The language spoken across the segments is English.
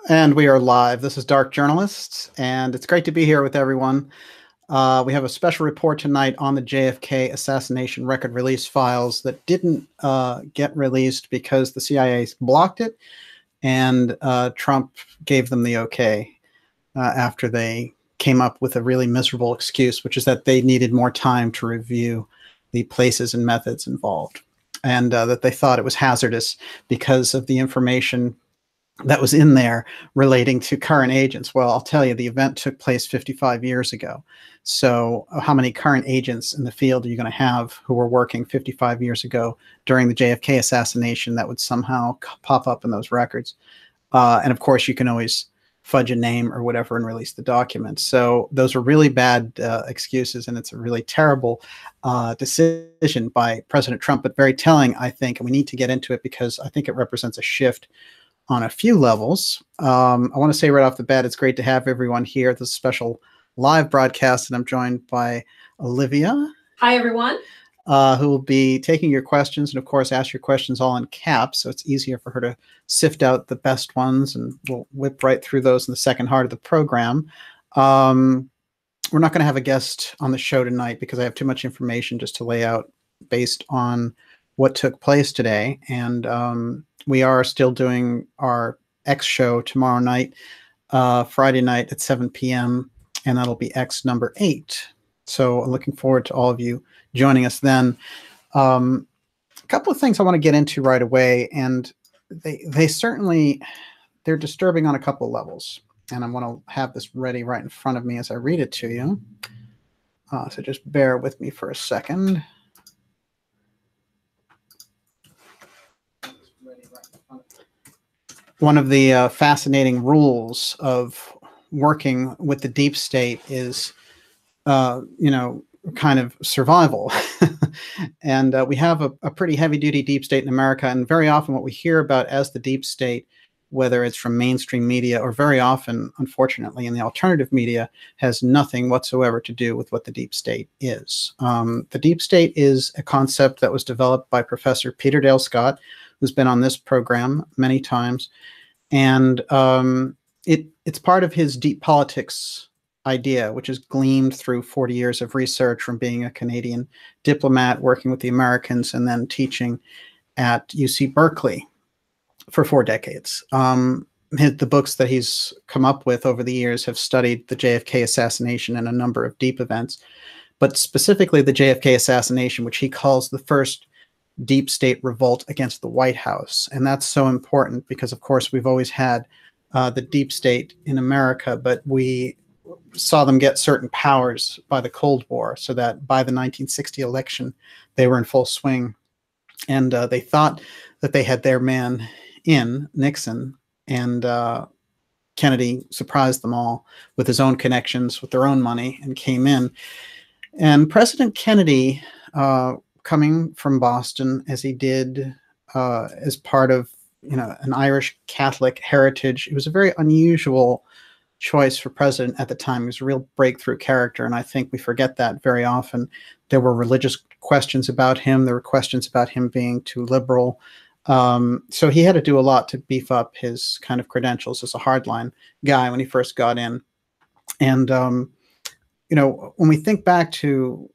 And we are live. This is Dark Journalists, and it's great to be here with everyone. We have a special report tonight on the JFK Assassination Record release files that didn't get released because the CIA blocked it, and Trump gave them the okay after they came up with a really miserable excuse, which is that they needed more time to review the places and methods involved, and that they thought it was hazardous because of the information that was in there relating to current agents. Well, I'll tell you, the event took place 55 years ago. So how many current agents in the field are you going to have who were working 55 years ago during the JFK assassination that would somehow pop up in those records? And of course, you can always fudge a name or whatever and release the documents. So those are really bad excuses, and it's a really terrible decision by President Trump, but very telling, I think, and we need to get into it because I think it represents a shift on a few levels. I want to say right off the bat, it's great to have everyone here. This special live broadcast, and I'm joined by Olivia. Hi, everyone. Who will be taking your questions, and of course, ask your questions all in caps, so it's easier for her to sift out the best ones, and we'll whip right through those in the second part of the program. We're not going to have a guest on the show tonight because I have too much information just to lay out based on what took place today, and we are still doing our X show tomorrow night, Friday night at 7 p.m., and that'll be X number 8. So I'm looking forward to all of you joining us then. A couple of things I want to get into right away, and they certainly, they're disturbing on a couple of levels, and I want to have this ready right in front of me as I read it to you. So just bear with me for a second. One of the fascinating rules of working with the deep state is, kind of survival. And we have a pretty heavy-duty deep state in America, and very often what we hear about as the deep state, whether it's from mainstream media or very often, unfortunately, in the alternative media, has nothing whatsoever to do with what the deep state is. The deep state is a concept that was developed by Professor Peter Dale Scott, who's been on this program many times. And it's part of his deep politics idea, which is gleamed through 40 years of research from being a Canadian diplomat, working with the Americans, and then teaching at UC Berkeley for 4 decades. The books that he's come up with over the years have studied the JFK assassination and a number of deep events, but specifically the JFK assassination, which he calls the first deep state revolt against the White House. And that's so important because, of course, we've always had the deep state in America, but we saw them get certain powers by the Cold War, so that by the 1960 election, they were in full swing. And they thought that they had their man in, Nixon, and Kennedy surprised them all with his own connections, with their own money, and came in. And President Kennedy, coming from Boston as he did as part of an Irish Catholic heritage, it was a very unusual choice for president at the time. He was a real breakthrough character, and I think we forget that very often. There were religious questions about him. There were questions about him being too liberal. So he had to do a lot to beef up his kind of credentials as a hardline guy when he first got in. And, when we think back to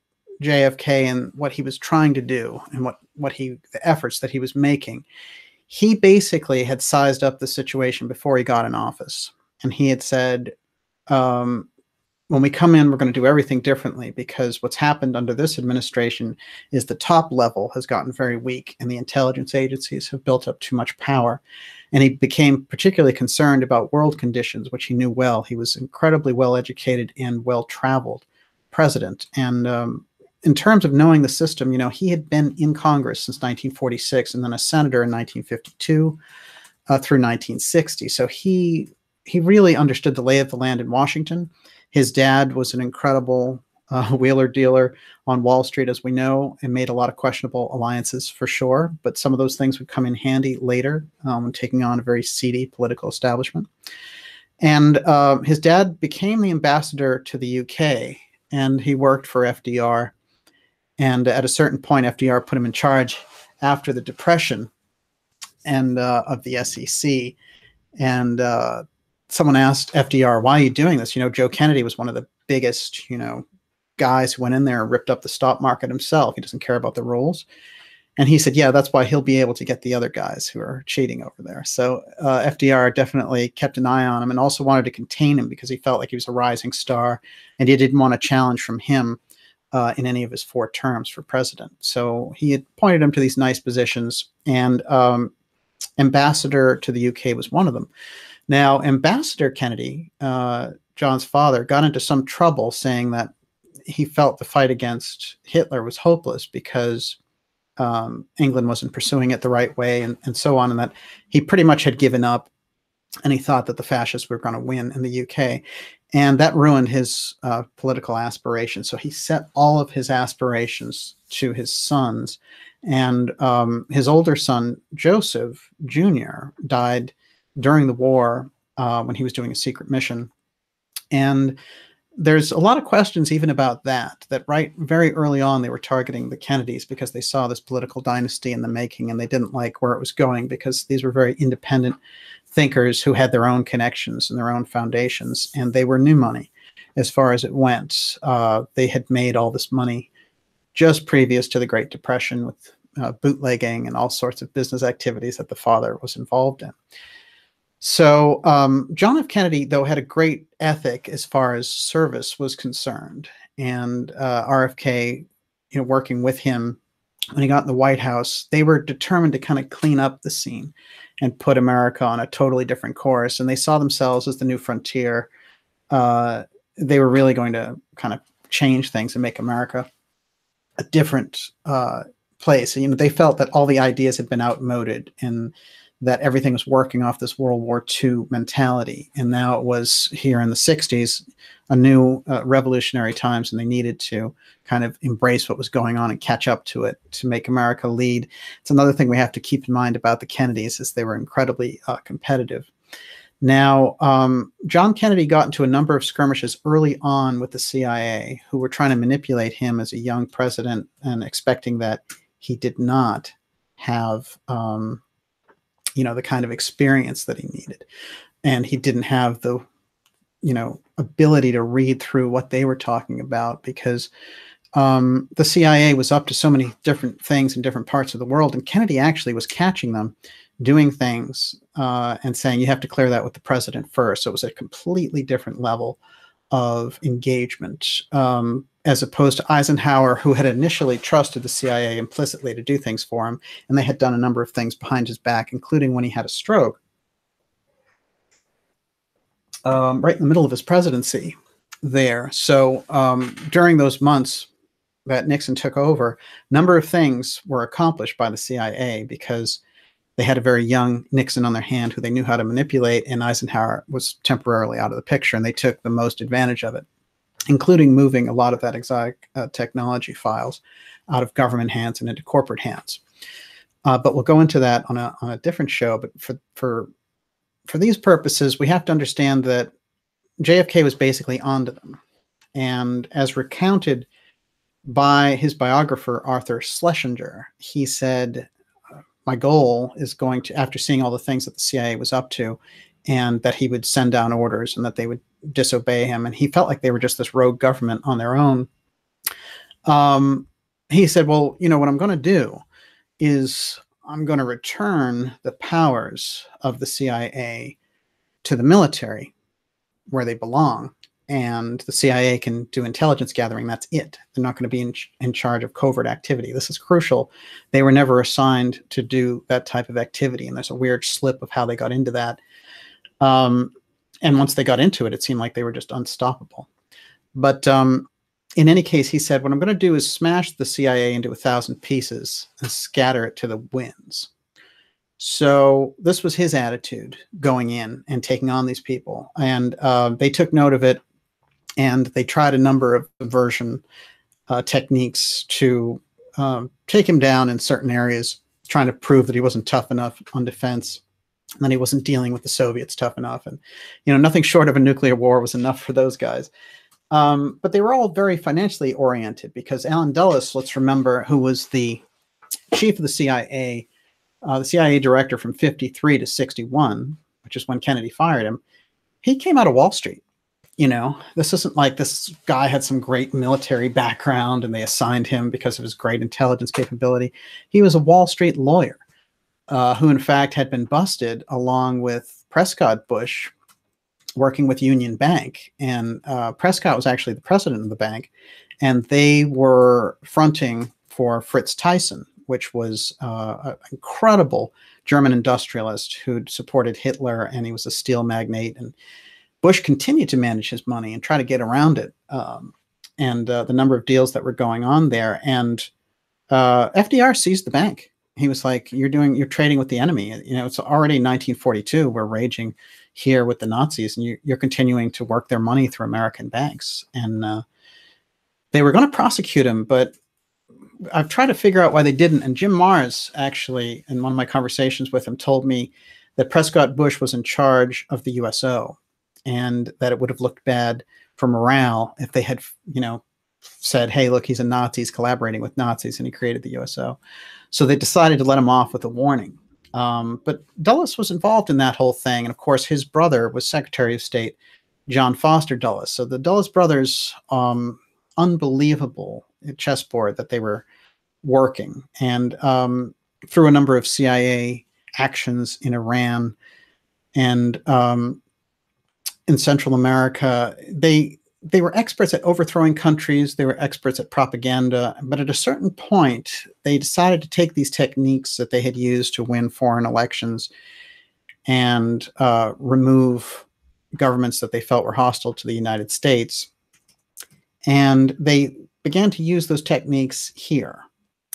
JFK and what he was trying to do and the efforts that he was making, he basically had sized up the situation before he got in office. And he had said, when we come in, we're going to do everything differently, because what's happened under this administration is the top level has gotten very weak and the intelligence agencies have built up too much power. And he became particularly concerned about world conditions, which he knew well. He was incredibly well-educated and well-traveled president. And in terms of knowing the system, he had been in Congress since 1946 and then a senator in 1952 through 1960. So he really understood the lay of the land in Washington. His dad was an incredible wheeler dealer on Wall Street, as we know, and made a lot of questionable alliances for sure. But some of those things would come in handy later when taking on a very seedy political establishment. And his dad became the ambassador to the UK, and he worked for FDR. And at a certain point, FDR put him in charge after the Depression and of the SEC. And someone asked FDR, why are you doing this? Joe Kennedy was one of the biggest, guys who went in there and ripped up the stock market himself. He doesn't care about the rules. And he said, yeah, that's why he'll be able to get the other guys who are cheating over there. So FDR definitely kept an eye on him and also wanted to contain him because he felt like he was a rising star and he didn't want a challenge from him in any of his 4 terms for president. So he had appointed him to these nice positions, and ambassador to the UK was one of them. Now, Ambassador Kennedy, John's father, got into some trouble saying that he felt the fight against Hitler was hopeless because England wasn't pursuing it the right way and so on, and that he pretty much had given up, and he thought that the fascists were going to win in the UK. And that ruined his political aspirations. So he set all of his aspirations to his sons. And his older son, Joseph Jr., died during the war when he was doing a secret mission. And there's a lot of questions even about that right very early on they were targeting the Kennedys because they saw this political dynasty in the making, and they didn't like where it was going because these were very independent thinkers who had their own connections and their own foundations, and they were new money as far as it went. They had made all this money just previous to the Great Depression with bootlegging and all sorts of business activities that the father was involved in. So John F. Kennedy, though, had a great ethic as far as service was concerned, and RFK, working with him when he got in the White House, they were determined to kind of clean up the scene and put America on a totally different course. And they saw themselves as the new frontier. They were really going to kind of change things and make America a different place. They felt that all the ideas had been outmoded and that everything was working off this World War II mentality. And now it was here in the 60s, a new revolutionary times, and they needed to kind of embrace what was going on and catch up to it to make America lead. It's another thing we have to keep in mind about the Kennedys is they were incredibly competitive. Now, John Kennedy got into a number of skirmishes early on with the CIA, who were trying to manipulate him as a young president and expecting that he did not have the kind of experience that he needed. And he didn't have the, ability to read through what they were talking about because the CIA was up to so many different things in different parts of the world. And Kennedy actually was catching them doing things and saying, you have to clear that with the president first. So it was a completely different level of engagement as opposed to Eisenhower, who had initially trusted the CIA implicitly to do things for him. And they had done a number of things behind his back, including when he had a stroke right in the middle of his presidency there. So during those months that Nixon took over, a number of things were accomplished by the CIA because they had a very young Nixon on their hand who they knew how to manipulate, and Eisenhower was temporarily out of the picture, and they took the most advantage of it, including moving a lot of that exotic technology files out of government hands and into corporate hands. But we'll go into that on a different show. But for these purposes, we have to understand that JFK was basically onto them. And as recounted by his biographer, Arthur Schlesinger, he said, my goal is going to, after seeing all the things that the CIA was up to, and that he would send down orders and that they would disobey him. And he felt like they were just this rogue government on their own. He said, well, what I'm going to do is I'm going to return the powers of the CIA to the military where they belong. And the CIA can do intelligence gathering. That's it. They're not going to be in charge of covert activity. This is crucial. They were never assigned to do that type of activity. And there's a weird slip of how they got into that. And once they got into it, it seemed like they were just unstoppable. But in any case, he said, what I'm going to do is smash the CIA into 1,000 pieces and scatter it to the winds. So this was his attitude going in and taking on these people. And they took note of it, and they tried a number of diversion techniques to take him down in certain areas, trying to prove that he wasn't tough enough on defense, and that he wasn't dealing with the Soviets tough enough. And, nothing short of a nuclear war was enough for those guys. But they were all very financially oriented because Allen Dulles, let's remember, who was the chief of the CIA Director from 53 to 61, which is when Kennedy fired him, he came out of Wall Street. You know, this isn't like this guy had some great military background and they assigned him because of his great intelligence capability. He was a Wall Street lawyer who, in fact, had been busted along with Prescott Bush working with Union Bank. And Prescott was actually the president of the bank. And they were fronting for Fritz Thyssen, which was an incredible German industrialist who'd supported Hitler, and he was a steel magnate. And Bush continued to manage his money and try to get around it, and the number of deals that were going on there. And FDR seized the bank. He was like, "You're trading with the enemy. You know, it's already 1942. We're raging here with the Nazis, and you're continuing to work their money through American banks." And they were going to prosecute him, but I've tried to figure out why they didn't. And Jim Mars, actually, in one of my conversations with him, told me that Prescott Bush was in charge of the USO, and that it would have looked bad for morale if they had, you know, said, "Hey, look, he's a Nazi, he's collaborating with Nazis, and he created the USO." So they decided to let him off with a warning. But Dulles was involved in that whole thing. And of course, his brother was Secretary of State John Foster Dulles. So the Dulles brothers, unbelievable chessboard that they were working. And through a number of CIA actions in Iran and in Central America, they were experts at overthrowing countries. They were experts at propaganda. But at a certain point, they decided to take these techniques that they had used to win foreign elections and remove governments that they felt were hostile to the United States. And they began to use those techniques here.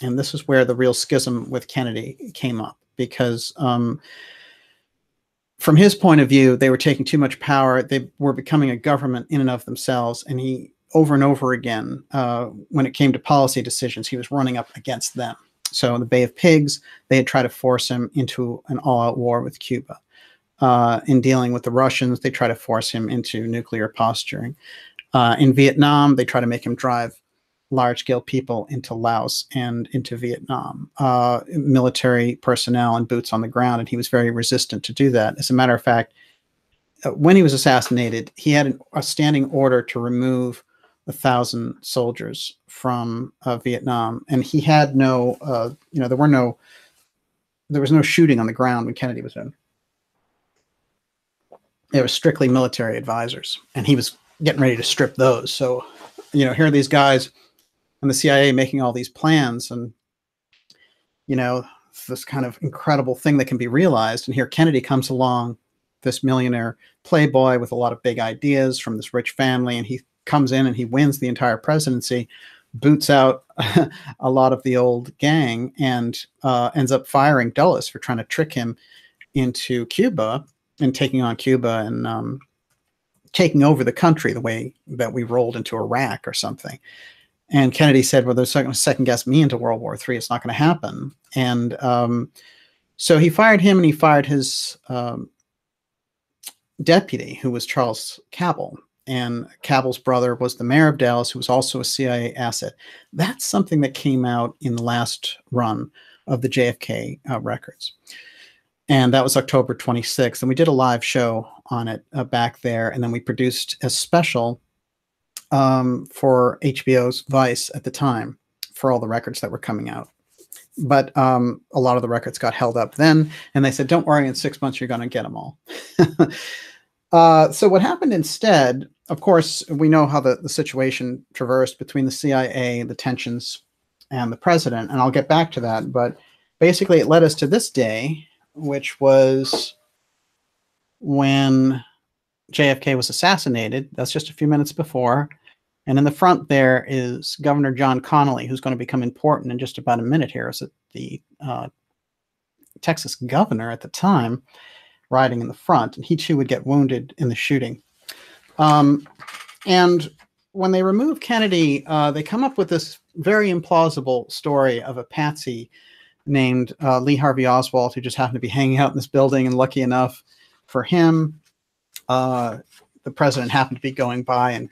And this is where the real schism with Kennedy came up, because from his point of view, they were taking too much power. They were becoming a government in and of themselves. And he, over and over again, when it came to policy decisions, he was running up against them. So in the Bay of Pigs, they had tried to force him into an all-out war with Cuba. In dealing with the Russians, they tried to force him into nuclear posturing. In Vietnam, they try to make him drive large-scale people into Laos and into Vietnam, military personnel and boots on the ground, and he was very resistant to do that. As a matter of fact, when he was assassinated, he had a standing order to remove 1,000 soldiers from Vietnam, and he had no, there was no shooting on the ground when Kennedy was in. It was strictly military advisors, and he was getting ready to strip those. So, here are these guys and the CIA making all these plans, and, this kind of incredible thing that can be realized. And here Kennedy comes along, this millionaire playboy with a lot of big ideas from this rich family, and he comes in and he wins the entire presidency, boots out a lot of the old gang, and ends up firing Dulles for trying to trick him into Cuba and taking on Cuba and taking over the country the way that we rolled into Iraq or something. And Kennedy said, well, they're going to second guess me into World War III. It's not going to happen. And so he fired him, and he fired his deputy, who was Charles Cabell. And Cabell's brother was the mayor of Dallas, who was also a CIA asset. That's something that came out in the last run of the JFK records. And that was October 26th. And we did a live show on it back there. And then we produced a special for HBO's Vice at the time for all the records that were coming out. But a lot of the records got held up then. And they said, don't worry, in 6 months, you're going to get them all. So what happened instead, of course, we know how the situation traversed between the CIA, the tensions, and the president. And I'll get back to that. But basically, it led us to this day, which was when JFK was assassinated. That's just a few minutes before. And in the front there is Governor John Connally, who's going to become important in just about a minute here. Is the Texas governor at the time, riding in the front, and he too would get wounded in the shooting. And when they remove Kennedy, they come up with this very implausible story of a patsy named Lee Harvey Oswald, who just happened to be hanging out in this building, and lucky enough for him, the president happened to be going by, and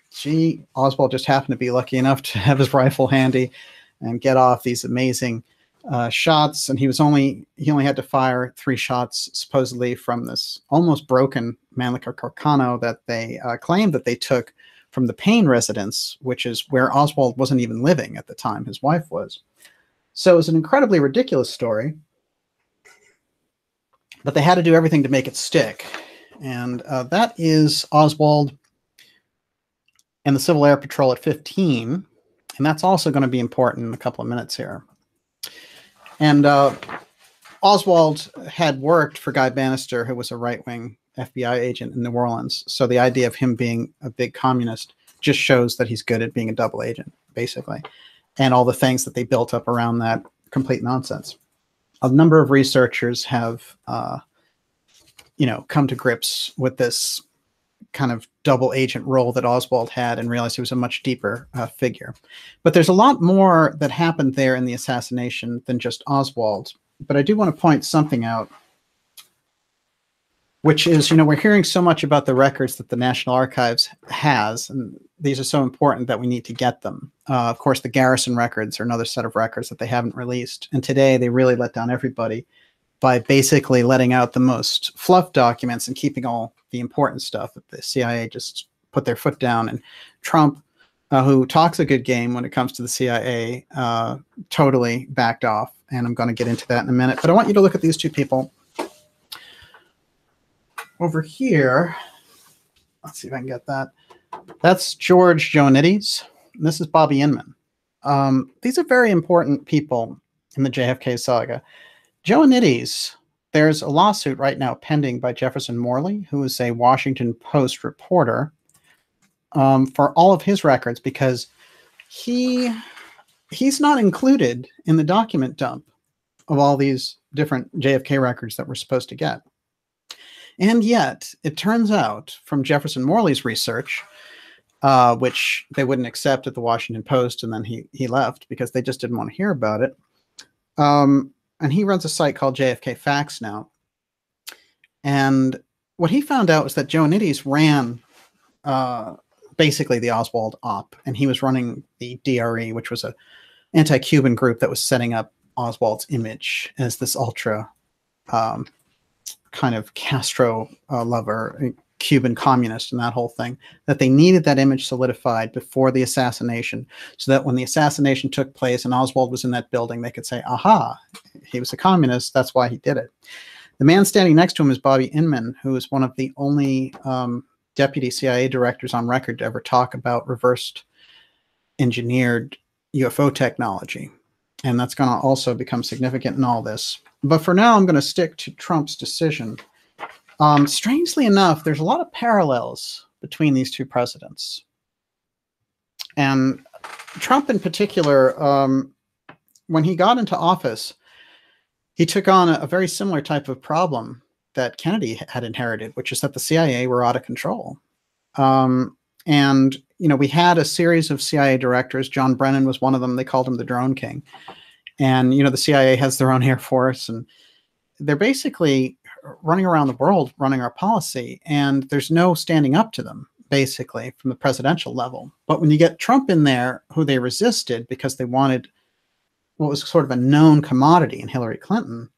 Oswald just happened to be lucky enough to have his rifle handy and get off these amazing shots, and he only had to fire 3 shots supposedly from this almost broken Mannlicher Carcano that they claimed that they took from the Payne residence, which is where Oswald wasn't even living at the time. His wife was. So it was an incredibly ridiculous story, but they had to do everything to make it stick. And that is Oswald and the Civil Air Patrol at 15. And that's also going to be important in a couple of minutes here. And Oswald had worked for Guy Bannister, who was a right-wing FBI agent in New Orleans. So the idea of him being a big communist just shows that he's good at being a double agent, basically. And all the things that they built up around that, complete nonsense. A number of researchers have, come to grips with this kind of double agent role that Oswald had and realized he was a much deeper figure. But there's a lot more that happened there in the assassination than just Oswald. But I do want to point something out, which is, we're hearing so much about the records that the National Archives has, and these are so important that we need to get them. Of course, the Garrison records are another set of records that they haven't released. And today they really let down everybody by basically letting out the most fluff documents and keeping all the important stuff that the CIA just put their foot down. And Trump, who talks a good game when it comes to the CIA, totally backed off. And I'm going to get into that in a minute. But I want you to look at these two people. Over here, let's see if I can get that. That's George Joannides, and this is Bobby Inman. These are very important people in the JFK saga. Joannides, there's a lawsuit right now pending by Jefferson Morley, who is a Washington Post reporter, for all of his records, because he's not included in the document dump of all these different JFK records that we're supposed to get. And yet, it turns out from Jefferson Morley's research, which they wouldn't accept at the Washington Post, and then he left because they just didn't want to hear about it. And he runs a site called JFK Facts now. And what he found out was that Joannides ran basically the Oswald op, and he was running the DRE, which was an anti-Cuban group that was setting up Oswald's image as this ultra kind of Castro lover, Cuban communist, and that whole thing, that they needed that image solidified before the assassination, so that when the assassination took place and Oswald was in that building, they could say, aha, he was a communist, that's why he did it. The man standing next to him is Bobby Inman, who is one of the only deputy CIA directors on record to ever talk about reversed engineered UFO technology. And that's going to also become significant in all this. But for now, I'm going to stick to Trump's decision. Strangely enough, there's a lot of parallels between these two presidents. And Trump in particular, when he got into office, he took on a very similar type of problem that Kennedy had inherited, which is that the CIA were out of control. And, we had a series of CIA directors. John Brennan was one of them. They called him the Drone King. And, the CIA has their own Air Force, and they're basically running around the world, running our policy, and there's no standing up to them, basically, from the presidential level. But when you get Trump in there, who they resisted because they wanted what was sort of a known commodity in Hillary Clinton,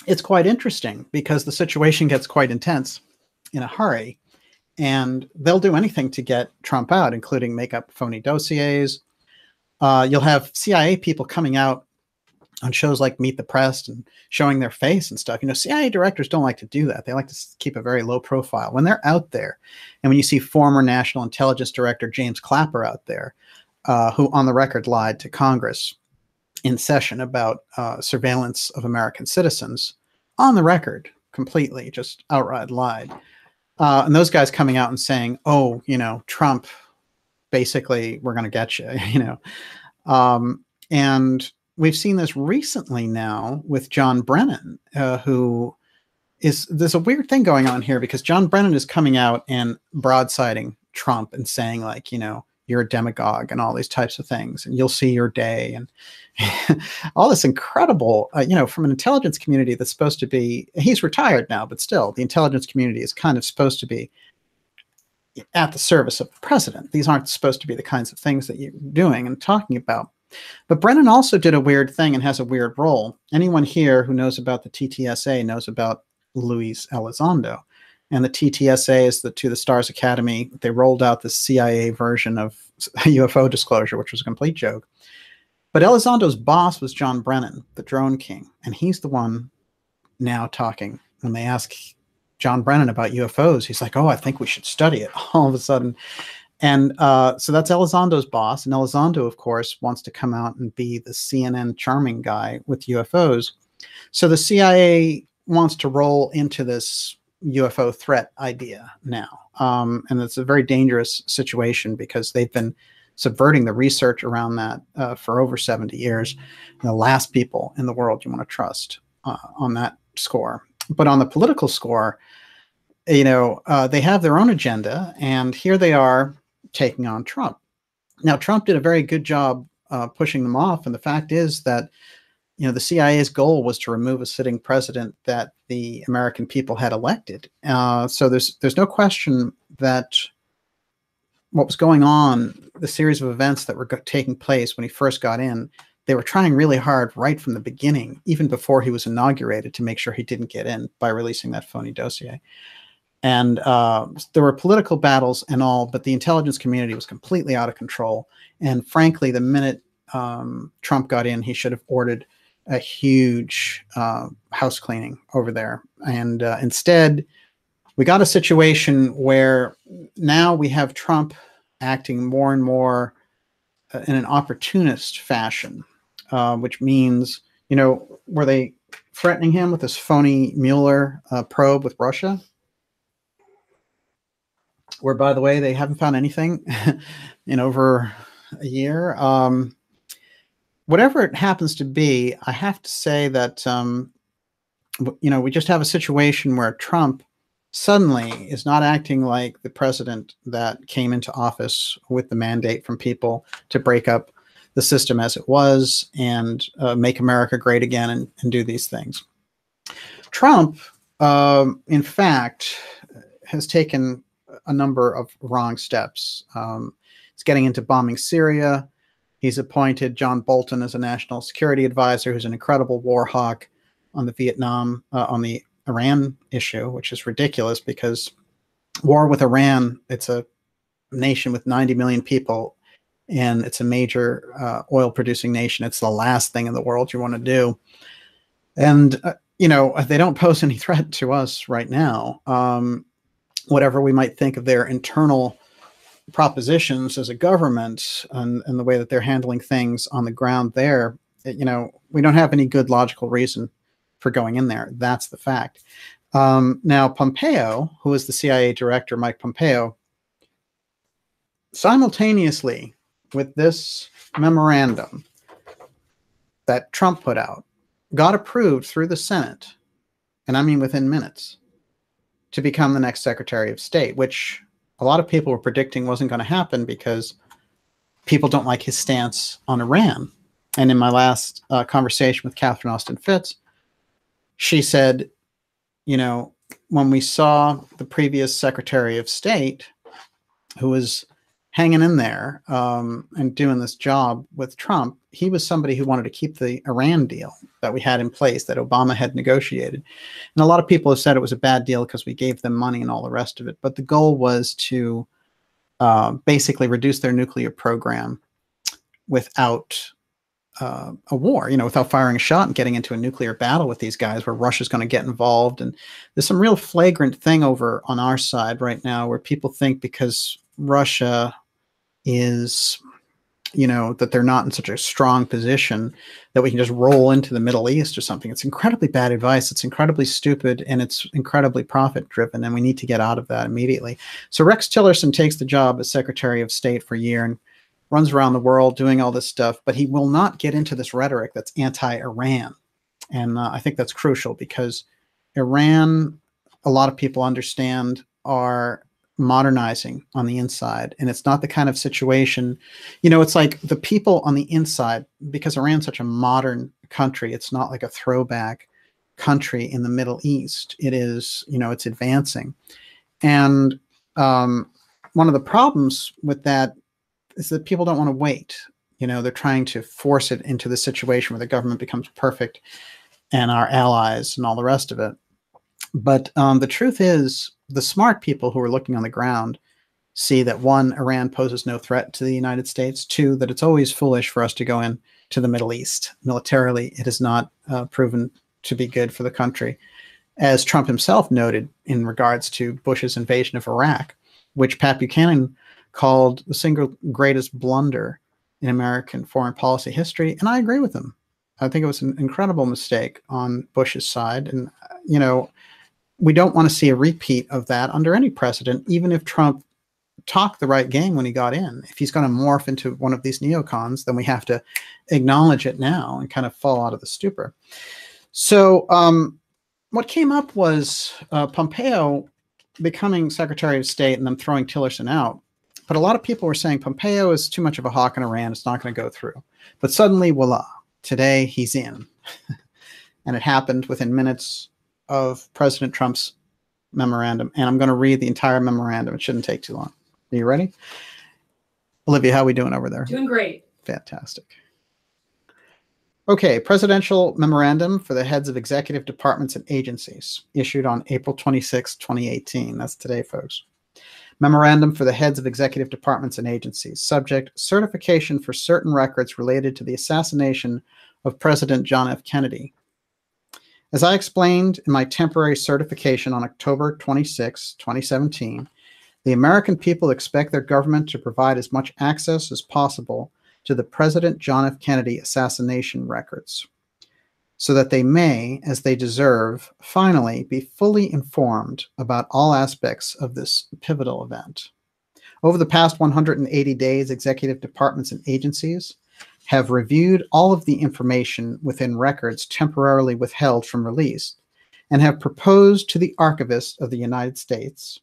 it's quite interesting because the situation gets quite intense in a hurry, and they'll do anything to get Trump out, including make up phony dossiers. You'll have CIA people coming out on shows like Meet the Press and showing their face and stuff. CIA directors don't like to do that. They like to keep a very low profile. When they're out there, and when you see former National Intelligence Director James Clapper out there, who on the record lied to Congress in session about surveillance of American citizens, on the record, completely, just outright lied. And those guys coming out and saying, oh, Trump, basically, we're going to get you, and we've seen this recently now with John Brennan, there's a weird thing going on here because John Brennan is coming out and broadsiding Trump and saying, like, you're a demagogue and all these types of things, and you'll see your day, and all this incredible, from an intelligence community that's supposed to be, he's retired now, but still the intelligence community is kind of supposed to be at the service of the president. These aren't supposed to be the kinds of things that you're doing and talking about. But Brennan also did a weird thing and has a weird role. Anyone here who knows about the TTSA knows about Luis Elizondo. And the TTSA is the To the Stars Academy. They rolled out the CIA version of UFO disclosure, which was a complete joke. But Elizondo's boss was John Brennan, the drone king. And he's the one now talking. When they ask John Brennan about UFOs, he's like, oh, I think we should study it all of a sudden. And so that's Elizondo's boss. And Elizondo, of course, wants to come out and be the CNN charming guy with UFOs. So the CIA wants to roll into this UFO threat idea now. And it's a very dangerous situation because they've been subverting the research around that for over 70 years. And the last people in the world you want to trust on that score. But on the political score, you know, they have their own agenda, and here they are taking on Trump. Now, Trump did a very good job pushing them off, and the fact is that, you know, the CIA's goal was to remove a sitting president that the American people had elected. So there's no question that what was going on, the series of events that were taking place when he first got in, they were trying really hard right from the beginning, even before he was inaugurated, to make sure he didn't get in by releasing that phony dossier. And there were political battles and all, but the intelligence community was completely out of control. And frankly, the minute Trump got in, he should have ordered a huge house cleaning over there. And instead, we got a situation where now we have Trump acting more and more in an opportunist fashion, which means, you know, were they threatening him with this phony Mueller probe with Russia? Where, by the way, they haven't found anything in over a year. Whatever it happens to be, I have to say that, you know, we just have a situation where Trump suddenly is not acting like the president that came into office with the mandate from people to break up the system as it was and make America great again and do these things. Trump, in fact, has taken a number of wrong steps. He's getting into bombing Syria. He's appointed John Bolton as a national security advisor, who's an incredible war hawk on the on the Iran issue, which is ridiculous because war with Iran, it's a nation with 90 million people, and it's a major oil producing nation. It's the last thing in the world you want to do. And, you know, they don't pose any threat to us right now. Whatever we might think of their internal propositions as a government and the way that they're handling things on the ground there, you know, we don't have any good logical reason for going in there. That's the fact. Now, Pompeo, who is the CIA Director Mike Pompeo, simultaneously with this memorandum that Trump put out, got approved through the Senate, and I mean within minutes, to become the next Secretary of State, which a lot of people were predicting wasn't going to happen because people don't like his stance on Iran. And in my last conversation with Catherine Austin Fitts, she said, you know, when we saw the previous Secretary of State, who was hanging in there and doing this job with Trump, he was somebody who wanted to keep the Iran deal that we had in place that Obama had negotiated. And a lot of people have said it was a bad deal because we gave them money and all the rest of it. But the goal was to basically reduce their nuclear program without a war, you know, without firing a shot and getting into a nuclear battle with these guys where Russia's going to get involved. And there's some real flagrant thing over on our side right now where people think because Russia is, you know, that they're not in such a strong position that we can just roll into the Middle East or something. It's incredibly bad advice. It's incredibly stupid, and it's incredibly profit driven, and we need to get out of that immediately. So Rex Tillerson takes the job as Secretary of State for a year and runs around the world doing all this stuff, but he will not get into this rhetoric that's anti-Iran. And I think that's crucial because Iran, a lot of people understand, are modernizing on the inside. And it's not the kind of situation, you know, it's like the people on the inside, because Iran's such a modern country, it's not like a throwback country in the Middle East. It is, you know, it's advancing. And one of the problems with that is that people don't want to wait. You know, they're trying to force it into the situation where the government becomes perfect and our allies and all the rest of it. But the truth is, the smart people who are looking on the ground see that, one, Iran poses no threat to the United States. Two, that it's always foolish for us to go in to the Middle East. Militarily, it has not proven to be good for the country. As Trump himself noted in regards to Bush's invasion of Iraq, which Pat Buchanan called the single greatest blunder in American foreign policy history. And I agree with him. I think it was an incredible mistake on Bush's side. And, you know, we don't want to see a repeat of that under any precedent, even if Trump talked the right game when he got in. If he's going to morph into one of these neocons, then we have to acknowledge it now and kind of fall out of the stupor. So what came up was Pompeo becoming Secretary of State and them throwing Tillerson out. But a lot of people were saying Pompeo is too much of a hawk in Iran. It's not going to go through. But suddenly, voila, today he's in. And it happened within minutes of President Trump's memorandum. And I'm going to read the entire memorandum. It shouldn't take too long. Are you ready? Olivia, how are we doing over there? Doing great. Fantastic. Okay, presidential memorandum for the heads of executive departments and agencies, issued on April 26, 2018. That's today, folks. Memorandum for the heads of executive departments and agencies, subject certification for certain records related to the assassination of President John F. Kennedy. As I explained in my temporary certification on October 26, 2017, the American people expect their government to provide as much access as possible to the President John F. Kennedy assassination records, so that they may, as they deserve, finally be fully informed about all aspects of this pivotal event. Over the past 180 days, executive departments and agencies have reviewed all of the information within records temporarily withheld from release and have proposed to the Archivist of the United States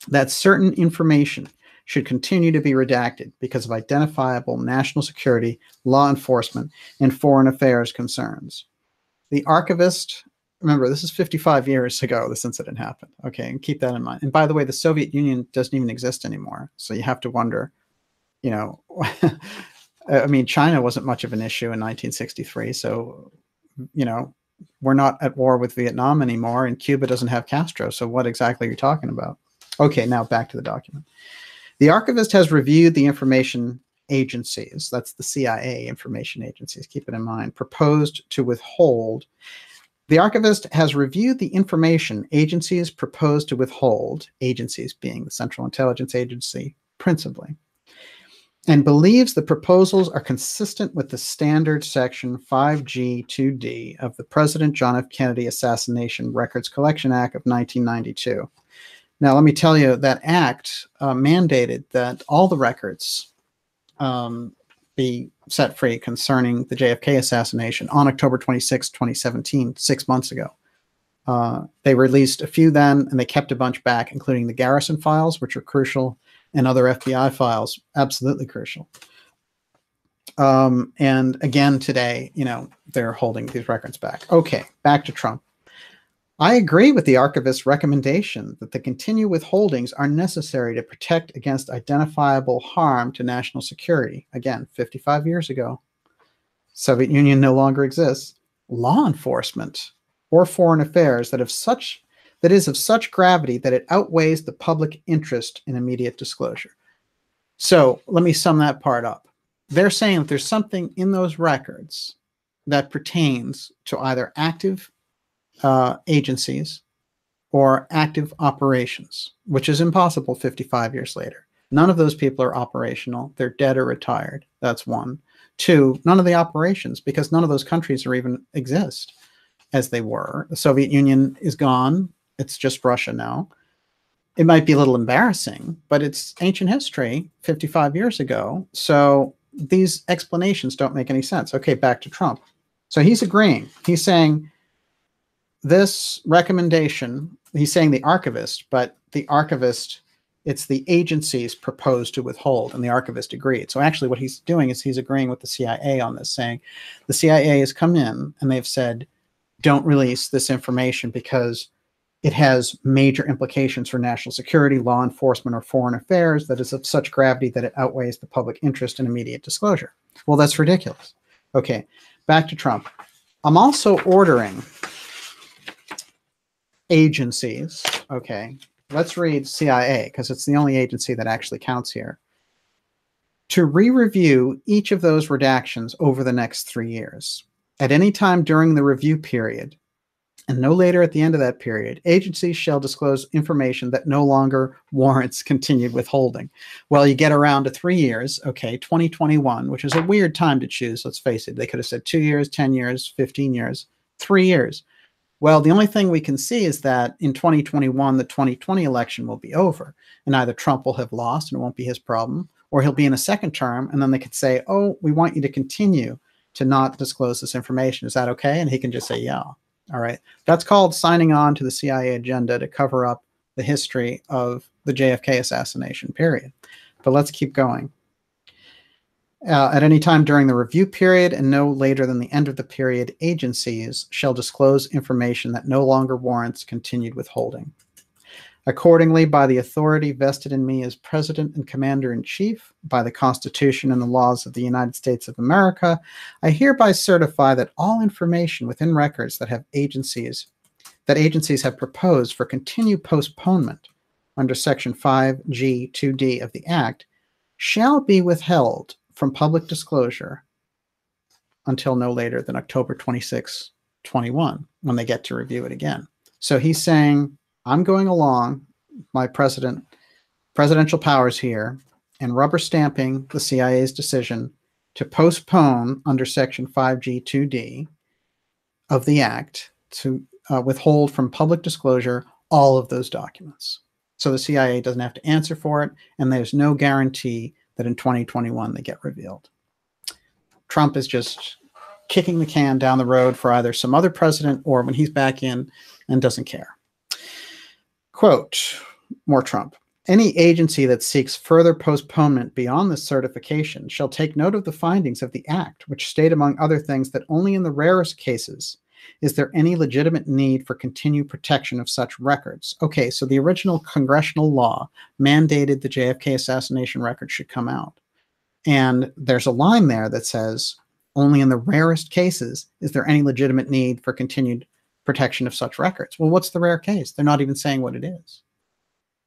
that certain information should continue to be redacted because of identifiable national security, law enforcement, and foreign affairs concerns. The archivist, remember, this is 55 years ago this incident happened, okay, and keep that in mind. And by the way, the Soviet Union doesn't even exist anymore, so you have to wonder, you know, I mean, China wasn't much of an issue in 1963, so, you know, we're not at war with Vietnam anymore, and Cuba doesn't have Castro, so what exactly are you talking about? Okay, now back to the document. The archivist has reviewed the information agencies, that's the CIA information agencies, keep it in mind, proposed to withhold. The archivist has reviewed the information agencies proposed to withhold, agencies being the Central Intelligence Agency principally, and believes the proposals are consistent with the standard section 5G2D of the President John F. Kennedy Assassination Records Collection Act of 1992. Now, let me tell you, that act mandated that all the records be set free concerning the JFK assassination on October 26, 2017, 6 months ago. They released a few then, and they kept a bunch back, including the Garrison files, which are crucial, and other FBI files, absolutely crucial. And again, today, you know, they're holding these records back. Okay, back to Trump. I agree with the archivist's recommendation that the continued withholdings are necessary to protect against identifiable harm to national security. Again, 55 years ago, Soviet Union no longer exists. Law enforcement or foreign affairs that is of such gravity that it outweighs the public interest in immediate disclosure. So let me sum that part up. They're saying that there's something in those records that pertains to either active agencies or active operations, which is impossible 55 years later. None of those people are operational. They're dead or retired. That's one. Two, none of the operations, because none of those countries are even exist as they were. The Soviet Union is gone. It's just Russia now. It might be a little embarrassing, but it's ancient history 55 years ago. So these explanations don't make any sense. Okay, back to Trump. So he's agreeing. He's saying, this recommendation, he's saying the archivist, but the archivist, it's the agencies proposed to withhold, and the archivist agreed. So actually what he's doing is he's agreeing with the CIA on this, saying the CIA has come in and they've said, don't release this information because it has major implications for national security, law enforcement, or foreign affairs that is of such gravity that it outweighs the public interest in immediate disclosure. Well, that's ridiculous. Okay, back to Trump. I'm also ordering agencies. Okay, let's read CIA, because it's the only agency that actually counts here, to re-review each of those redactions over the next 3 years. At any time during the review period, and no later at the end of that period, agencies shall disclose information that no longer warrants continued withholding. Well, you get around to 3 years, okay, 2021, which is a weird time to choose, let's face it. They could have said 2 years, 10 years, 15 years, 3 years. Well, the only thing we can see is that in 2021, the 2020 election will be over, and either Trump will have lost and it won't be his problem, or he'll be in a second term, and then they could say, oh, we want you to continue to not disclose this information. Is that okay? And he can just say, yeah. All right. That's called signing on to the CIA agenda to cover up the history of the JFK assassination period. But let's keep going. At any time during the review period and no later than the end of the period, agencies shall disclose information that no longer warrants continued withholding. Accordingly, by the authority vested in me as President and Commander-in-Chief, by the Constitution and the laws of the United States of America, I hereby certify that all information within records that agencies have proposed for continued postponement under Section 5G2D of the Act shall be withheld from public disclosure until no later than October 26, 21, when they get to review it again. So he's saying, I'm going along my presidential powers here and rubber stamping the CIA's decision to postpone under Section 5G2D of the Act to withhold from public disclosure all of those documents. So the CIA doesn't have to answer for it, and there's no guarantee that in 2021 they get revealed. Trump is just kicking the can down the road for either some other president or when he's back in and doesn't care. Quote, more Trump. Any agency that seeks further postponement beyond this certification shall take note of the findings of the Act, which state, among other things, that only in the rarest cases is there any legitimate need for continued protection of such records. Okay, so the original congressional law mandated the JFK assassination records should come out. And there's a line there that says, only in the rarest cases is there any legitimate need for continued protection of such records. Well, what's the rare case? They're not even saying what it is.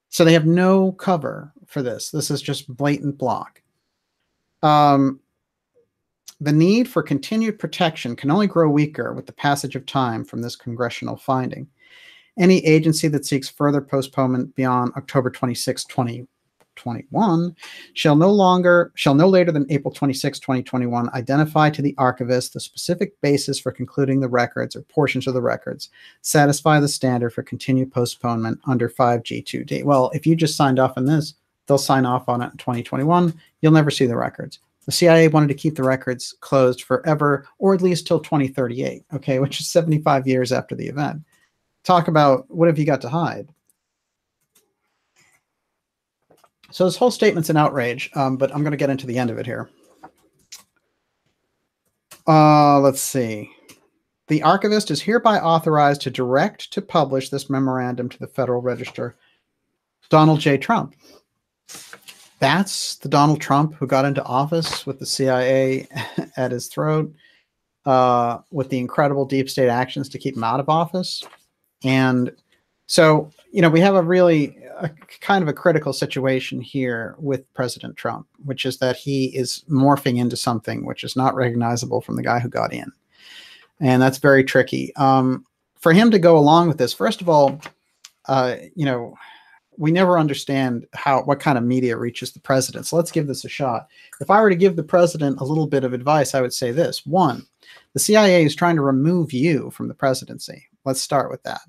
So they have no cover for this. This is just blatant block. The need for continued protection can only grow weaker with the passage of time from this congressional finding. Any agency that seeks further postponement beyond October 26, 2021 shall no later than April 26, 2021 identify to the archivist the specific basis for concluding the records or portions of the records satisfy the standard for continued postponement under 5G2D. Well, if you just signed off on this, they'll sign off on it in 2021. You'll never see the records. The CIA wanted to keep the records closed forever, or at least till 2038, okay, which is 75 years after the event. Talk about what have you got to hide? So this whole statement's an outrage, but I'm going to get into the end of it here. Let's see. The archivist is hereby authorized to direct to publish this memorandum to the Federal Register. Donald J. Trump. That's the Donald Trump who got into office with the CIA at his throat, with the incredible deep state actions to keep him out of office. And so, you know, we have a kind of a critical situation here with President Trump, which is that he is morphing into something which is not recognizable from the guy who got in. And that's very tricky. For him to go along with this, first of all, you know, we never understand what kind of media reaches the president. So let's give this a shot. If I were to give the president a little bit of advice, I would say this. One, the CIA is trying to remove you from the presidency. Let's start with that.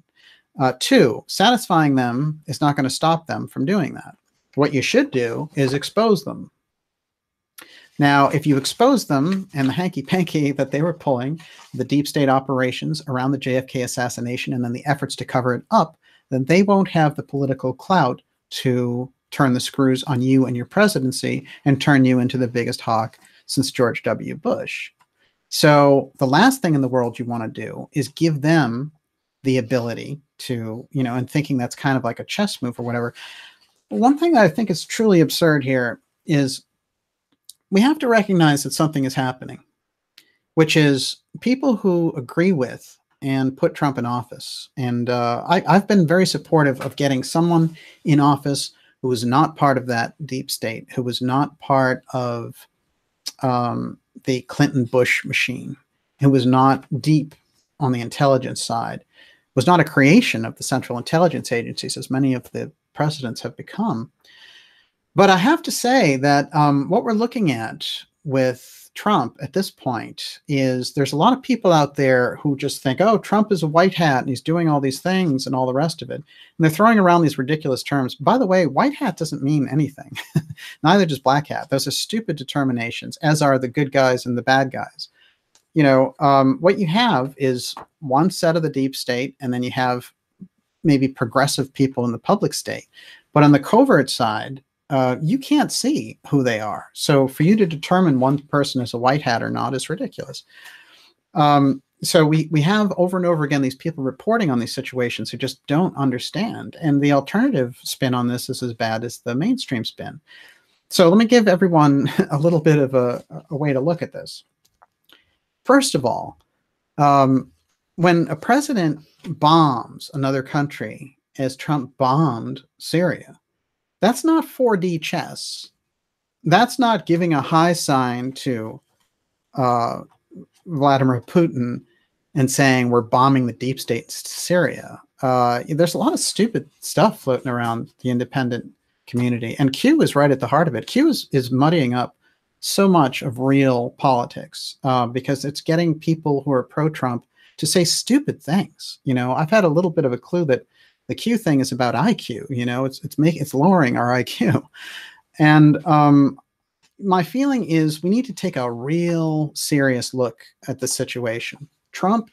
Two, satisfying them is not going to stop them from doing that. What you should do is expose them. Now, if you expose them and the hanky-panky that they were pulling, the deep state operations around the JFK assassination and then the efforts to cover it up, then they won't have the political clout to turn the screws on you and your presidency and turn you into the biggest hawk since George W. Bush. So the last thing in the world you want to do is give them the ability to, and thinking that's kind of like a chess move or whatever. One thing that I think is truly absurd here is we have to recognize that something is happening, which is people who agree with and put Trump in office. And I've been very supportive of getting someone in office who was not part of that deep state, who was not part of the Clinton-Bush machine, who was not deep on the intelligence side, was not a creation of the Central Intelligence Agencies, as many of the presidents have become. But I have to say that what we're looking at with Trump at this point is there's a lot of people out there who just think, oh, Trump is a white hat and he's doing all these things and all the rest of it. And they're throwing around these ridiculous terms. By the way, white hat doesn't mean anything. Neither does black hat. Those are stupid determinations, as are the good guys and the bad guys. What you have is one set of the deep state, and then you have maybe progressive people in the public state. But on the covert side, you can't see who they are. So for you to determine one person is a white hat or not is ridiculous. So we have over and over again these people reporting on these situations who just don't understand. And the alternative spin on this is as bad as the mainstream spin. So let me give everyone a little bit of a way to look at this. First of all, when a president bombs another country, as Trump bombed Syria, that's not 4D chess. That's not giving a high sign to Vladimir Putin and saying we're bombing the deep state in Syria. There's a lot of stupid stuff floating around the independent community. And Q is right at the heart of it. Q is muddying up so much of real politics because it's getting people who are pro-Trump to say stupid things. I've had a little bit of a clue that the Q thing is about IQ. It's lowering our IQ. And my feeling is we need to take a real serious look at the situation. Trump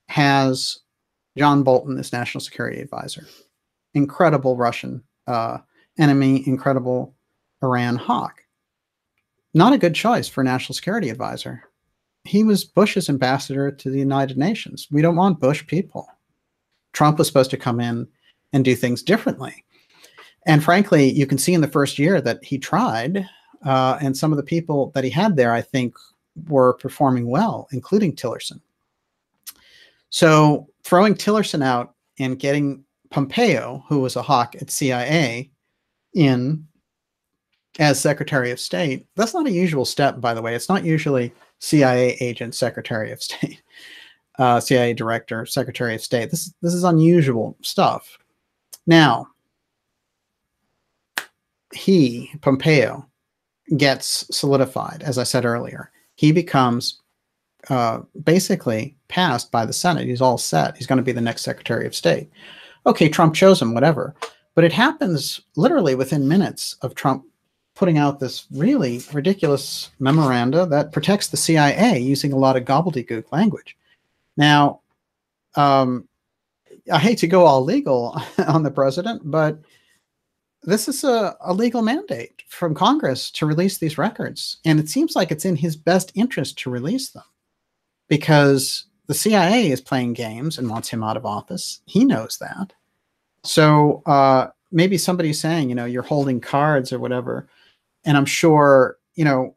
has John Bolton as national security advisor, incredible Russian enemy, incredible Iran hawk. Not a good choice for national security advisor. He was Bush's ambassador to the United Nations. We don't want Bush people. Trump was supposed to come in and do things differently. And frankly, you can see in the first year that he tried, and some of the people that he had there, I think, were performing well, including Tillerson. So throwing Tillerson out and getting Pompeo, who was a hawk at CIA, in as Secretary of State, that's not a usual step, by the way. It's not usually CIA agent, Secretary of State, CIA Director, Secretary of State. This is unusual stuff. Now, Pompeo, gets solidified, as I said earlier. He becomes basically passed by the Senate. He's all set. He's going to be the next Secretary of State. Okay, Trump chose him, whatever. But it happens literally within minutes of Trump putting out this really ridiculous memoranda that protects the CIA using a lot of gobbledygook language. Now, I hate to go all legal on the president, but this is a legal mandate from Congress to release these records. And it seems like it's in his best interest to release them because the CIA is playing games and wants him out of office. He knows that. So maybe somebody's saying, you're holding cards or whatever. And I'm sure, we're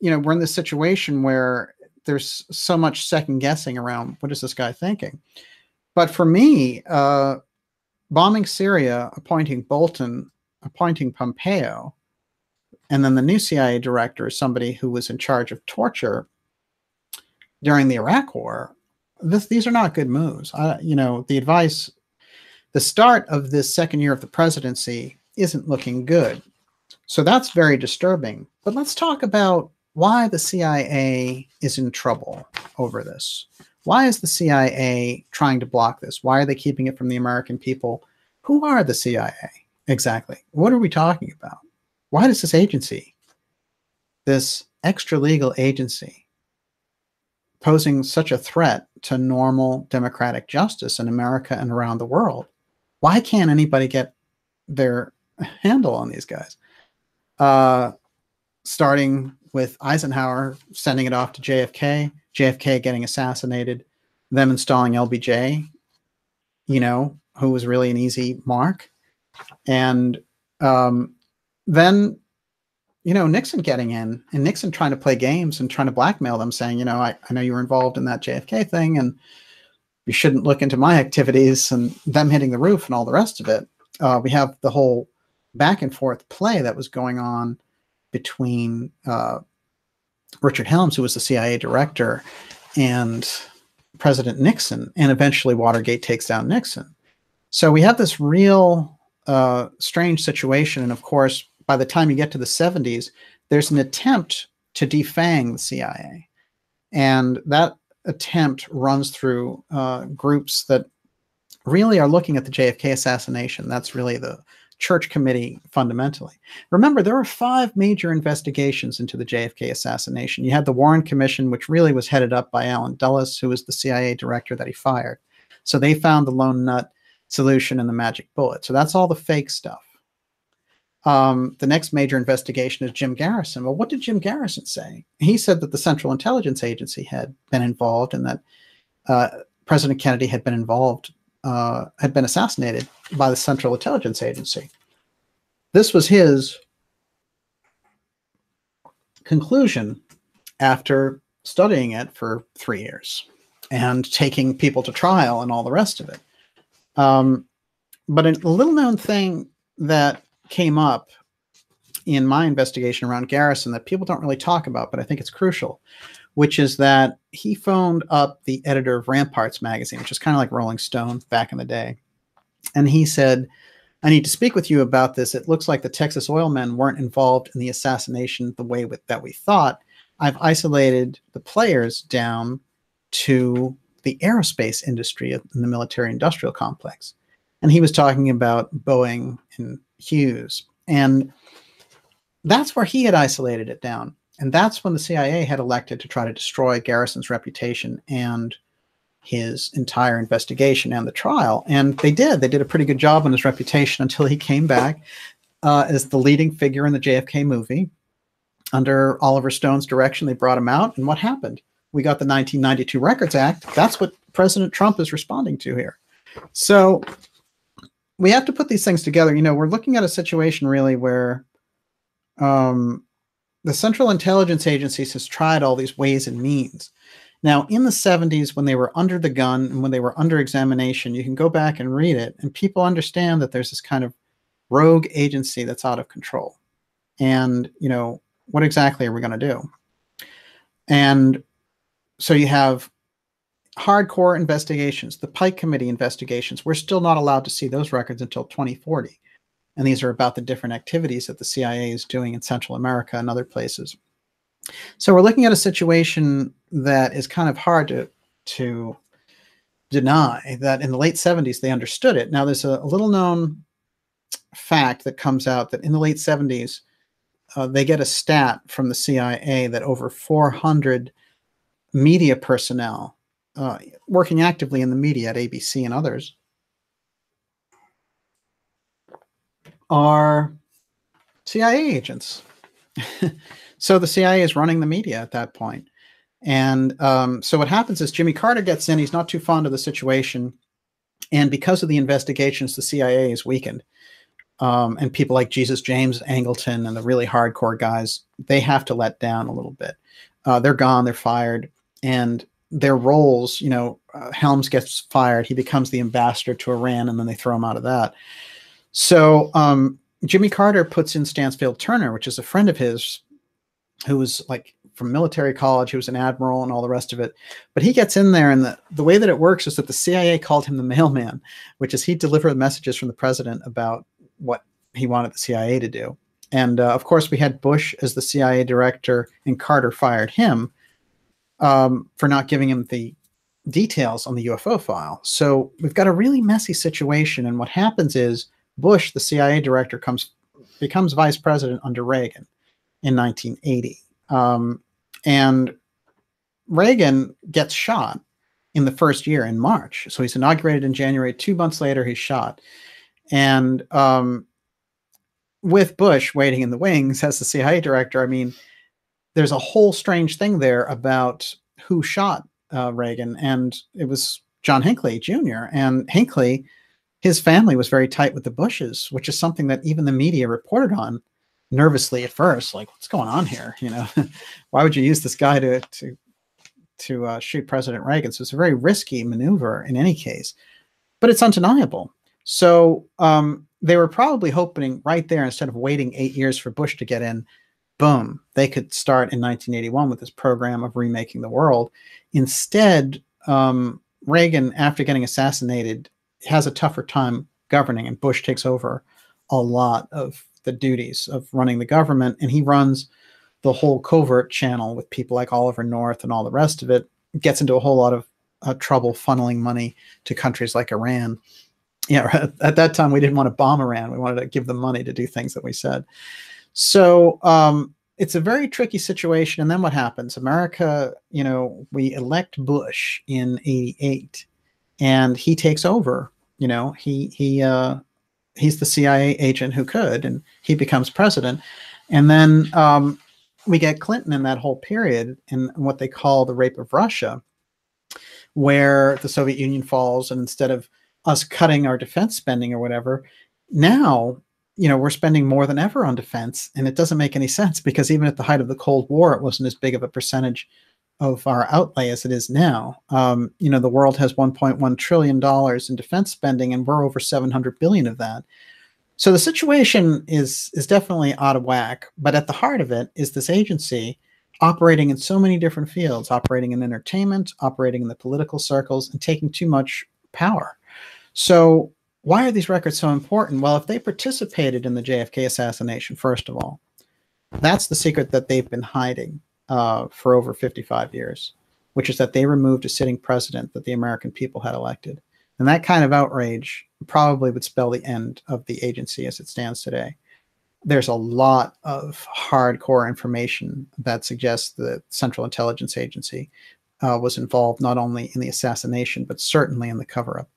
in this situation where there's so much second guessing around what is this guy thinking. But for me, bombing Syria, appointing Bolton, appointing Pompeo, and then the new CIA director is somebody who was in charge of torture during the Iraq War. These are not good moves. The advice, the start of this second year of the presidency isn't looking good. So that's very disturbing. But let's talk about why the CIA is in trouble over this. Why is the CIA trying to block this? Why are they keeping it from the American people? Who are the CIA exactly? What are we talking about? Why does this agency, this extra legal agency, posing such a threat to normal democratic justice in America and around the world, why can't anybody get their handle on these guys? Starting with Eisenhower sending it off to JFK, JFK getting assassinated, them installing LBJ, who was really an easy mark. And then, Nixon getting in, and Nixon trying to play games and trying to blackmail them, saying, I know you were involved in that JFK thing, and you shouldn't look into my activities, and them hitting the roof and all the rest of it. We have the whole back and forth play that was going on between Richard Helms, who was the CIA director, and President Nixon, and eventually Watergate takes down Nixon. So we have this real strange situation. And of course, by the time you get to the 70s, there's an attempt to defang the CIA. And that attempt runs through groups that really are looking at the JFK assassination. That's really the Church Committee fundamentally. Remember, there were 5 major investigations into the JFK assassination. You had the Warren Commission, which really was headed up by Allen Dulles, who was the CIA director that he fired. So they found the lone nut solution and the magic bullet. So that's all the fake stuff. The next major investigation is Jim Garrison. Well, what did Jim Garrison say? He said that the Central Intelligence Agency had been involved, and that President Kennedy had been involved, had been assassinated by the Central Intelligence Agency. This was his conclusion after studying it for 3 years and taking people to trial and all the rest of it. But a little known thing that came up in my investigation around Garrison that people don't really talk about, but I think it's crucial, which is that he phoned up the editor of Ramparts magazine, which is kind of like Rolling Stone back in the day. And he said, I need to speak with you about this. It looks like the Texas oil men weren't involved in the assassination the way that we thought. I've isolated the players down to the aerospace industry in the military industrial complex. And he was talking about Boeing and Hughes. And that's where he had isolated it down. And that's when the CIA had elected to try to destroy Garrison's reputation and his entire investigation and the trial. And they did. They did a pretty good job on his reputation until he came back as the leading figure in the JFK movie. Under Oliver Stone's direction, they brought him out. And what happened? We got the 1992 Records Act. That's what President Trump is responding to here. So we have to put these things together. We're looking at a situation really where the Central Intelligence Agencies has tried all these ways and means. Now, in the 70s, when they were under the gun and when they were under examination, you can go back and read it, and people understand that there's this kind of rogue agency that's out of control. And, what exactly are we going to do? And so you have hardcore investigations, the Pike Committee investigations. We're still not allowed to see those records until 2040. And these are about the different activities that the CIA is doing in Central America and other places. So we're looking at a situation that is kind of hard to deny, that in the late 70s, they understood it. Now, there's a little known fact that comes out that in the late 70s, they get a stat from the CIA that over 400 media personnel working actively in the media at ABC and others are CIA agents. So the CIA is running the media at that point. And so what happens is Jimmy Carter gets in. He's not too fond of the situation. And because of the investigations, the CIA is weakened. And people like Jesus James Angleton and the really hardcore guys, they have to let down a little bit. They're gone. They're fired. And their roles, Helms gets fired. He becomes the ambassador to Iran, and then they throw him out of that. So Jimmy Carter puts in Stansfield Turner, which is a friend of his who was like from military college, who was an admiral and all the rest of it. But he gets in there, and the way that it works is that the CIA called him the mailman, which is he'd deliver messages from the president about what he wanted the CIA to do. And of course, we had Bush as the CIA director, and Carter fired him for not giving him the details on the UFO file. So we've got a really messy situation. And what happens is Bush, the CIA director, becomes vice president under Reagan in 1980. And Reagan gets shot in the first year in March. So he's inaugurated in January. 2 months later, he's shot. And with Bush waiting in the wings as the CIA director, I mean, there's a whole strange thing there about who shot Reagan. And it was John Hinckley Jr. And Hinckley, his family was very tight with the Bushes, which is something that even the media reported on nervously at first, like, what's going on here? You know, why would you use this guy to shoot President Reagan? So it's a very risky maneuver in any case, but it's undeniable. So they were probably hoping right there, instead of waiting 8 years for Bush to get in, boom, they could start in 1981 with this program of remaking the world. Instead, Reagan, after getting assassinated, has a tougher time governing, and Bush takes over a lot of the duties of running the government, and he runs the whole covert channel with people like Oliver North and all the rest of it. Gets into a whole lot of trouble funneling money to countries like Iran. Yeah, at that time we didn't want to bomb Iran. We wanted to give them money to do things that we said. So it's a very tricky situation. And then what happens? America, you know, we elect Bush in '88, and he takes over. You know, he's the CIA agent who could, and he becomes president. And then we get Clinton in that whole period, in what they call the rape of Russia, where the Soviet Union falls, and instead of us cutting our defense spending or whatever, now, you know, we're spending more than ever on defense, and it doesn't make any sense, because even at the height of the Cold War, it wasn't as big of a percentage of our outlay as it is now. You know, the world has $1.1 trillion in defense spending, and we're over 700 billion of that. So the situation is definitely out of whack, but at the heart of it is this agency operating in so many different fields, operating in entertainment, operating in the political circles, and taking too much power. So why are these records so important? Well, if they participated in the JFK assassination, first of all, that's the secret that they've been hiding for over 55 years, which is that they removed a sitting president that the American people had elected. And that kind of outrage probably would spell the end of the agency as it stands today. There's a lot of hardcore information that suggests the Central Intelligence Agency was involved not only in the assassination, but certainly in the cover-up,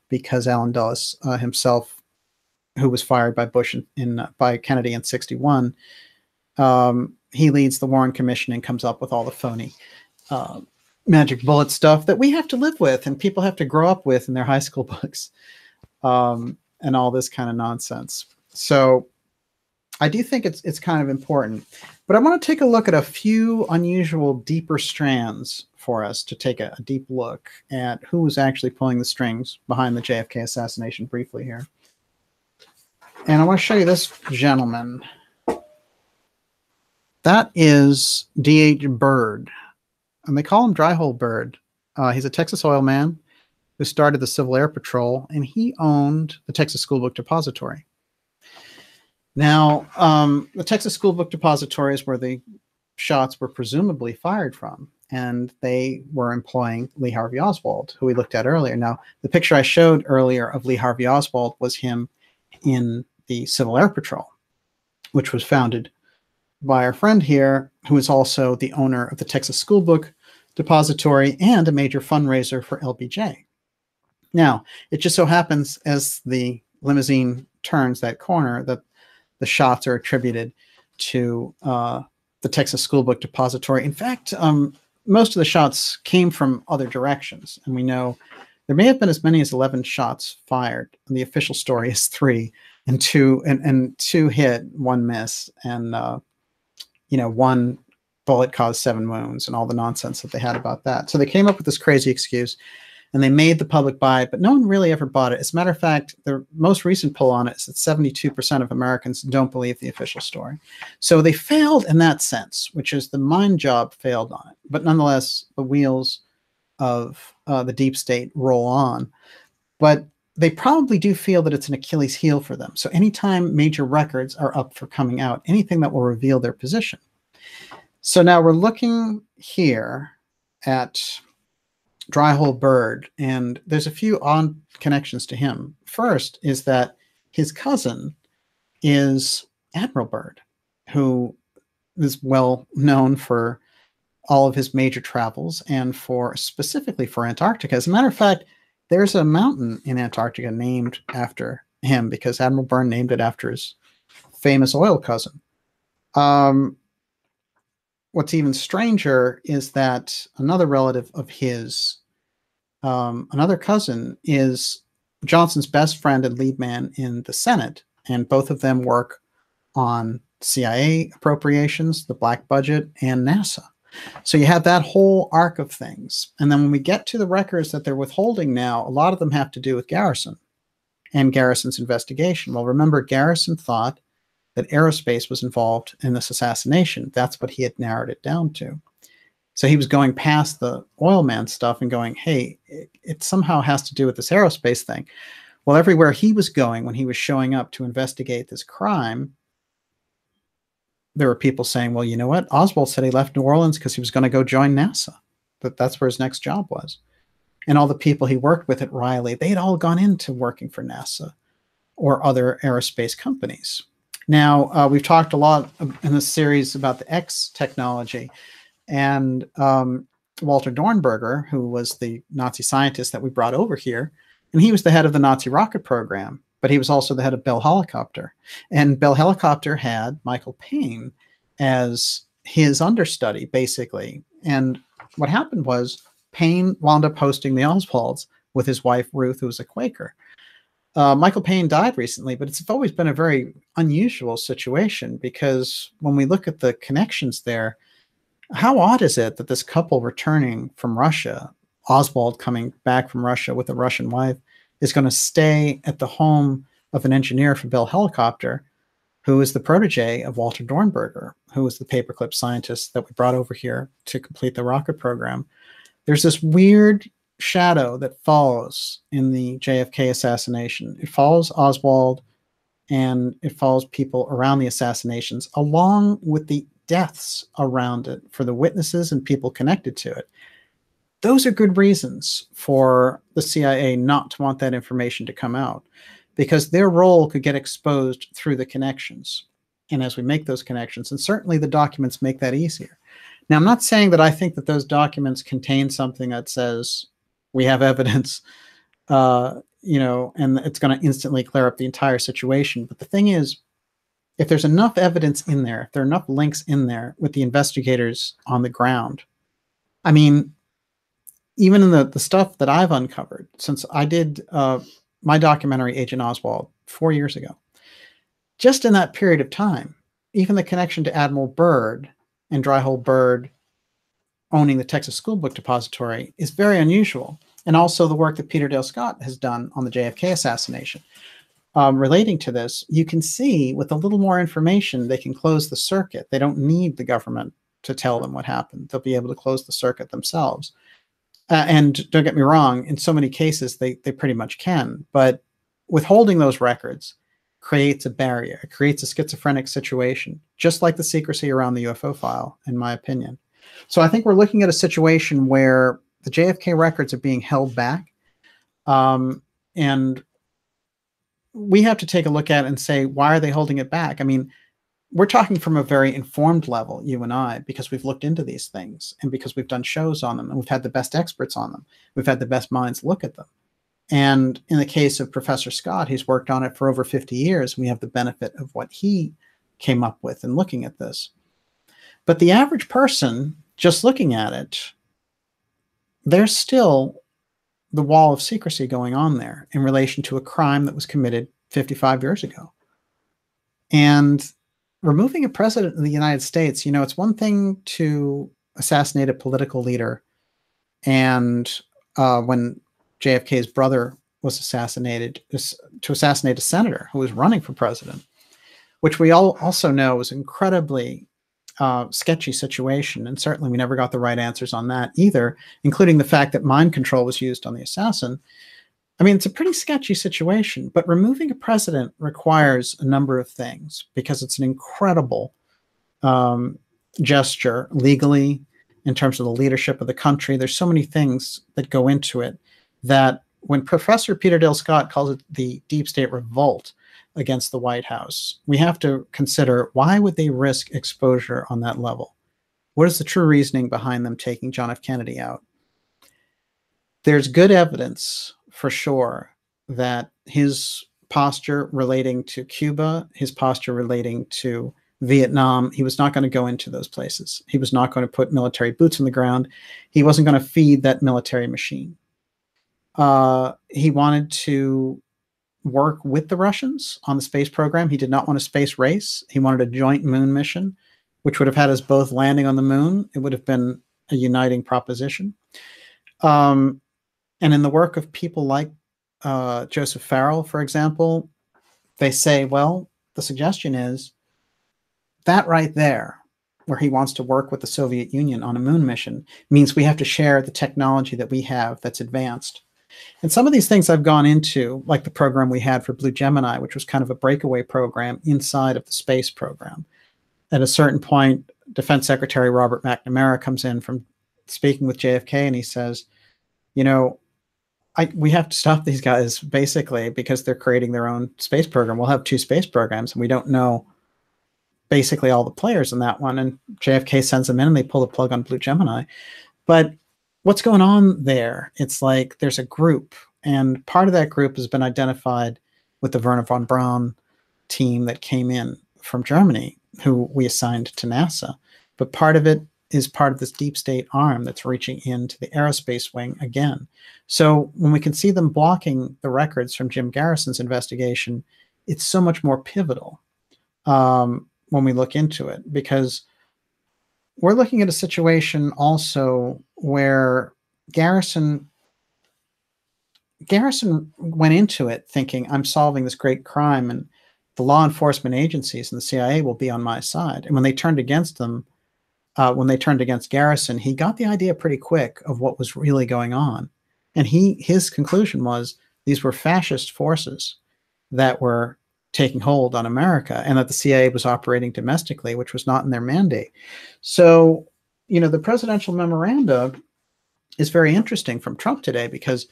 because Allen Dulles himself, who was fired by Bush by Kennedy in '61, he leads the Warren Commission and comes up with all the phony magic bullet stuff that we have to live with and people have to grow up with in their high school books, and all this kind of nonsense. So I do think it's kind of important, but I want to take a look at a few unusual, deeper strands for us to take a deep look at who was actually pulling the strings behind the JFK assassination briefly here. And I want to show you this gentleman. That is D.H. Byrd, and they call him Dry Hole Byrd. He's a Texas oil man who started the Civil Air Patrol, and he owned the Texas School Book Depository. Now, the Texas School Book Depository is where the shots were presumably fired from, and they were employing Lee Harvey Oswald, who we looked at earlier. Now, the picture I showed earlier of Lee Harvey Oswald was him in the Civil Air Patrol, which was founded by our friend here, who is also the owner of the Texas School Book Depository and a major fundraiser for LBJ. Now, it just so happens, as the limousine turns that corner, that the shots are attributed to the Texas School Book Depository. In fact, most of the shots came from other directions, and we know there may have been as many as 11 shots fired. And the official story is 3, and two hit, 1 miss, and you know, 1 bullet caused 7 wounds, and all the nonsense that they had about that. So they came up with this crazy excuse, and they made the public buy it, but no one really ever bought it. As a matter of fact, the most recent poll on it is that 72% of Americans don't believe the official story. So they failed in that sense, which is the mind job failed on it. But nonetheless, the wheels of the deep state roll on. But they probably do feel that it's an Achilles heel for them. So anytime major records are up for coming out, anything that will reveal their position. So now we're looking here at Dry Hole Byrd, and there's a few odd connections to him. First is that his cousin is Admiral Byrd, who is well known for all of his major travels and specifically for Antarctica. As a matter of fact, there's a mountain in Antarctica named after him because Admiral Byrd named it after his famous oil cousin. What's even stranger is that another relative of his another cousin is Johnson's best friend and lead man in the Senate, and both of them work on CIA appropriations, the black budget, and NASA. So you have that whole arc of things. And then when we get to the records that they're withholding now, a lot of them have to do with Garrison and Garrison's investigation. Well, remember, Garrison thought that aerospace was involved in this assassination. That's what he had narrowed it down to. So he was going past the oil man stuff and going, hey, it somehow has to do with this aerospace thing. Well, everywhere he was going when he was showing up to investigate this crime, there were people saying, well, you know what? Oswald said he left New Orleans because he was going to go join NASA. That's where his next job was. And all the people he worked with at Riley, they had all gone into working for NASA or other aerospace companies. Now, we've talked a lot in this series about the X technology. And Walter Dornberger, who was the Nazi scientist that we brought over here, and he was the head of the Nazi rocket program, but he was also the head of Bell Helicopter. And Bell Helicopter had Michael Payne as his understudy, basically. And what happened was Payne wound up hosting the Oswalds with his wife, Ruth, who was a Quaker. Michael Payne died recently, but it's always been a very unusual situation because when we look at the connections there, how odd is it that this couple returning from Russia, Oswald coming back from Russia with a Russian wife, is going to stay at the home of an engineer for Bell Helicopter, who is the protege of Walter Dornberger, who was the paperclip scientist that we brought over here to complete the rocket program. There's this weird shadow that follows in the JFK assassination. It follows Oswald and it follows people around the assassinations, along with the deaths around it for the witnesses and people connected to it. Those are good reasons for the CIA not to want that information to come out, because their role could get exposed through the connections. And as we make those connections, and certainly the documents make that easier. Now, I'm not saying that I think that those documents contain something that says we have evidence, and it's going to instantly clear up the entire situation. But the thing is, if there's enough evidence in there, if there are enough links in there with the investigators on the ground, I mean, even in the stuff that I've uncovered, since I did my documentary, Agent Oswald, 4 years ago, just in that period of time, even the connection to Admiral Byrd and Dryhold Byrd owning the Texas School Book Depository is very unusual. And also the work that Peter Dale Scott has done on the JFK assassination. Relating to this, you can see with a little more information, they can close the circuit. They don't need the government to tell them what happened. They'll be able to close the circuit themselves. And don't get me wrong, in so many cases, they pretty much can. But withholding those records creates a barrier. It creates a schizophrenic situation, just like the secrecy around the UFO file, in my opinion. So I think we're looking at a situation where the JFK records are being held back. And we have to take a look at it and say, why are they holding it back? I mean, we're talking from a very informed level, you and I, because we've looked into these things and because we've done shows on them and we've had the best experts on them. We've had the best minds look at them. And in the case of Professor Scott, he's worked on it for over 50 years. We have the benefit of what he came up with in looking at this. But the average person, just looking at it, there's still the wall of secrecy going on there in relation to a crime that was committed 55 years ago. And removing a president of the United States, it's one thing to assassinate a political leader. And when JFK's brother was assassinated, to assassinate a senator who was running for president, which we all also know was incredibly sketchy situation. And certainly we never got the right answers on that either, including the fact that mind control was used on the assassin. I mean, it's a pretty sketchy situation, but removing a president requires a number of things because it's an incredible gesture legally in terms of the leadership of the country. There's so many things that go into it that when Professor Peter Dale Scott calls it the deep state revolt against the White House, we have to consider, why would they risk exposure on that level? What is the true reasoning behind them taking John F. Kennedy out? There's good evidence for sure that his posture relating to Cuba, his posture relating to Vietnam, he was not going to go into those places. He was not going to put military boots on the ground. He wasn't going to feed that military machine. He wanted to work with the Russians on the space program. He did not want a space race. He wanted a joint moon mission, which would have had us both landing on the moon. It would have been a uniting proposition. And in the work of people like Joseph Farrell, for example, they say, well, the suggestion is that right there, where he wants to work with the Soviet Union on a moon mission, means we have to share the technology that we have that's advanced. And some of these things I've gone into, like the program we had for Blue Gemini, which was kind of a breakaway program inside of the space program. At a certain point, Defense Secretary Robert McNamara comes in from speaking with JFK, and he says, you know, we have to stop these guys, basically, because they're creating their own space program. We'll have 2 space programs, and we don't know basically all the players in that one. And JFK sends them in, and they pull the plug on Blue Gemini. But what's going on there? It's like there's a group, and part of that group has been identified with the Werner von Braun team that came in from Germany, who we assigned to NASA. But part of it is part of this deep state arm that's reaching into the aerospace wing again. So when we can see them blocking the records from Jim Garrison's investigation, it's so much more pivotal when we look into it, because we're looking at a situation also where Garrison went into it thinking, I'm solving this great crime, and the law enforcement agencies and the CIA will be on my side. And when they turned against them, when they turned against Garrison, he got the idea pretty quick of what was really going on. And his conclusion was these were fascist forces that were taking hold on America, and that the CIA was operating domestically, which was not in their mandate. So, you know, the presidential memoranda is very interesting from Trump today, because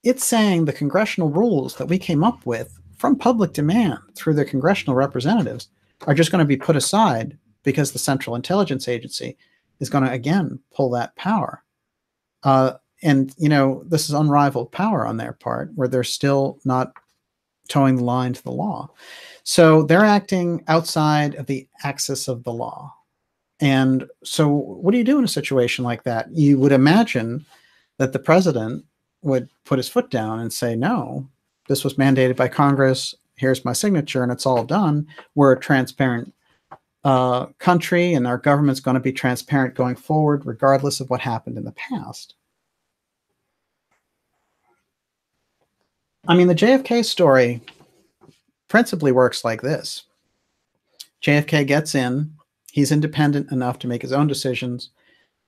it's saying the congressional rules that we came up with from public demand through the congressional representatives are just going to be put aside because the Central Intelligence Agency is going to, again, pull that power. And, you know, this is unrivaled power on their part, where they're still not towing the line to the law. So they're acting outside of the axis of the law. And so what do you do in a situation like that? You would imagine that the president would put his foot down and say, no, this was mandated by Congress. Here's my signature, and it's all done. We're a transparent country, and our government's going to be transparent going forward, regardless of what happened in the past. I mean, the JFK story principally works like this. JFK gets in. He's independent enough to make his own decisions.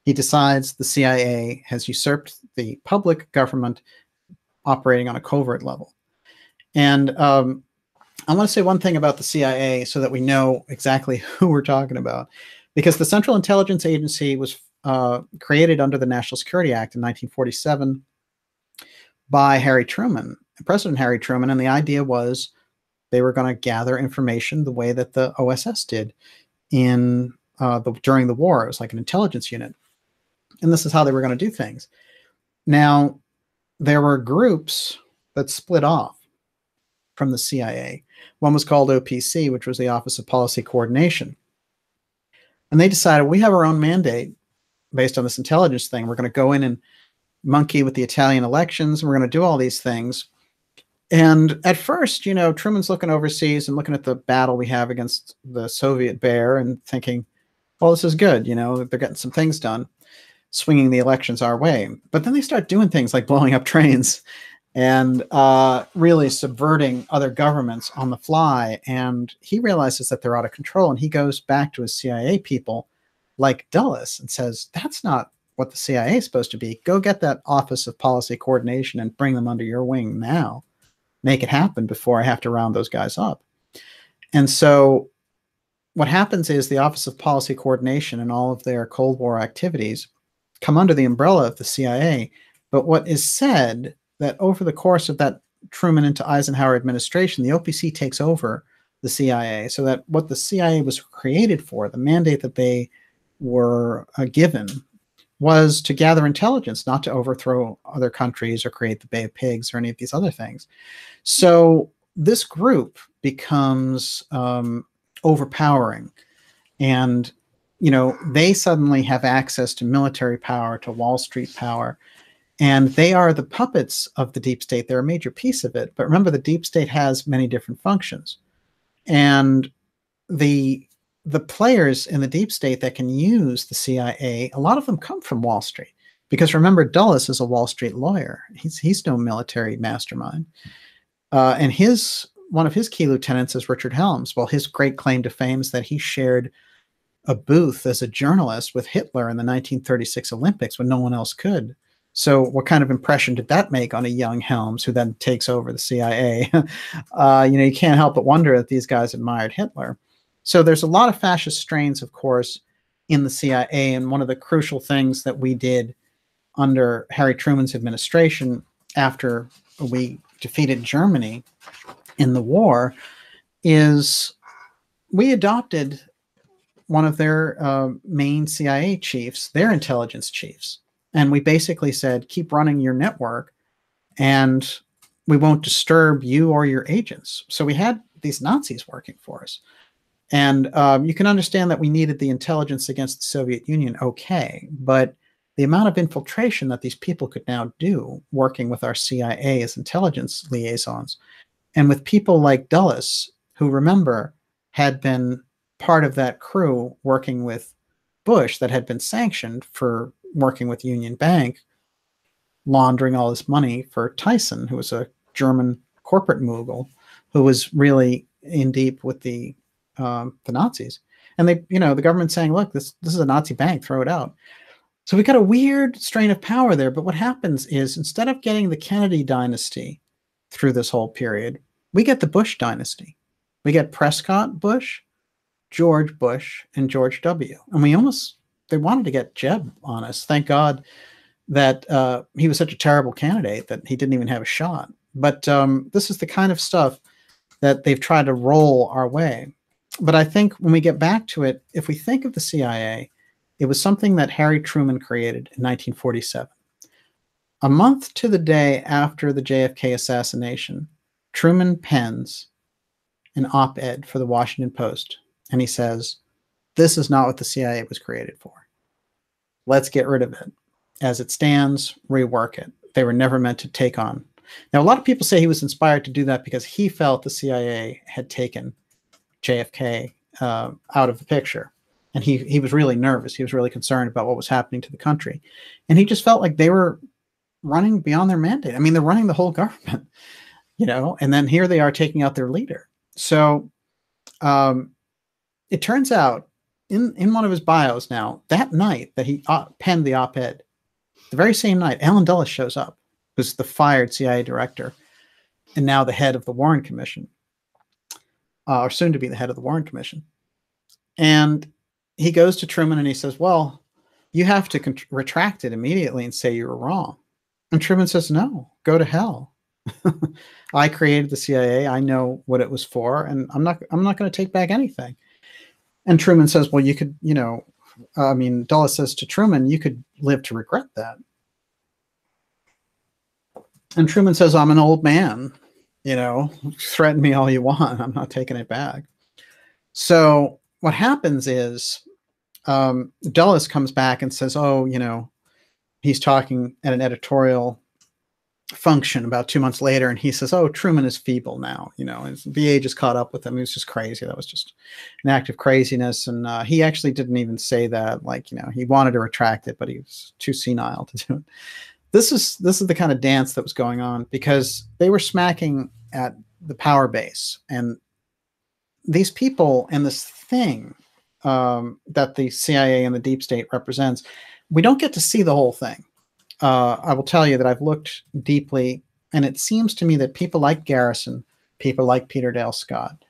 He decides the CIA has usurped the public government operating on a covert level. And I want to say one thing about the CIA so that we know exactly who we're talking about. Because the Central Intelligence Agency was created under the National Security Act in 1947 by Harry Truman, President Harry Truman, and the idea was they were going to gather information the way that the OSS did in during the war. It was like an intelligence unit, and this is how they were going to do things. Now, there were groups that split off from the CIA. One was called OPC, which was the Office of Policy Coordination, and they decided, we have our own mandate based on this intelligence thing. We're going to go in and monkey with the Italian elections, and we're going to do all these things. And at first, you know, Truman's looking overseas and looking at the battle we have against the Soviet bear and thinking, well, this is good. You know, they're getting some things done, swinging the elections our way. But then they start doing things like blowing up trains and really subverting other governments on the fly. And he realizes that they're out of control. And he goes back to his CIA people like Dulles and says, that's not what the CIA is supposed to be. Go get that Office of Policy Coordination and bring them under your wing now. Make it happen before I have to round those guys up. And so what happens is the Office of Policy Coordination and all of their Cold War activities come under the umbrella of the CIA. But what is said that over the course of that Truman into Eisenhower administration, the OPC takes over the CIA, so that what the CIA was created for, the mandate that they were given, was to gather intelligence, not to overthrow other countries or create the Bay of Pigs or any of these other things. So this group becomes overpowering, and, you know, they suddenly have access to military power, to Wall Street power, And they are the puppets of the deep state. They're a major piece of it. But remember, the deep state has many different functions. And the players in the deep state that can use the CIA, a lot of them come from Wall Street. Because remember, Dulles is a Wall Street lawyer. He's no military mastermind. And one of his key lieutenants is Richard Helms. Well, his great claim to fame is that he shared a booth as a journalist with Hitler in the 1936 Olympics when no one else could. So what kind of impression did that make on a young Helms who then takes over the CIA? You can't help but wonder that these guys admired Hitler. So there's a lot of fascist strains, of course, in the CIA. And one of the crucial things that we did under Harry Truman's administration after we defeated Germany in the war is we adopted one of their main CIA chiefs, their intelligence chiefs. And we basically said, keep running your network and we won't disturb you or your agents. So we had these Nazis working for us. And you can understand that we needed the intelligence against the Soviet Union, okay. But the amount of infiltration that these people could now do working with our CIA as intelligence liaisons, and with people like Dulles, who, remember, had been part of that crew working with Bush that had been sanctioned for working with Union Bank, laundering all this money for Tyson, who was a German corporate mogul, who was really in deep with the Nazis. And the government saying, look, this is a Nazi bank, throw it out. So we got a weird strain of power there. But what happens is, instead of getting the Kennedy dynasty through this whole period, we get the Bush dynasty. We get Prescott Bush, George Bush, and George W. And they wanted to get Jeb on us. Thank God that he was such a terrible candidate that he didn't even have a shot. But this is the kind of stuff that they've tried to roll our way. But I think when we get back to it, if we think of the CIA, it was something that Harry Truman created in 1947. A month to the day after the JFK assassination, Truman pens an op-ed for the Washington Post, and he says, this is not what the CIA was created for. Let's get rid of it. As it stands, rework it. They were never meant to take on. Now, a lot of people say he was inspired to do that because he felt the CIA had taken JFK out of the picture. And he was really nervous. He was really concerned about what was happening to the country. And he just felt like they were running beyond their mandate. I mean, they're running the whole government, and then here they are taking out their leader. So it turns out in one of his bios now, that night that he penned the op-ed, the very same night, Allen Dulles shows up, who's the fired CIA director and now the head of the Warren Commission, or soon to be the head of the Warren Commission. And he goes to Truman and he says, well, you have to retract it immediately and say you were wrong. And Truman says, no, go to hell. I created the CIA. I know what it was for, and I'm not going to take back anything. And Truman says, well, you could, Dulles says to Truman, you could live to regret that. And Truman says, I'm an old man, threaten me all you want. I'm not taking it back. So what happens is Dulles comes back and says, he's talking at an editorial function about 2 months later, and he says, Truman is feeble now. The age has caught up with him. He was just crazy. That was just an act of craziness. And he actually didn't even say that. He wanted to retract it, but he was too senile to do it. This is the kind of dance that was going on because they were smacking at the power base, and these people and this thing that the CIA and the deep state represents, we don't get to see the whole thing. I will tell you that I've looked deeply, and it seems to me that people like Garrison, people like Peter Dale Scott,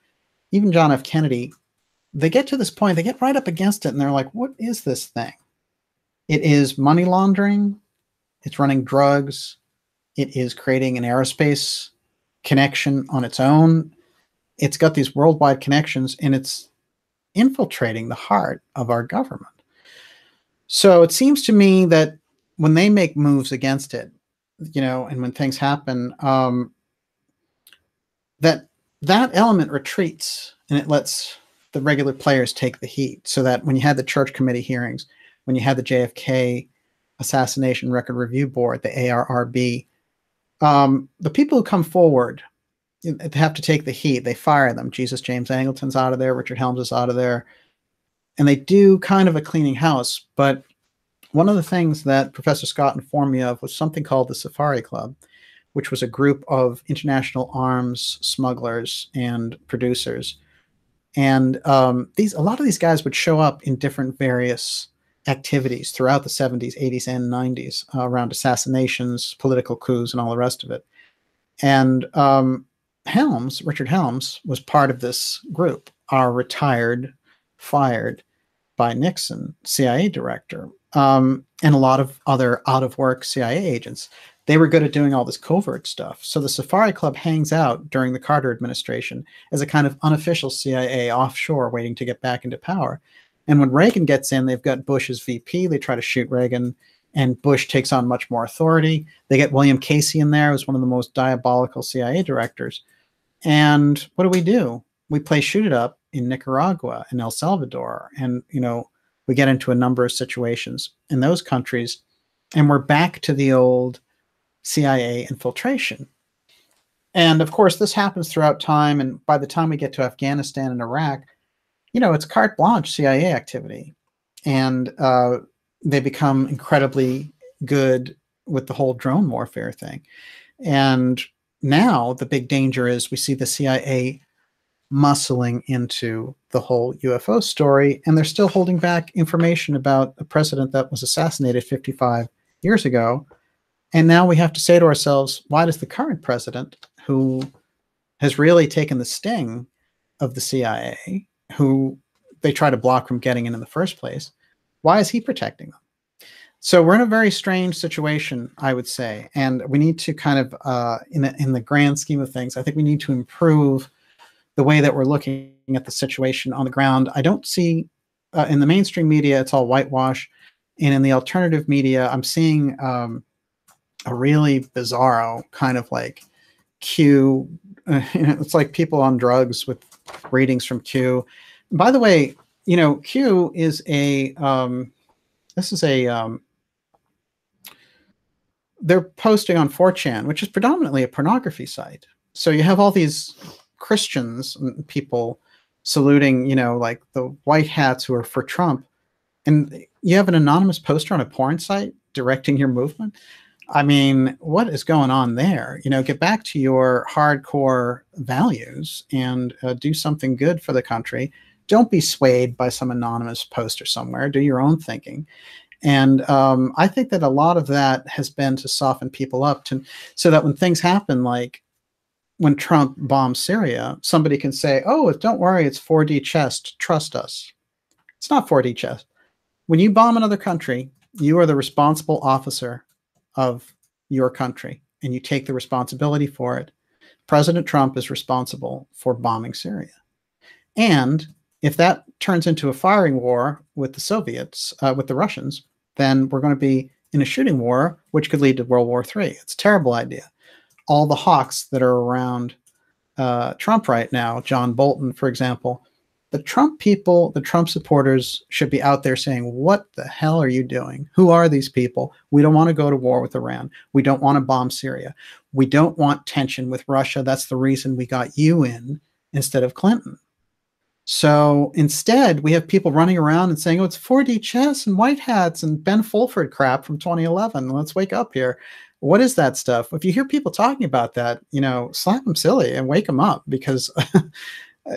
even John F. Kennedy, they get to this point, they get right up against it, and they're like, what is this thing? It is money laundering. It's running drugs. It is creating an aerospace connection on its own. It's got these worldwide connections, and it's infiltrating the heart of our government. So it seems to me that when they make moves against it, and when things happen, that element retreats and it lets the regular players take the heat. So that when you had the Church Committee hearings, when you had the JFK Assassination Record Review Board, the ARRB. The people who come forward, they have to take the heat. They fire them. Jesus James Angleton's out of there. Richard Helms is out of there. And they do kind of a cleaning house. But one of the things that Professor Scott informed me of was something called the Safari Club, which was a group of international arms smugglers and producers. And a lot of these guys would show up in different various activities throughout the 70s, 80s, and 90s around assassinations, political coups, and all the rest of it. And Richard Helms, was part of this group, our retired, fired by Nixon CIA director, and a lot of other out-of-work CIA agents. They were good at doing all this covert stuff. So the Safari Club hangs out during the Carter administration as a kind of unofficial CIA offshore waiting to get back into power. And when Reagan gets in, they've got Bush's VP. They try to shoot Reagan, and Bush takes on much more authority. They get William Casey in there, who's one of the most diabolical CIA directors. And what do? We play shoot it up in Nicaragua and El Salvador. And, we get into a number of situations in those countries, and we're back to the old CIA infiltration. And of course, this happens throughout time. And by the time we get to Afghanistan and Iraq, it's carte blanche CIA activity. And they become incredibly good with the whole drone warfare thing. And now the big danger is we see the CIA muscling into the whole UFO story, and they're still holding back information about a president that was assassinated 55 years ago. And now we have to say to ourselves, why does the current president, who has really taken the sting of the CIA, who they try to block from getting in the first place, why is he protecting them? So we're in a very strange situation, I would say. And we need to kind of, in the grand scheme of things, I think we need to improve the way that we're looking at the situation on the ground. I don't see, in the mainstream media, it's all whitewash. And in the alternative media, I'm seeing a really bizarro kind of like Q. It's like people on drugs with readings from Q. By the way, Q is they're posting on 4chan, which is predominantly a pornography site. So you have all these Christians and people saluting, like the white hats who are for Trump. And you have an anonymous poster on a porn site directing your movement. I mean, what is going on there? Get back to your hardcore values and do something good for the country. Don't be swayed by some anonymous poster somewhere. Do your own thinking. And I think that a lot of that has been to soften people up so that when things happen, like when Trump bombed Syria, somebody can say, oh, don't worry, it's 4D chess. Trust us. It's not 4D chess. When you bomb another country, you are the responsible officer of your country, and you take the responsibility for it. President Trump is responsible for bombing Syria. And if that turns into a firing war with the Soviets, with the Russians, then we're going to be in a shooting war, which could lead to World War III. It's a terrible idea. All the hawks that are around Trump right now, John Bolton, for example, the Trump people, the Trump supporters should be out there saying, what the hell are you doing? Who are these people? We don't want to go to war with Iran. We don't want to bomb Syria. We don't want tension with Russia. That's the reason we got you in instead of Clinton. So instead, we have people running around and saying, oh, it's 4D chess and white hats and Ben Fulford crap from 2011. Let's wake up here. What is that stuff? If you hear people talking about that, slap them silly and wake them up, because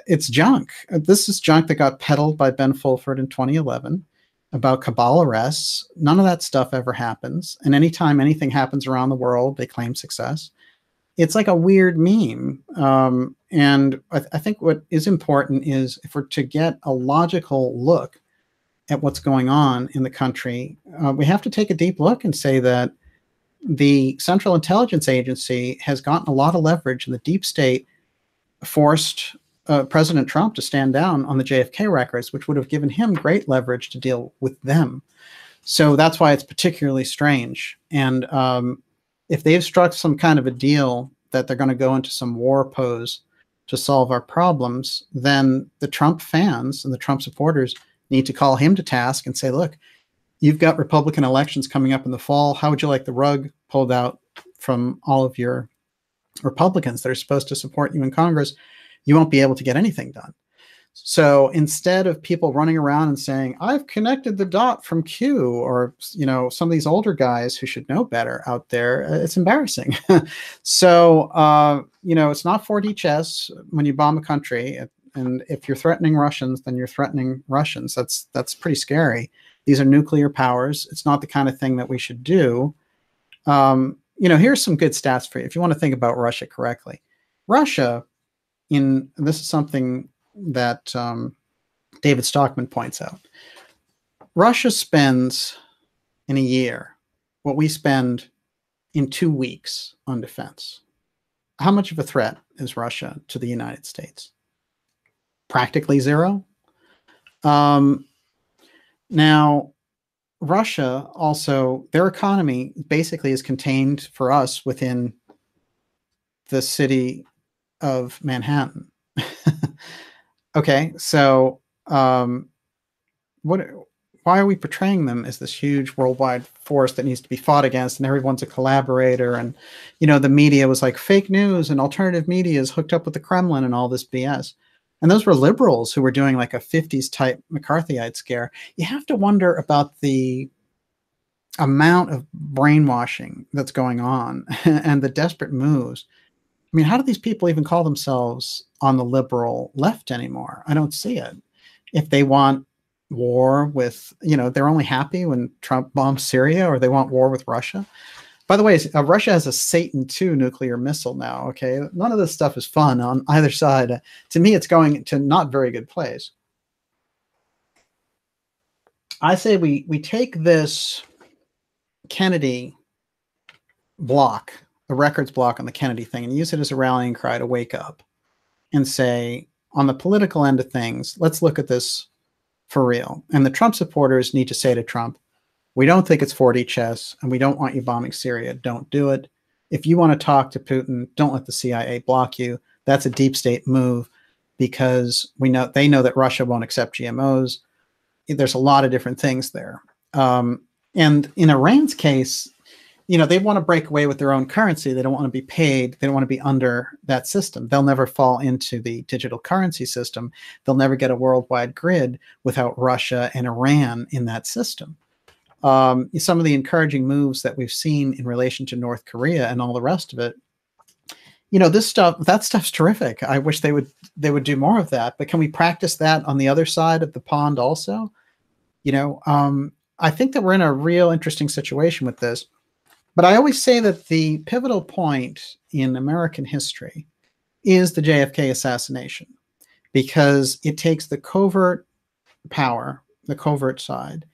it's junk. This is junk that got peddled by Ben Fulford in 2011 about cabal arrests. None of that stuff ever happens. And anytime anything happens around the world, they claim success. It's like a weird meme. And I think what is important is, if we're to get a logical look at what's going on in the country, we have to take a deep look and say that the Central Intelligence Agency has gotten a lot of leverage, and the deep state forced President Trump to stand down on the JFK records, which would have given him great leverage to deal with them. So that's why it's particularly strange. And if they've struck some kind of a deal that they're going to go into some war pose to solve our problems, then the Trump fans and the Trump supporters need to call him to task and say, look, You've got Republican elections coming up in the fall. How would you like the rug pulled out from all of your Republicans that are supposed to support you in Congress? You won't be able to get anything done. So instead of people running around and saying, I've connected the dot from Q, or, you know, some of these older guys who should know better out there, it's embarrassing. So, you know, it's not 4D chess when you bomb a country. And if you're threatening Russians, then you're threatening Russians. That's pretty scary. These are nuclear powers. It's not the kind of thing that we should do. You know, here's some good stats for you if you want to think about Russia correctly. Russia, and this is something that David Stockman points out. Russia spends in a year what we spend in 2 weeks on defense. How much of a threat is Russia to the United States? Practically zero. Now, Russia also, their economy basically is contained for us within the city of Manhattan. Okay, so why are we portraying them as this huge worldwide force that needs to be fought against, and everyone's a collaborator? And, you know, the media was like fake news, and alternative media is hooked up with the Kremlin and all this BS. And those were liberals who were doing like a 50s type McCarthyite scare. You have to wonder about the amount of brainwashing that's going on and the desperate moves. I mean, how do these people even call themselves on the liberal left anymore? I don't see it. If they want war with, you know, they're only happy when Trump bombs Syria, or they want war with Russia. By the way, Russia has a Satan II nuclear missile now, okay? None of this stuff is fun on either side. To me, it's going to not very good place. I say we take this Kennedy block, the records block on the Kennedy thing, and use it as a rallying cry to wake up and say, on the political end of things, let's look at this for real. And the Trump supporters need to say to Trump, we don't think it's 4D chess, and we don't want you bombing Syria. Don't do it. If you want to talk to Putin, don't let the CIA block you. That's a deep state move, because they know that Russia won't accept GMOs. There's a lot of different things there. And in Iran's case, you know, they want to break away with their own currency. They don't want to be paid. They don't want to be under that system. They'll never fall into the digital currency system. They'll never get a worldwide grid without Russia and Iran in that system. Some of the encouraging moves that we've seen in relation to North Korea and all the rest of it, you know, that stuff's terrific. I wish they would do more of that. But can we practice that on the other side of the pond also? You know, I think that we're in a real interesting situation with this. But I always say that the pivotal point in American history is the JFK assassination, because it takes the covert power, the covert side,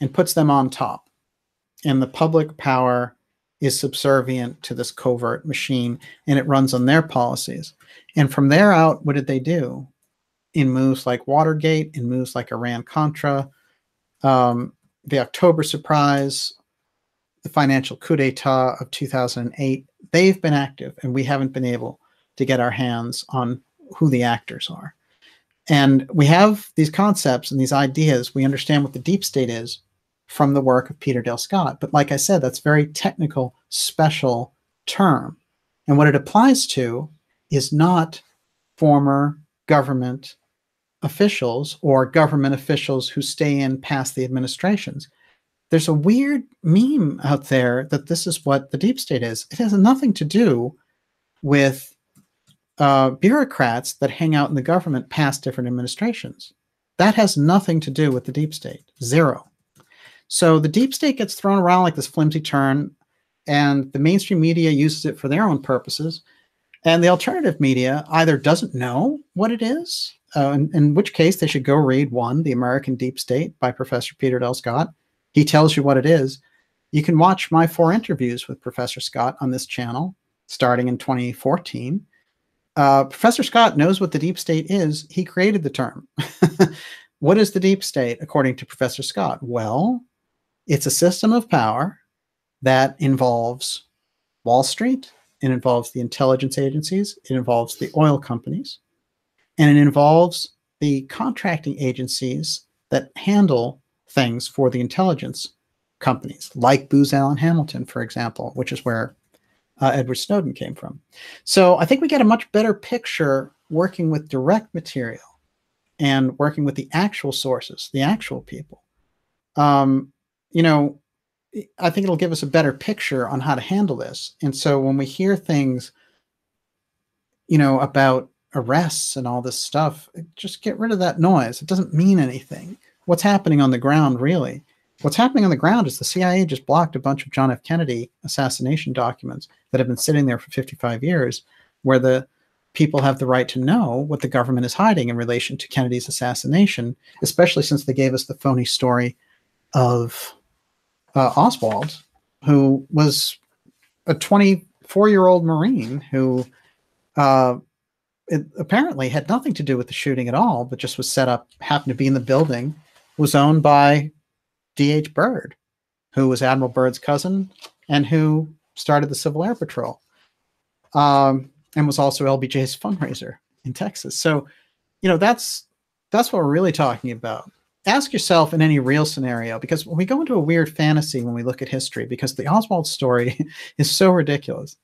and puts them on top. And the public power is subservient to this covert machine, and it runs on their policies. And from there out, what did they do? In moves like Watergate, in moves like Iran-Contra, the October surprise, the financial coup d'etat of 2008, they've been active, and we haven't been able to get our hands on who the actors are. And we have these concepts and these ideas. We understand what the deep state is from the work of Peter Dale Scott. But like I said, that's a very technical, special term. And what it applies to is not former government officials or government officials who stay in past the administrations. There's a weird meme out there that this is what the deep state is. It has nothing to do with bureaucrats that hang out in the government past different administrations. That has nothing to do with the deep state. Zero. So the deep state gets thrown around like this flimsy term, and the mainstream media uses it for their own purposes. And the alternative media either doesn't know what it is, in which case they should go read The American Deep State by Professor Peter Dale Scott. He tells you what it is. You can watch my 4 interviews with Professor Scott on this channel starting in 2014. Professor Scott knows what the deep state is. He created the term. What is the deep state, according to Professor Scott? Well, it's a system of power that involves Wall Street, it involves the intelligence agencies, it involves the oil companies, and it involves the contracting agencies that handle things for the intelligence companies, like Booz Allen Hamilton, for example, which is where Edward Snowden came from. So I think we get a much better picture working with direct material and working with the actual sources, the actual people. You know, I think it'll give us a better picture on how to handle this. And so when we hear things, you know, about arrests and all this stuff, just get rid of that noise. It doesn't mean anything. What's happening on the ground, really? What's happening on the ground is the CIA just blocked a bunch of John F. Kennedy assassination documents that have been sitting there for 55 years, where the people have the right to know what the government is hiding in relation to Kennedy's assassination, especially since they gave us the phony story of Oswald, who was a 24-year-old Marine who it apparently had nothing to do with the shooting at all, but just was set up, happened to be in the building, was owned by D.H. Byrd, who was Admiral Byrd's cousin and who started the Civil Air Patrol, and was also LBJ's fundraiser in Texas. So, you know, that's what we're really talking about. Ask yourself in any real scenario, because when we go into a weird fantasy when we look at history, because the Oswald story is so ridiculous,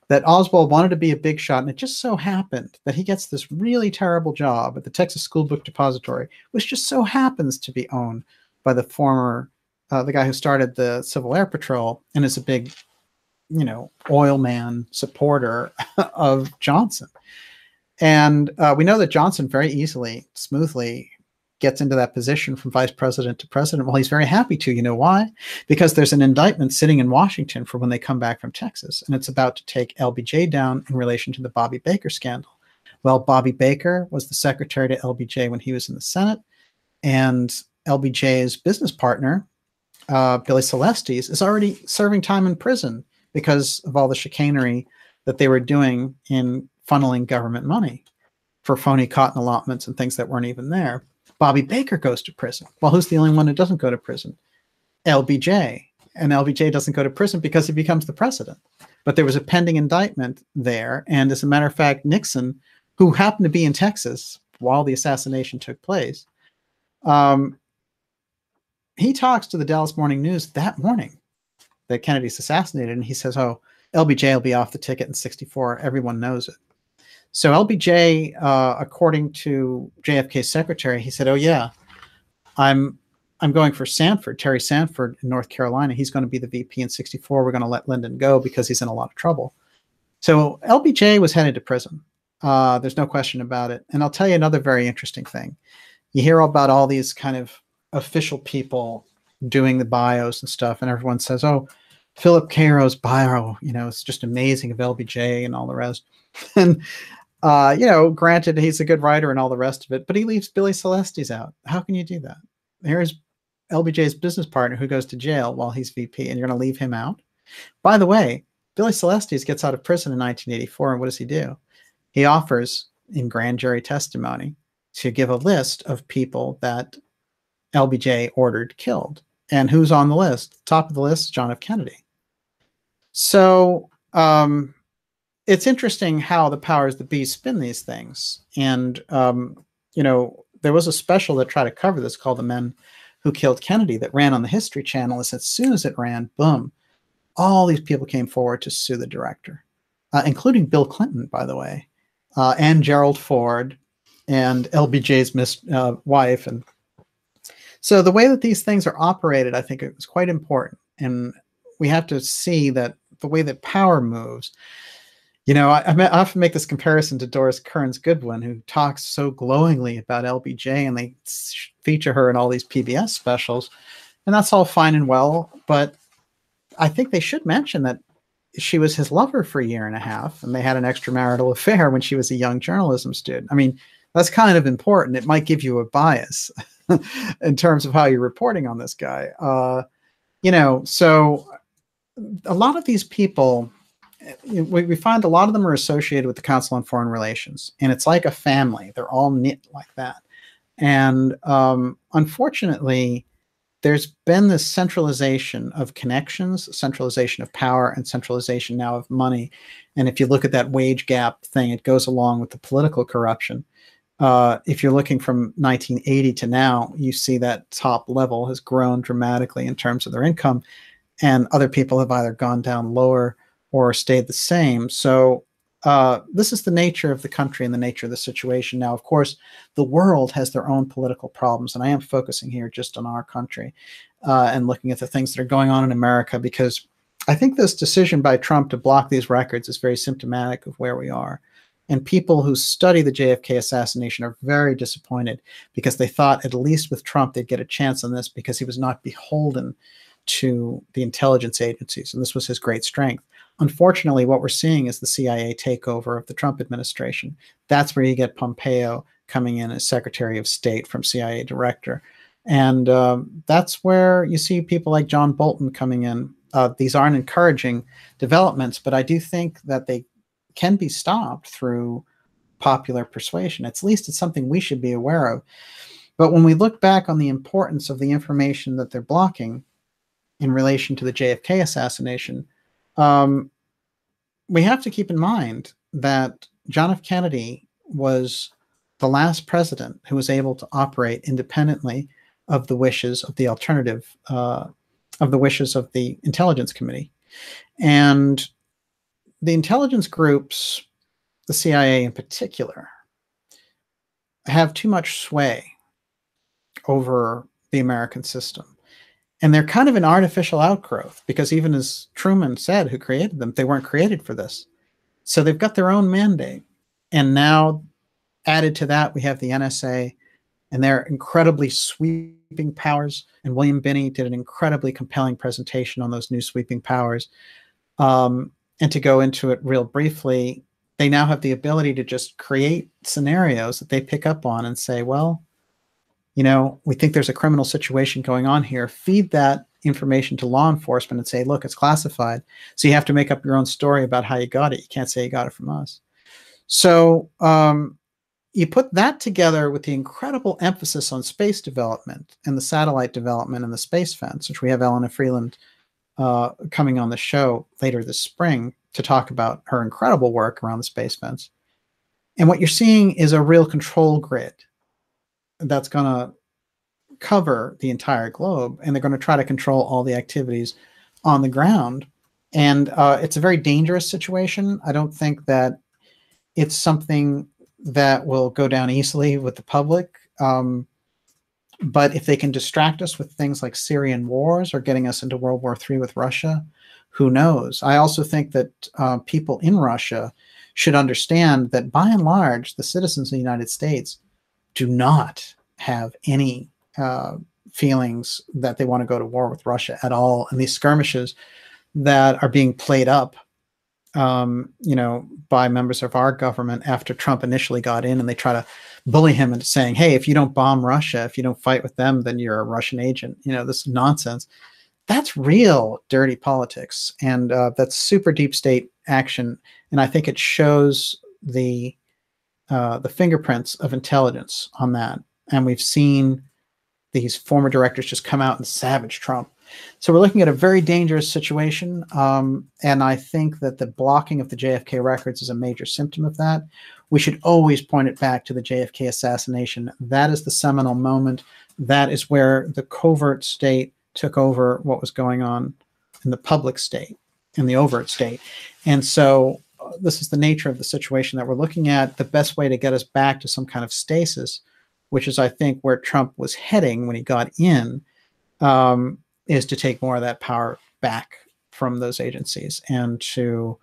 that Oswald wanted to be a big shot, and it just so happened that he gets this really terrible job at the Texas School Book Depository, which just so happens to be owned by the former, the guy who started the Civil Air Patrol and is a big, you know, oil man supporter of Johnson. And we know that Johnson very easily, smoothly gets into that position from vice president to president. Well, he's very happy to. You know why? Because there's an indictment sitting in Washington for when they come back from Texas, and it's about to take LBJ down in relation to the Bobby Baker scandal. Well, Bobby Baker was the secretary to LBJ when he was in the Senate, and LBJ's business partner, Billy Celestes, is already serving time in prison because of all the chicanery that they were doing in funneling government money for phony cotton allotments and things that weren't even there. Bobby Baker goes to prison. Well, who's the only one who doesn't go to prison? LBJ. And LBJ doesn't go to prison because he becomes the president. But there was a pending indictment there. And as a matter of fact, Nixon, who happened to be in Texas while the assassination took place, he talks to the Dallas Morning News that morning that Kennedy's assassinated. And he says, oh, LBJ will be off the ticket in 1964. Everyone knows it. So LBJ, according to JFK's secretary, he said, oh, yeah, I'm going for Sanford, Terry Sanford in North Carolina. He's going to be the VP in 1964. We're going to let Lyndon go because he's in a lot of trouble. So LBJ was headed to prison. There's no question about it. And I'll tell you another very interesting thing. You hear about all these kind of official people doing the bios and stuff, and everyone says, oh, Philip Cairo's bio, you know, it's just amazing of LBJ and all the rest. And you know, granted, he's a good writer and all the rest of it, but he leaves Billy Celestes out. How can you do that? Here's LBJ's business partner who goes to jail while he's VP, and you're going to leave him out? By the way, Billy Celestes gets out of prison in 1984, and what does he do? He offers, in grand jury testimony, to give a list of people that LBJ ordered killed. And who's on the list? Top of the list, John F. Kennedy. So, it's interesting how the powers that be spin these things. And, you know, there was a special that tried to cover this called The Men Who Killed Kennedy that ran on the History Channel. And as soon as it ran, boom, all these people came forward to sue the director, including Bill Clinton, by the way, and Gerald Ford and LBJ's wife. And so the way that these things are operated, I think it was quite important. And we have to see that the way that power moves. You know, I often make this comparison to Doris Kearns Goodwin, who talks so glowingly about LBJ, and they feature her in all these PBS specials. And that's all fine and well, but I think they should mention that she was his lover for a year and a half, and they had an extramarital affair when she was a young journalism student. I mean, that's kind of important. It might give you a bias in terms of how you're reporting on this guy. You know, so a lot of these people, we find a lot of them are associated with the Council on Foreign Relations, and it's like a family. They're all knit like that. And unfortunately, there's been this centralization of connections, centralization of power, and centralization now of money. And if you look at that wage gap thing, it goes along with the political corruption. If you're looking from 1980 to now, you see that top level has grown dramatically in terms of their income, and other people have either gone down lower or stayed the same. So this is the nature of the country and the nature of the situation. Now, of course, the world has their own political problems, and I am focusing here just on our country and looking at the things that are going on in America, because I think this decision by Trump to block these records is very symptomatic of where we are. And people who study the JFK assassination are very disappointed, because they thought at least with Trump they'd get a chance on this because he was not beholden to the intelligence agencies, and this was his great strength. Unfortunately, what we're seeing is the CIA takeover of the Trump administration. That's where you get Pompeo coming in as Secretary of State from CIA Director. And that's where you see people like John Bolton coming in. These aren't encouraging developments, but I do think that they can be stopped through popular persuasion. At least it's something we should be aware of. But when we look back on the importance of the information that they're blocking in relation to the JFK assassination, we have to keep in mind that John F. Kennedy was the last president who was able to operate independently of the wishes of the alternative, of the wishes of the Intelligence Committee. And the intelligence groups, the CIA in particular, have too much sway over the American system. And they're kind of an artificial outgrowth, because even as Truman said, who created them, they weren't created for this. So they've got their own mandate. And now added to that, we have the NSA and their incredibly sweeping powers. And William Binney did an incredibly compelling presentation on those new sweeping powers. And to go into it real briefly, they now have the ability to just create scenarios that they pick up on and say, well, you know, we think there's a criminal situation going on here. Feed that information to law enforcement and say, look, it's classified. So you have to make up your own story about how you got it. You can't say you got it from us. So you put that together with the incredible emphasis on space development and the satellite development and the space fence, which we have Elena Freeland coming on the show later this spring to talk about her incredible work around the space fence. And what you're seeing is a real control grid that's going to cover the entire globe, and they're going to try to control all the activities on the ground. And it's a very dangerous situation. I don't think that it's something that will go down easily with the public. But if they can distract us with things like Syrian wars or getting us into World War III with Russia, who knows? I also think that people in Russia should understand that by and large, the citizens of the United States do not have any feelings that they want to go to war with Russia at all. And these skirmishes that are being played up, you know, by members of our government after Trump initially got in, and they try to bully him into saying, hey, if you don't bomb Russia, if you don't fight with them, then you're a Russian agent. You know, this nonsense. That's real dirty politics. And that's super deep state action. And I think it shows the fingerprints of intelligence on that. And we've seen these former directors just come out and savage Trump. So we're looking at a very dangerous situation. And I think that the blocking of the JFK records is a major symptom of that. We should always point it back to the JFK assassination. That is the seminal moment. That is where the covert state took over what was going on in the public state, in the overt state. And so this is the nature of the situation that we're looking at. The best way to get us back to some kind of stasis, which is, I think, where Trump was heading when he got in, is to take more of that power back from those agencies and to,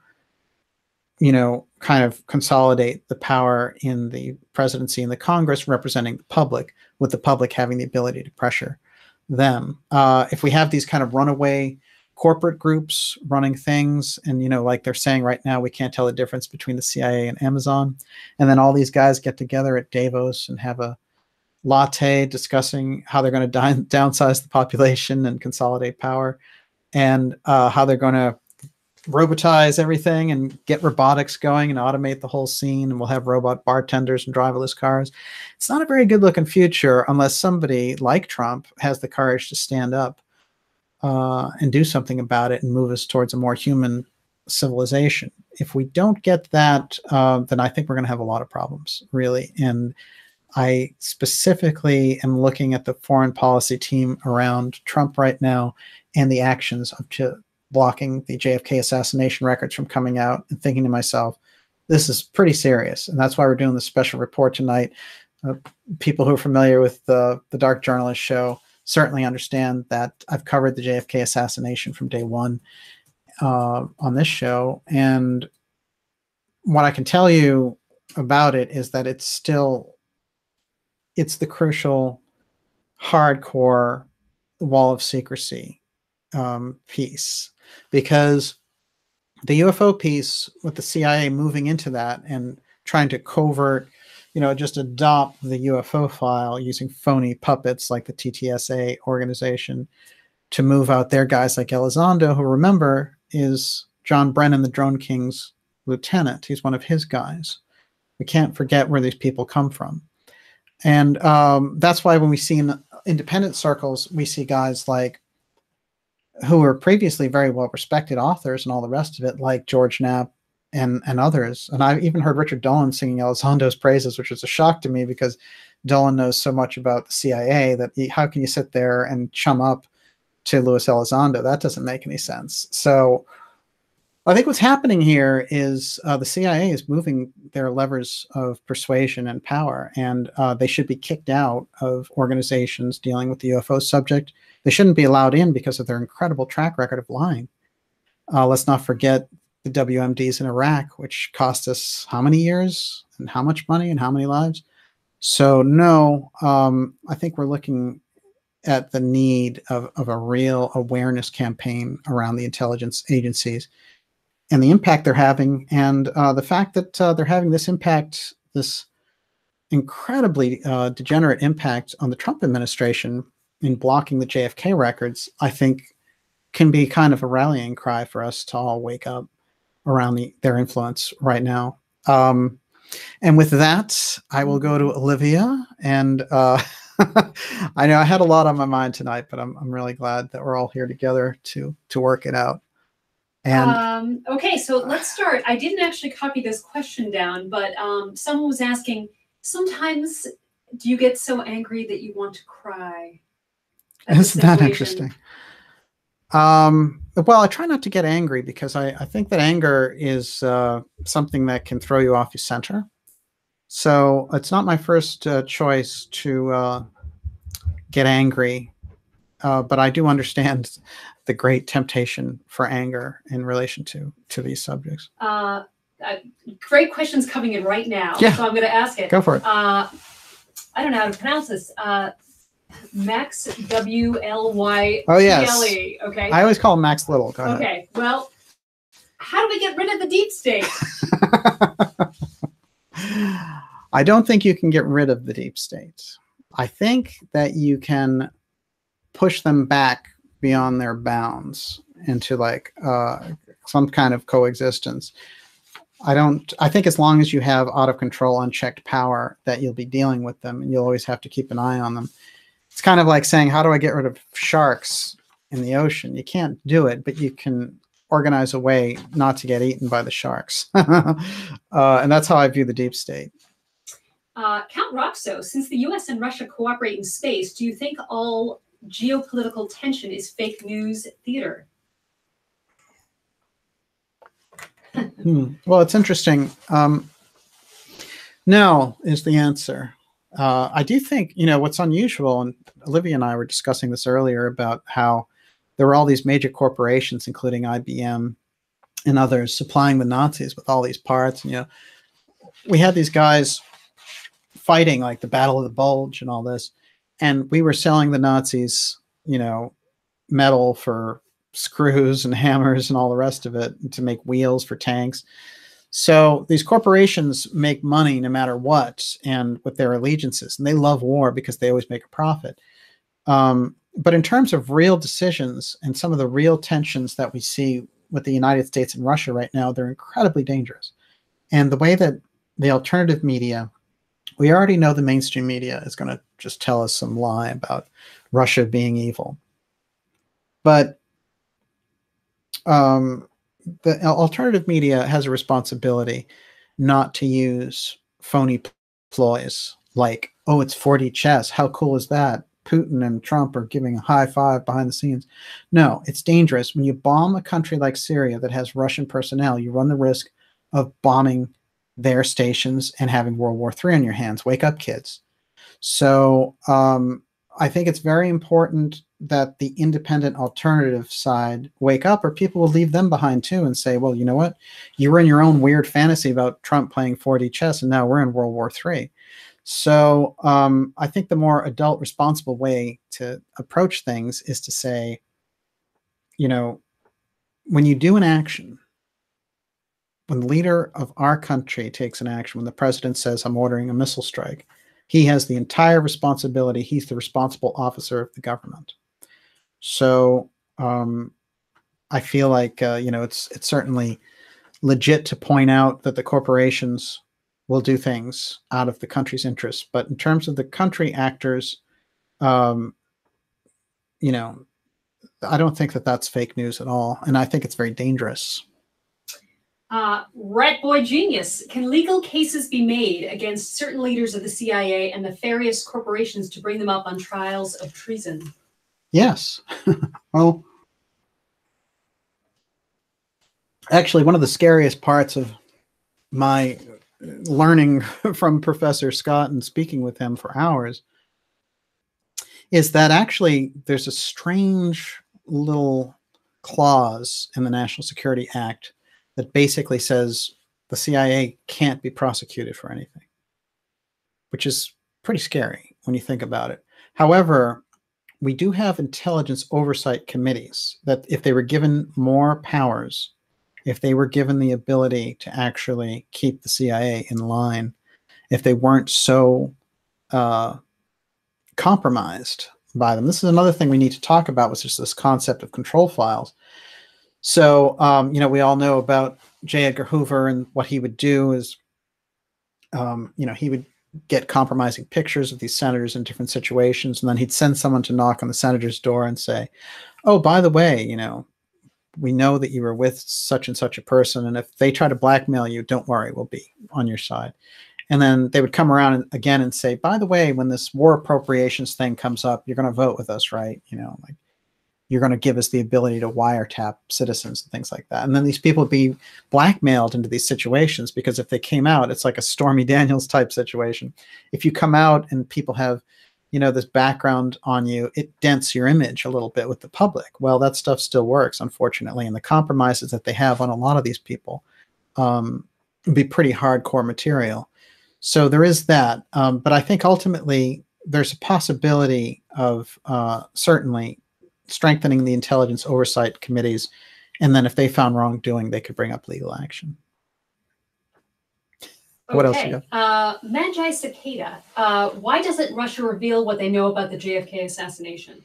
you know, kind of consolidate the power in the presidency and the Congress representing the public, with the public having the ability to pressure them. If we have these kind of runaway corporate groups running things, and, you know, like they're saying right now, we can't tell the difference between the CIA and Amazon, and then all these guys get together at Davos and have a latte discussing how they're going to downsize the population and consolidate power, and how they're going to robotize everything and get robotics going and automate the whole scene, and we'll have robot bartenders and driverless cars. It's not a very good looking future unless somebody like Trump has the courage to stand up and do something about it and move us towards a more human civilization. If we don't get that, then I think we're going to have a lot of problems, really. And I specifically am looking at the foreign policy team around Trump right now and the actions of blocking the JFK assassination records from coming out, and thinking to myself, this is pretty serious. And that's why we're doing this special report tonight. People who are familiar with the Dark Journalist show certainly understand that I've covered the JFK assassination from day one on this show. And what I can tell you about it is that it's the crucial, hardcore wall of secrecy piece, because the UFO piece, with the CIA moving into that and trying to covert, just adopt the UFO file using phony puppets like the TTSA organization to move out their guys like Elizondo, who, remember, is John Brennan, the Drone King's lieutenant. He's one of his guys. We can't forget where these people come from. And that's why when we see in independent circles, we see guys like, who were previously very well-respected authors and all the rest of it, like George Knapp and others. And I even heard Richard Dolan singing Elizondo's praises, which was a shock to me, because Dolan knows so much about the CIA that how can you sit there and chum up to Louis Elizondo? That doesn't make any sense. So I think what's happening here is the CIA is moving their levers of persuasion and power, and they should be kicked out of organizations dealing with the UFO subject. They shouldn't be allowed in because of their incredible track record of lying. Let's not forget the WMDs in Iraq, which cost us how many years and how much money and how many lives. So no, I think we're looking at the need of a real awareness campaign around the intelligence agencies and the impact they're having, and the fact that they're having this impact, this incredibly degenerate impact on the Trump administration in blocking the JFK records, I think can be kind of a rallying cry for us to all wake up around their influence right now. And with that, I will go to Olivia. And I know I had a lot on my mind tonight, but I'm really glad that we're all here together to work it out. And okay, so let's start. I didn't actually copy this question down, but someone was asking, sometimes do you get so angry that you want to cry? Isn't that interesting? Well, I try not to get angry, because I think that anger is something that can throw you off your center. So it's not my first choice to get angry, but I do understand the great temptation for anger in relation to these subjects. Great questions coming in right now. Yeah. So I'm going to ask it. Go for it. I don't know how to pronounce this. Max WLY. Oh, yes. Okay. I always call him Max Little. Go ahead. Okay. Well, how do we get rid of the deep state? I don't think you can get rid of the deep state. I think that you can push them back beyond their bounds into like some kind of coexistence. I think as long as you have out of control, unchecked power, that you'll be dealing with them, and you'll always have to keep an eye on them. It's kind of like saying, how do I get rid of sharks in the ocean? You can't do it, but you can organize a way not to get eaten by the sharks. And that's how I view the deep state. Count Roxo, since the US and Russia cooperate in space, do you think all geopolitical tension is fake news theater? Well, it's interesting. No is the answer. I do think, what's unusual, and Olivia and I were discussing this earlier about how there were all these major corporations, including IBM and others, supplying the Nazis with all these parts. And, we had these guys fighting like the Battle of the Bulge and all this, and we were selling the Nazis, metal for screws and hammers and all the rest of it, to make wheels for tanks. So these corporations make money no matter what, and with their allegiances, and they love war because they always make a profit. But in terms of real decisions and some of the real tensions that we see with the United States and Russia right now, they're incredibly dangerous. And the way that the alternative media, we already know the mainstream media is going to just tell us some lie about Russia being evil. But the alternative media has a responsibility not to use phony ploys like, oh, it's 4D chess. How cool is that? Putin and Trump are giving a high five behind the scenes. No, it's dangerous. When you bomb a country like Syria that has Russian personnel, you run the risk of bombing their stations and having World War III on your hands. Wake up, kids. So I think it's very important that the independent alternative side wake up, or people will leave them behind too and say, well, you know what? You were in your own weird fantasy about Trump playing 4D chess, and now we're in World War III. So I think the more adult, responsible way to approach things is to say, you know, when you do an action, when the leader of our country takes an action, when the president says, I'm ordering a missile strike, he has the entire responsibility. He's the responsible officer of the government. So I feel like, you know, it's certainly legit to point out that the corporations will do things out of the country's interests. But in terms of the country actors, you know, I don't think that that's fake news at all. And I think it's very dangerous. Rat Boy Genius. Can legal cases be made against certain leaders of the CIA and nefarious corporations to bring them up on trials of treason? Yes. Well, actually, one of the scariest parts of my learning from Professor Scott and speaking with him for hours is that actually there's a strange little clause in the National Security Act that basically says the CIA can't be prosecuted for anything, which is pretty scary when you think about it. However, we do have intelligence oversight committees that if they were given more powers, if they were given the ability to actually keep the CIA in line, if they weren't so compromised by them. This is another thing we need to talk about, which is this concept of control files. So, you know, we all know about J. Edgar Hoover, and what he would do is, you know, he would get compromising pictures of these senators in different situations, and then he'd send someone to knock on the senator's door and say, oh, by the way, you know, we know that you were with such and such a person, and if they try to blackmail you, don't worry, we'll be on your side. And then they would come around again and say, by the way, when this war appropriations thing comes up, you're going to vote with us, right? You know, like, you're going to give us the ability to wiretap citizens and things like that. And then these people would be blackmailed into these situations, because if they came out, it's like a Stormy Daniels type situation. If you come out and people have, you know, this background on you, it dents your image a little bit with the public. Well, that stuff still works, unfortunately. And the compromises that they have on a lot of these people be pretty hardcore material. So there is that. But I think ultimately there's a possibility of certainly strengthening the intelligence oversight committees. And then if they found wrongdoing, they could bring up legal action. Okay. What else you got? Magi Cicada. Why doesn't Russia reveal what they know about the JFK assassination?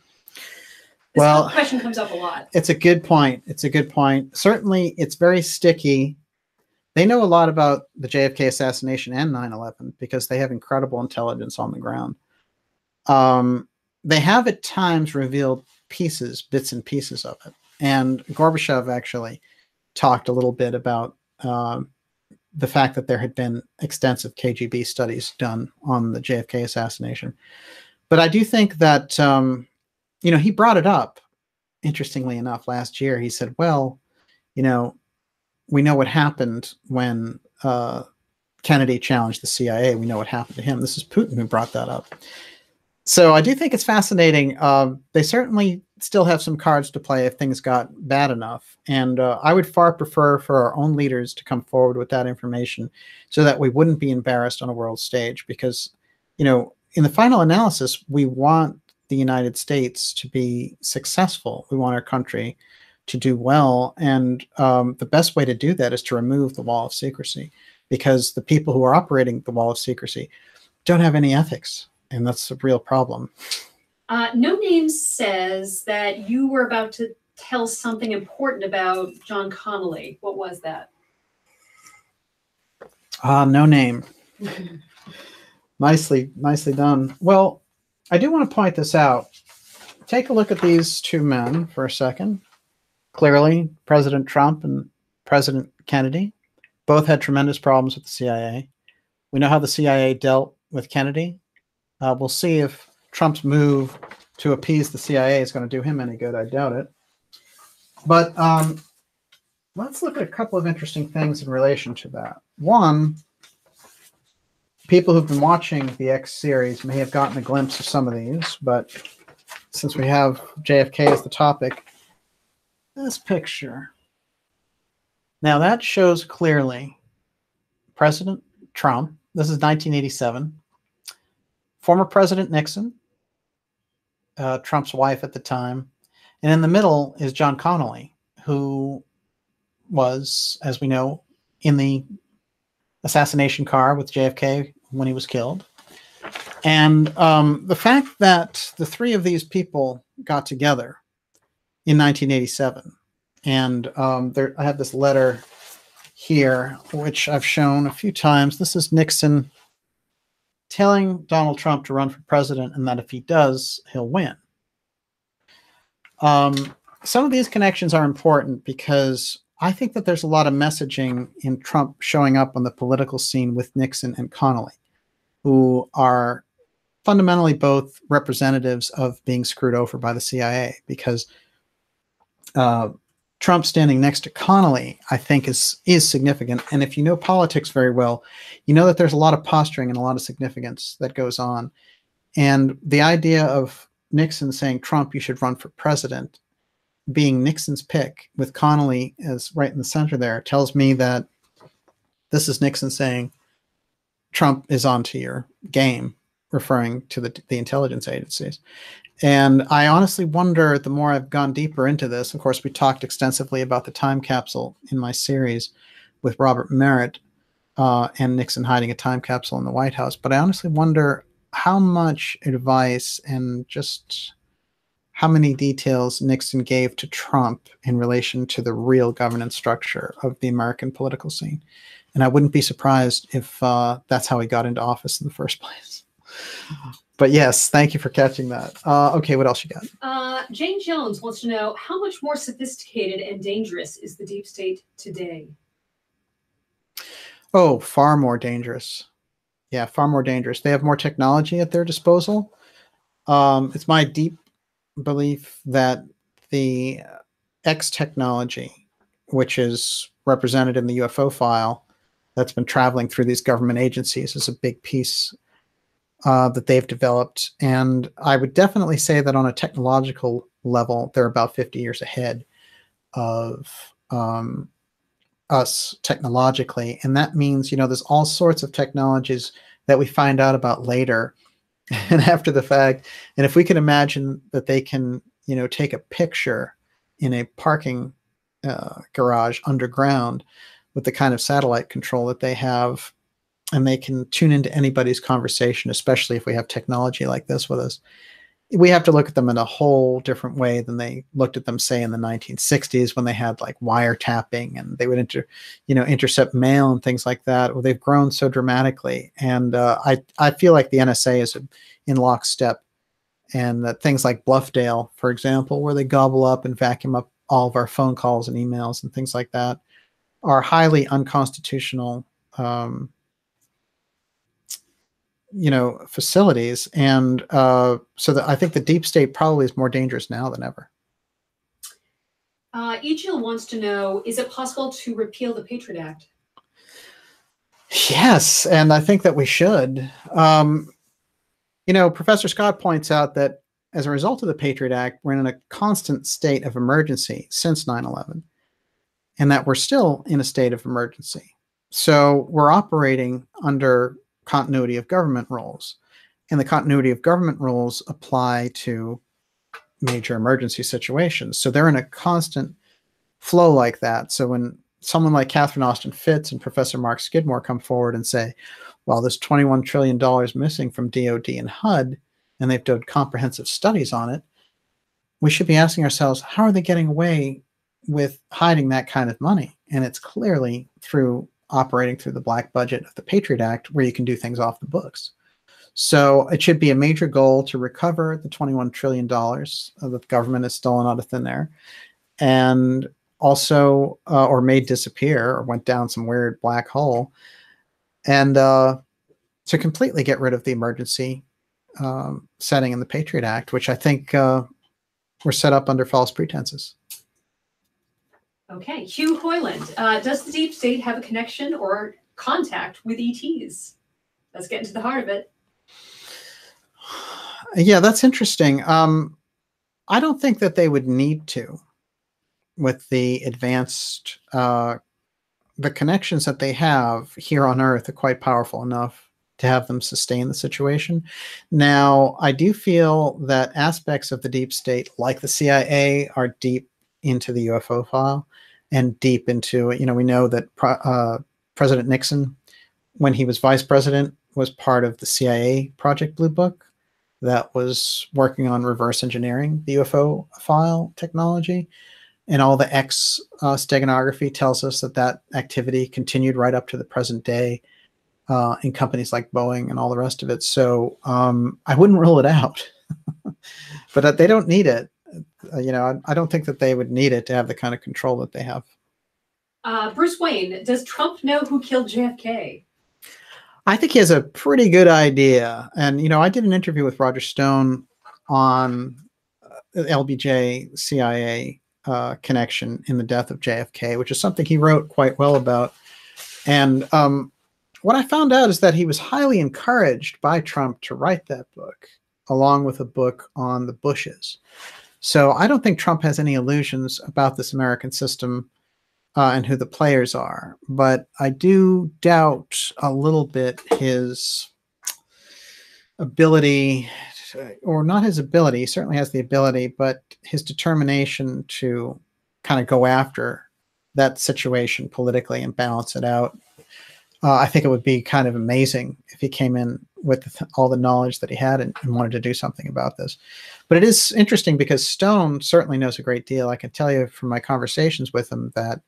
This question comes up a lot. It's a good point. It's a good point. Certainly, it's very sticky. They know a lot about the JFK assassination and 9/11 because they have incredible intelligence on the ground. They have at times revealed bits and pieces of it. And Gorbachev actually talked a little bit about the fact that there had been extensive KGB studies done on the JFK assassination. But I do think that, you know, he brought it up, interestingly enough, last year. He said, well, you know, we know what happened when Kennedy challenged the CIA. We know what happened to him. This is Putin who brought that up. So I do think it's fascinating. They certainly still have some cards to play if things got bad enough. And I would far prefer for our own leaders to come forward with that information so that we wouldn't be embarrassed on a world stage. Because, you know, in the final analysis, we want the United States to be successful. We want our country to do well. And the best way to do that is to remove the wall of secrecy, because the people who are operating the wall of secrecy don't have any ethics. And that's a real problem. No Name says that you were about to tell something important about John Connolly. What was that? No Name. Nicely done. Well, I do want to point this out. Take a look at these two men for a second. Clearly, President Trump and President Kennedy both had tremendous problems with the CIA. We know how the CIA dealt with Kennedy. We'll see if Trump's move to appease the CIA is going to do him any good. I doubt it. But let's look at a couple of interesting things in relation to that. One, people who've been watching the X series may have gotten a glimpse of some of these, but since we have JFK as the topic, this picture. Now that shows clearly President Trump. This is 1987. Former President Nixon, Trump's wife at the time. And in the middle is John Connally, who was, as we know, in the assassination car with JFK when he was killed. And the fact that the three of these people got together in 1987, and I have this letter here, which I've shown a few times. This is Nixon telling Donald Trump to run for president, and that if he does, he'll win. Some of these connections are important because I think that there's a lot of messaging in Trump showing up on the political scene with Nixon and Connally, who are fundamentally both representatives of being screwed over by the CIA, because Trump standing next to Connally, I think, is significant. And if you know politics very well, you know that there's a lot of posturing and a lot of significance that goes on. And the idea of Nixon saying, Trump, you should run for president, being Nixon's pick with Connally as right in the center there, tells me that this is Nixon saying, Trump is onto your game, referring to the intelligence agencies. And I honestly wonder, the more I've gone deeper into this, of course, we talked extensively about the time capsule in my series with Robert Merritt and Nixon hiding a time capsule in the White House. But I honestly wonder how much advice and just how many details Nixon gave to Trump in relation to the real governance structure of the American political scene. And I wouldn't be surprised if that's how he got into office in the first place. But yes, thank you for catching that. Okay, what else you got? Jane Jones wants to know, how much more sophisticated and dangerous is the deep state today? Oh, far more dangerous. Yeah, far more dangerous. They have more technology at their disposal. It's my deep belief that the X technology, which is represented in the UFO file that's been traveling through these government agencies, is a big piece that they've developed. And I would definitely say that on a technological level, they're about 50 years ahead of us technologically. And that means, you know, there's all sorts of technologies that we find out about later and after the fact. And if we can imagine that they can, you know, take a picture in a parking garage underground with the kind of satellite control that they have, and they can tune into anybody's conversation, especially if we have technology like this with us, we have to look at them in a whole different way than they looked at them, say, in the 1960s, when they had like wiretapping and they would intercept mail and things like that. Well, they've grown so dramatically. And I feel like the NSA is in lockstep, and that things like Bluffdale, for example, where they gobble up and vacuum up all of our phone calls and emails and things like that, are highly unconstitutional facilities. And so that I think the deep state probably is more dangerous now than ever. Ejil wants to know, is it possible to repeal the Patriot Act? Yes, and I think that we should. Professor Scott points out that as a result of the Patriot Act, we're in a constant state of emergency since 9/11, and that we're still in a state of emergency. So we're operating under continuity of government rules, and the continuity of government rules apply to major emergency situations. So they're in a constant flow like that. So when someone like Catherine Austin Fitts and Professor Mark Skidmore come forward and say, well, there's $21 trillion missing from DOD and HUD, and they've done comprehensive studies on it, we should be asking ourselves, how are they getting away with hiding that kind of money? And it's clearly through operating through the black budget of the Patriot Act, where you can do things off the books. So it should be a major goal to recover the $21 trillion that the government has stolen out of thin air, and also, or made disappear, or went down some weird black hole, and to completely get rid of the emergency setting in the Patriot Act, which I think were set up under false pretenses. Okay, Hugh Hoyland, does the deep state have a connection or contact with ETs? Let's get into the heart of it. Yeah, that's interesting. I don't think that they would need to, with the advanced, the connections that they have here on Earth are quite powerful enough to have them sustain the situation. Now, I do feel that aspects of the deep state, like the CIA, are deep into the UFO file and deep into, you know, we know that President Nixon, when he was vice president, was part of the CIA Project Blue Book that was working on reverse engineering the UFO file technology. And all the steganography tells us that that activity continued right up to the present day in companies like Boeing and all the rest of it. So I wouldn't rule it out, but they don't need it. You know, I don't think that they would need it to have the kind of control that they have. Bruce Wayne, does Trump know who killed JFK? I think he has a pretty good idea. And, you know, I did an interview with Roger Stone on LBJ CIA connection in the death of JFK, which is something he wrote quite well about. And what I found out is that he was highly encouraged by Trump to write that book, along with a book on the Bushes. So I don't think Trump has any illusions about this American system and who the players are. But I do doubt a little bit his ability, or not his ability, he certainly has the ability, but his determination to kind of go after that situation politically and balance it out. I think it would be kind of amazing if he came in with all the knowledge that he had and wanted to do something about this. But it is interesting because Stone certainly knows a great deal. I can tell you from my conversations with him that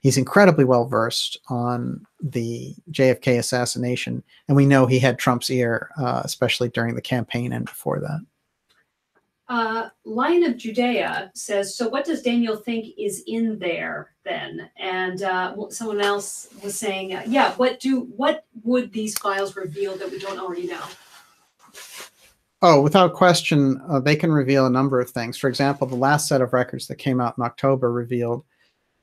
he's incredibly well versed on the JFK assassination, and we know he had Trump's ear, especially during the campaign and before that. Lion of Judea says, so what does Daniel think is in there then? And someone else was saying, yeah, what would these files reveal that we don't already know? Oh, without question, they can reveal a number of things. For example, the last set of records that came out in October revealed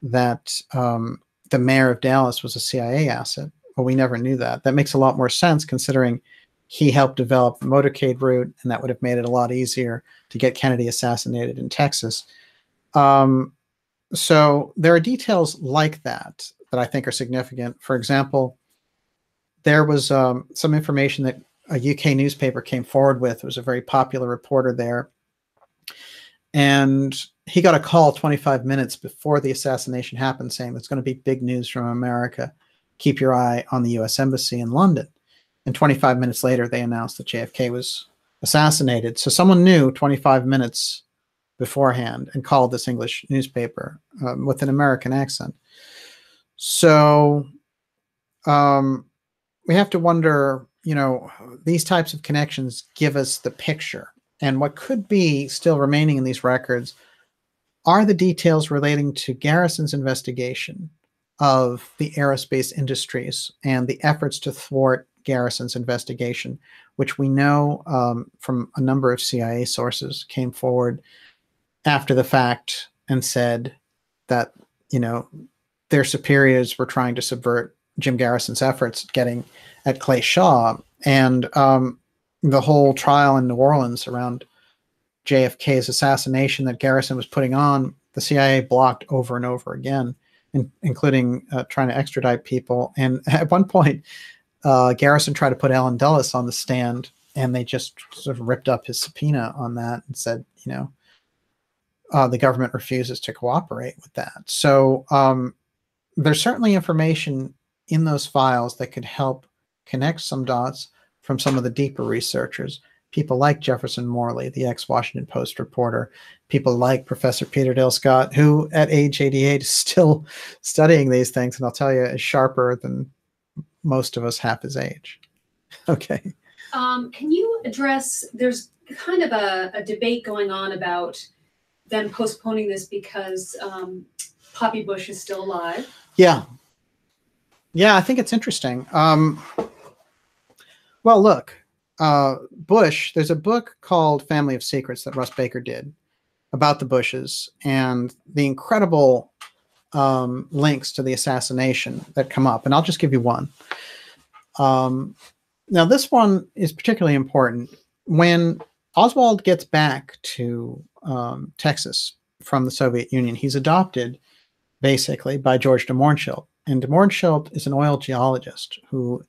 that the mayor of Dallas was a CIA asset. Well, we never knew that. That makes a lot more sense considering he helped develop the motorcade route, and that would have made it a lot easier to get Kennedy assassinated in Texas. So there are details like that that I think are significant. For example, there was some information that a UK newspaper came forward with. It was a very popular reporter there. And he got a call 25 minutes before the assassination happened saying there's going to be big news from America. Keep your eye on the US Embassy in London. And 25 minutes later, they announced that JFK was assassinated. So someone knew 25 minutes beforehand and called this English newspaper with an American accent. So we have to wonder, you know, these types of connections give us the picture. And what could be still remaining in these records are the details relating to Garrison's investigation of the aerospace industries and the efforts to thwart Garrison's investigation, which we know from a number of CIA sources came forward after the fact and said that, you know, their superiors were trying to subvert Jim Garrison's efforts getting at Clay Shaw. And the whole trial in New Orleans around JFK's assassination that Garrison was putting on, the CIA blocked over and over again, including trying to extradite people. And at one point, Garrison tried to put Allen Dulles on the stand, and they just sort of ripped up his subpoena on that and said, you know, the government refuses to cooperate with that. So there's certainly information in those files that could help connect some dots from some of the deeper researchers, people like Jefferson Morley, the ex-Washington Post reporter, people like Professor Peter Dale Scott, who at age 88 is still studying these things, and I'll tell you, is sharper than most of us half his age. Okay. Can you address, there's kind of a debate going on about them postponing this because Poppy Bush is still alive. Yeah. Yeah, I think it's interesting. Well, look, Bush, there's a book called Family of Secrets that Russ Baker did about the Bushes and the incredible links to the assassination that come up. And I'll just give you one. Now, this one is particularly important. When Oswald gets back to Texas from the Soviet Union, he's adopted basically by George de Mohrenschildt. And de Mohrenschildt is an oil geologist who,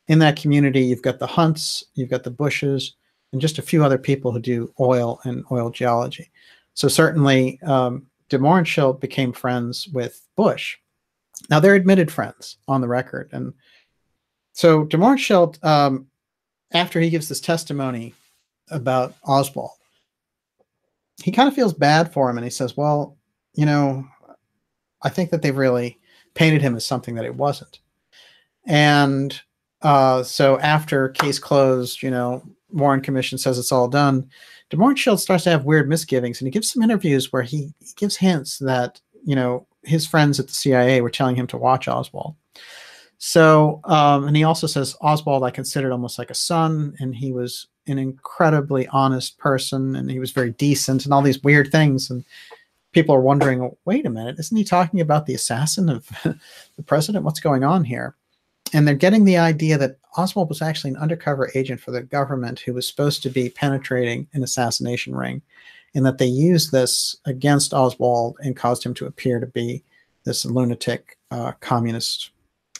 in that community, you've got the Hunts, you've got the Bushes, and just a few other people who do oil and oil geology. So certainly de Mohrenschildt became friends with Bush. Now, they're admitted friends on the record. And so de Mohrenschildt, after he gives this testimony about Oswald, he kind of feels bad for him. And he says, well, you know, I think that they've really painted him as something that it wasn't. And so after case closed, you know, Warren Commission says it's all done, de Mohrenschildt starts to have weird misgivings. And he gives some interviews where he gives hints that, you know, his friends at the CIA were telling him to watch Oswald. So, and he also says, Oswald, I considered almost like a son, and he was an incredibly honest person, and he was very decent, and all these weird things. And people are wondering, well, wait a minute, isn't he talking about the assassin of the president? What's going on here? And they're getting the idea that Oswald was actually an undercover agent for the government who was supposed to be penetrating an assassination ring, and that they used this against Oswald and caused him to appear to be this lunatic communist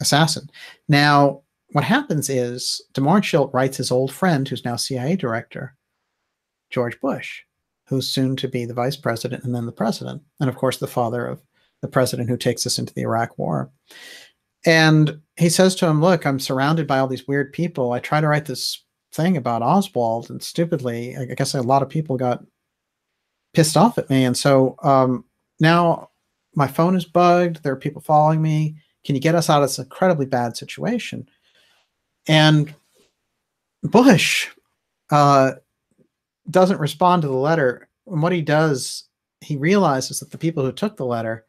assassin. Now, what happens is de Mohrenschildt writes his old friend, who's now CIA director, George Bush, who's soon to be the vice president and then the president, and of course the father of the president who takes us into the Iraq War. And he says to him, look, I'm surrounded by all these weird people. I try to write this thing about Oswald, and stupidly, I guess a lot of people got pissed off at me. And so now my phone is bugged. There are people following me. Can you get us out of this incredibly bad situation? And Bush doesn't respond to the letter. And what he does, he realizes that the people who took the letter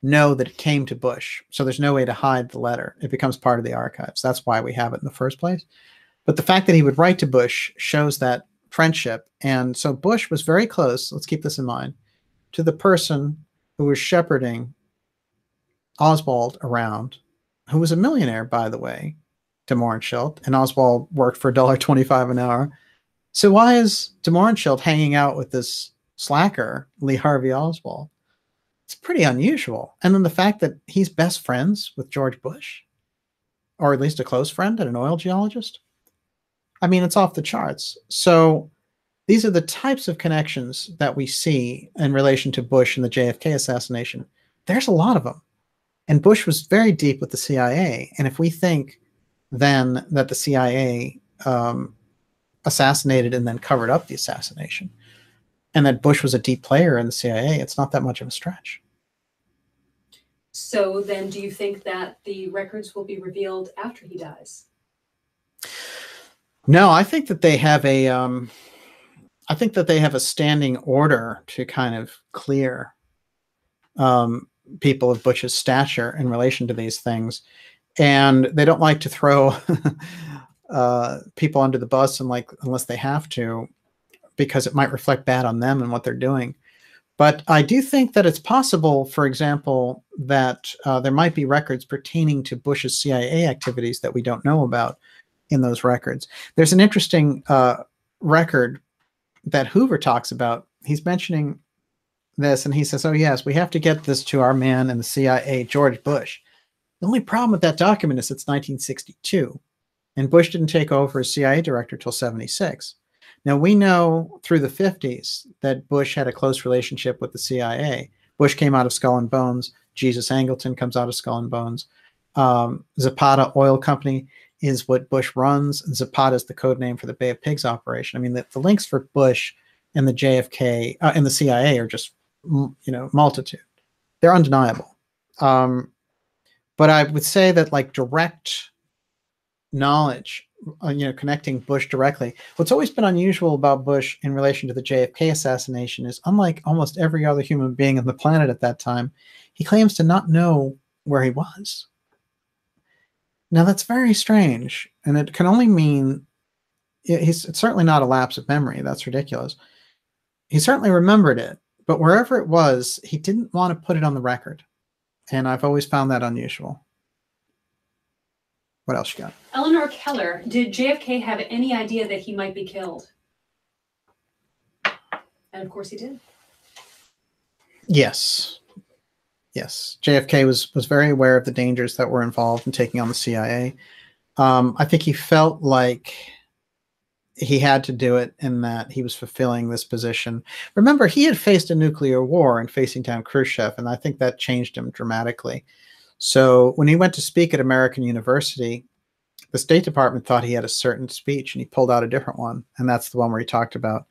know that it came to Bush. So there's no way to hide the letter. It becomes part of the archives. That's why we have it in the first place. But the fact that he would write to Bush shows that friendship. And so Bush was very close, let's keep this in mind, to the person who was shepherding Oswald around, who was a millionaire, by the way, de Mohrenschildt, and Oswald worked for $1.25 an hour. So why is de Mohrenschildt hanging out with this slacker, Lee Harvey Oswald? It's pretty unusual. And then the fact that he's best friends with George Bush, or at least a close friend and an oil geologist, I mean, it's off the charts. So these are the types of connections that we see in relation to Bush and the JFK assassination. There's a lot of them. And Bush was very deep with the CIA. And if we think then that the CIA assassinated and then covered up the assassination, and that Bush was a deep player in the CIA, it's not that much of a stretch. So then do you think that the records will be revealed after he dies? No, I think that they have a standing order to kind of clear people of Bush's stature in relation to these things. And they don't like to throw people under the bus unless they have to, because it might reflect bad on them and what they're doing. But I do think that it's possible, for example, that there might be records pertaining to Bush's CIA activities that we don't know about in those records. There's an interesting record that Hoover talks about. He's mentioning this, and he says, oh, yes, we have to get this to our man in the CIA, George Bush. The only problem with that document is it's 1962, and Bush didn't take over as CIA director till 76. Now, we know through the 50s that Bush had a close relationship with the CIA. Bush came out of Skull and Bones. Jesus Angleton comes out of Skull and Bones. Zapata Oil Company is what Bush runs. Zapata is the code name for the Bay of Pigs operation. I mean, the links for Bush and the JFK and the CIA are just, multitude. They're undeniable. But I would say that like direct knowledge, connecting Bush directly. What's always been unusual about Bush in relation to the JFK assassination is, unlike almost every other human being on the planet at that time, he claims to not know where he was. Now, that's very strange, and it can only mean it's certainly not a lapse of memory. That's ridiculous. He certainly remembered it, but wherever it was, he didn't want to put it on the record. And I've always found that unusual. What else you got? Eleanor Keller, did JFK have any idea that he might be killed? And of course he did. Yes. Yes. JFK was very aware of the dangers that were involved in taking on the CIA. I think he felt like he had to do it and that he was fulfilling this position. Remember, he had faced a nuclear war and facing down Khrushchev, and I think that changed him dramatically. So when he went to speak at American University, the State Department thought he had a certain speech, and he pulled out a different one. And that's the one where he talked about,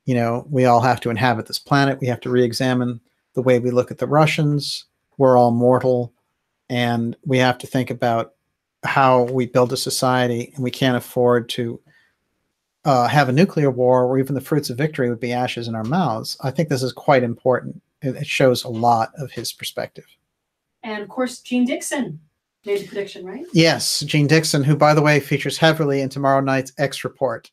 you know, we all have to inhabit this planet. We have to re-examine the way we look at the Russians. We're all mortal, and we have to think about how we build a society, and we can't afford to have a nuclear war where even the fruits of victory would be ashes in our mouths. I think this is quite important. It shows a lot of his perspective. And of course, Gene Dixon made a prediction, right? Yes, Gene Dixon, who, by the way, features heavily in tomorrow night's X Report.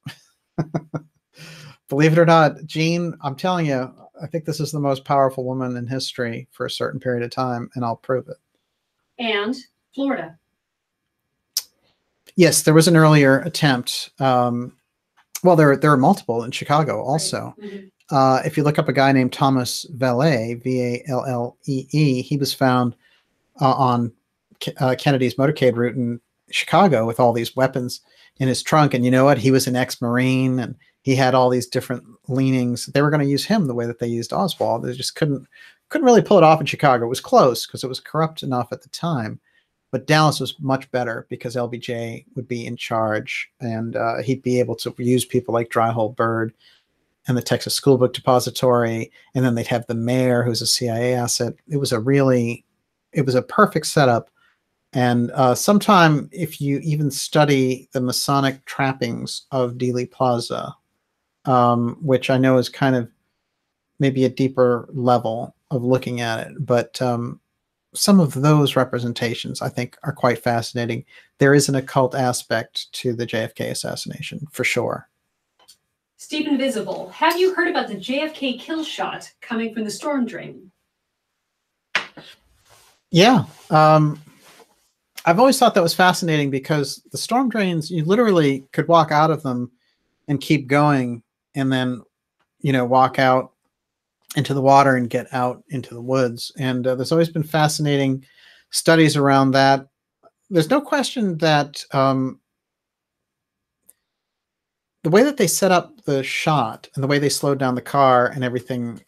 Believe it or not, Gene, I'm telling you, I think this is the most powerful woman in history for a certain period of time, and I'll prove it. And Florida. Yes, there was an earlier attempt. Well, there are multiple in Chicago also. Right. Mm-hmm. If you look up a guy named Thomas Vallee, V-A-L-L-E-E, he was found on Kennedy's motorcade route in Chicago with all these weapons in his trunk. And you know what? He was an ex-Marine, and he had all these different leanings. They were going to use him the way that they used Oswald. They just couldn't really pull it off in Chicago. It was close because it was corrupt enough at the time. But Dallas was much better because LBJ would be in charge, and he'd be able to use people like Dryhold Bird and the Texas School Book Depository, and then they'd have the mayor, who's a CIA asset. It was a perfect setup. And sometime, if you even study the Masonic trappings of Dealey Plaza, which I know is kind of maybe a deeper level of looking at it, but some of those representations, I think, are quite fascinating. There is an occult aspect to the JFK assassination, for sure. Stephen Visible, have you heard about the JFK kill shot coming from the storm drain? Yeah. I've always thought that was fascinating because the storm drains, you literally could walk out of them and keep going and then, you know, walk out into the water and get out into the woods. And there's always been fascinating studies around that. There's no question that the way that they set up the shot and the way they slowed down the car and everything,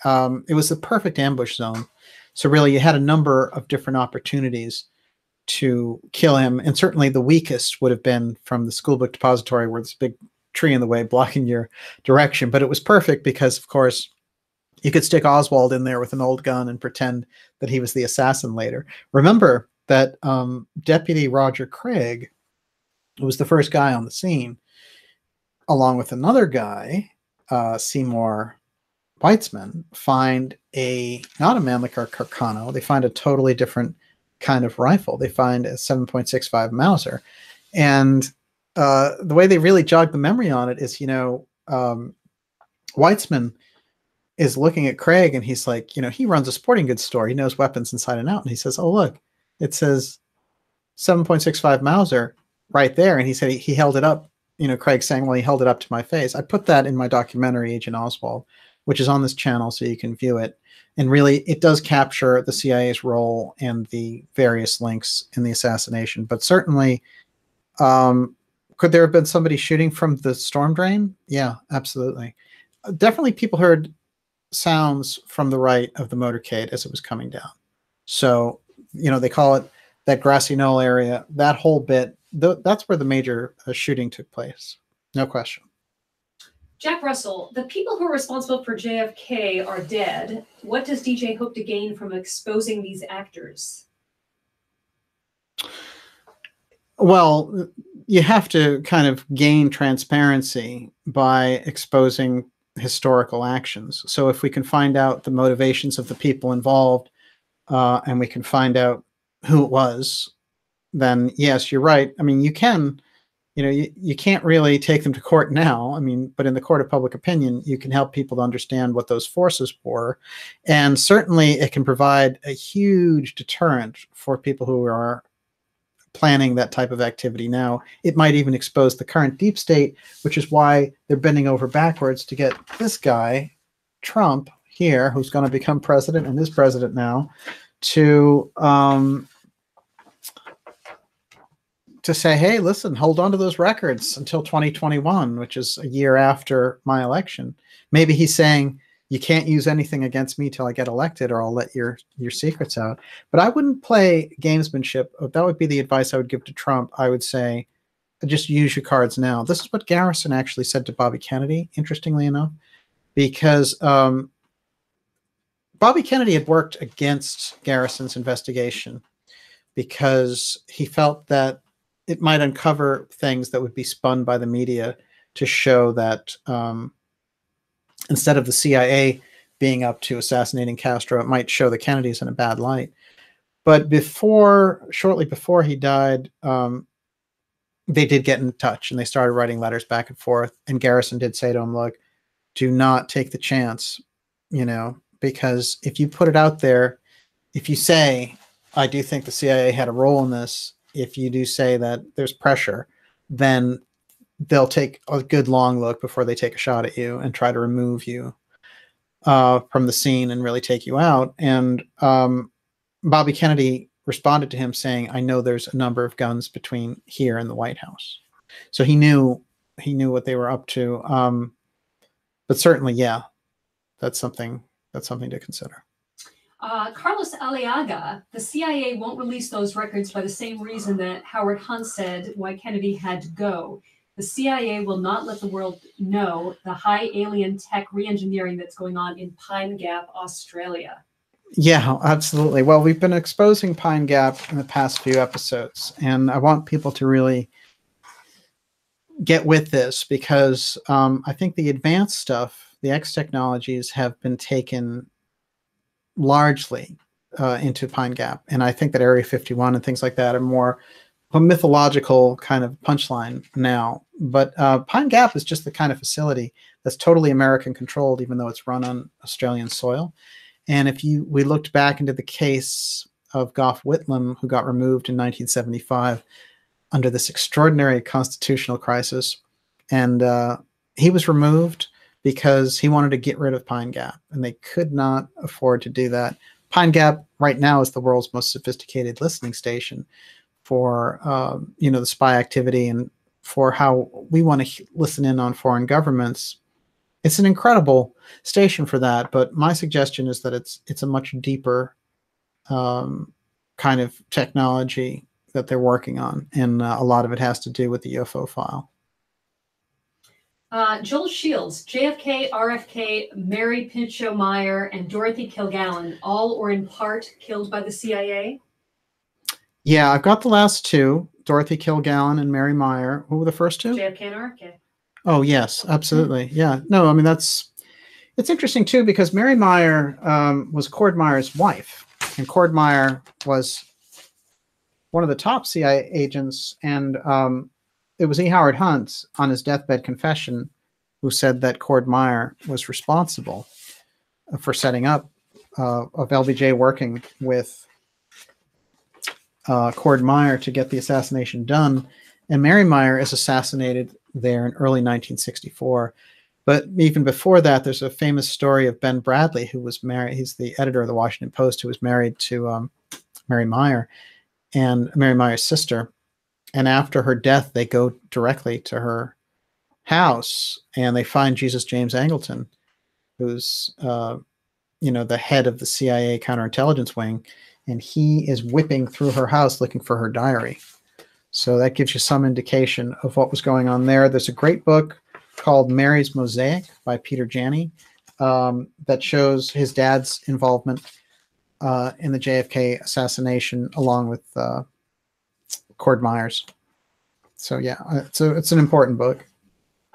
it was the perfect ambush zone. So really you had a number of different opportunities to kill him. And certainly the weakest would have been from the school book depository, where there's a big tree in the way blocking your direction. But it was perfect because, of course, you could stick Oswald in there with an old gun and pretend that he was the assassin later. Remember that Deputy Roger Craig was the first guy on the scene, along with another guy, Seymour Weitzman, find not a Mannlicher Carcano. They find a totally different kind of rifle. They find a 7.65 Mauser. And the way they really jogged the memory on it is, you know, Weitzman is looking at Craig and he's like, you know, he runs a sporting goods store. He knows weapons inside and out. And he says, oh, look, it says 7.65 Mauser right there. And he said he held it up, you know, Craig saying, well, he held it up to my face. I put that in my documentary, Agent Oswald, which is on this channel so you can view it. And really, it does capture the CIA's role and the various links in the assassination. But certainly, could there have been somebody shooting from the storm drain? Yeah, absolutely. Definitely people heard sounds from the right of the motorcade as it was coming down. So, you know, they call it that grassy knoll area, that whole bit, that's where the major shooting took place. No question. Jack Russell, the people who are responsible for JFK are dead. What does DJ hope to gain from exposing these actors? Well, you have to kind of gain transparency by exposing historical actions. So if we can find out the motivations of the people involved, and we can find out who it was, then yes, you're right. I mean, you can you can't really take them to court now. I mean, but in the court of public opinion, you can help people to understand what those forces were. And certainly it can provide a huge deterrent for people who are planning that type of activity now. It might even expose the current deep state, which is why they're bending over backwards to get this guy, Trump, here, who's going to become president and is president now, to say, hey, listen, hold on to those records until 2021, which is a year after my election. Maybe he's saying, you can't use anything against me till I get elected, or I'll let your secrets out. But I wouldn't play gamesmanship. That would be the advice I would give to Trump. I would say, just use your cards now. This is what Garrison actually said to Bobby Kennedy, interestingly enough, because Bobby Kennedy had worked against Garrison's investigation because he felt that it might uncover things that would be spun by the media to show that instead of the CIA being up to assassinating Castro, it might show the Kennedys in a bad light. But shortly before he died, they did get in touch and they started writing letters back and forth. And Garrison did say to him, look, do not take the chance, because if you put it out there, if you say, I do think the CIA had a role in this, if you do say that there's pressure, then they'll take a good long look before they take a shot at you and try to remove you from the scene and really take you out. And Bobby Kennedy responded to him saying, I know there's a number of guns between here and the White House. So he knew what they were up to. But certainly, yeah, that's something to consider. Carlos Aliaga, the CIA won't release those records by the same reason that Howard Hunt said why Kennedy had to go. The CIA will not let the world know the high alien tech re-engineering that's going on in Pine Gap, Australia. Yeah, absolutely. Well, we've been exposing Pine Gap in the past few episodes, and I want people to really get with this because I think the advanced stuff, the X technologies, have been taken largely into Pine Gap. And I think that Area 51 and things like that are more a mythological kind of punchline now. But Pine Gap is just the kind of facility that's totally American controlled, even though it's run on Australian soil. And we looked back into the case of Gough Whitlam, who got removed in 1975 under this extraordinary constitutional crisis. And he was removed because he wanted to get rid of Pine Gap, and they could not afford to do that. Pine Gap right now is the world's most sophisticated listening station for the spy activity and for how we want to listen in on foreign governments. It's an incredible station for that, but my suggestion is that it's a much deeper kind of technology that they're working on, and a lot of it has to do with the UFO file. Joel Shields, JFK, RFK, Mary Pinchot Meyer, and Dorothy Kilgallen, all or in part killed by the CIA? Yeah, I've got the last two, Dorothy Kilgallen and Mary Meyer. Who were the first two? JFK and RFK. Oh, yes, absolutely. Yeah. No, I mean, it's interesting, too, because Mary Meyer was Cord Meyer's wife. And Cord Meyer was one of the top CIA agents. And it was E. Howard Hunt on his deathbed confession who said that Cord Meyer was responsible for setting up of LBJ working with Cord Meyer to get the assassination done. And Mary Meyer is assassinated there in early 1964. But even before that, there's a famous story of Ben Bradley, who was married. He's the editor of the Washington Post, who was married to Mary Meyer and Mary Meyer's sister. And after her death, they go directly to her house and they find Jesus James Angleton, who's, the head of the CIA counterintelligence wing. And he is whipping through her house looking for her diary. So that gives you some indication of what was going on there. There's a great book called Mary's Mosaic by Peter Janney that shows his dad's involvement in the JFK assassination along with Cord Meyer's. So yeah, it's an important book.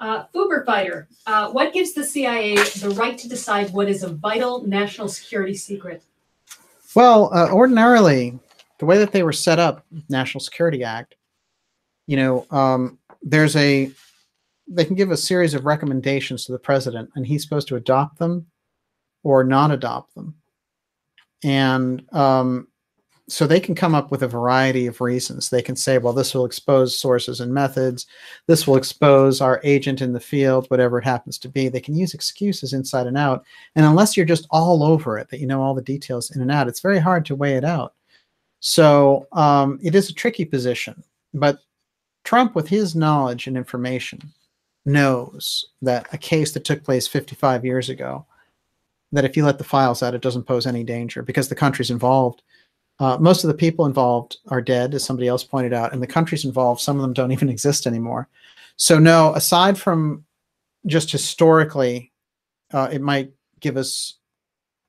Foober Fighter, what gives the CIA the right to decide what is a vital national security secret? Well, ordinarily, the way that they were set up, National Security Act, they can give a series of recommendations to the president, and he's supposed to adopt them or not adopt them. And so they can come up with a variety of reasons. They can say, well, this will expose sources and methods. This will expose our agent in the field, whatever it happens to be. They can use excuses inside and out. And unless you're just all over it, that you know all the details in and out, it's very hard to weigh it out. So it is a tricky position. But Trump, with his knowledge and information, knows that a case that took place 55 years ago, that if you let the files out, it doesn't pose any danger because the countries involved, most of the people involved are dead, as somebody else pointed out, and the countries involved, some of them don't even exist anymore. So no, aside from just historically, it might give us,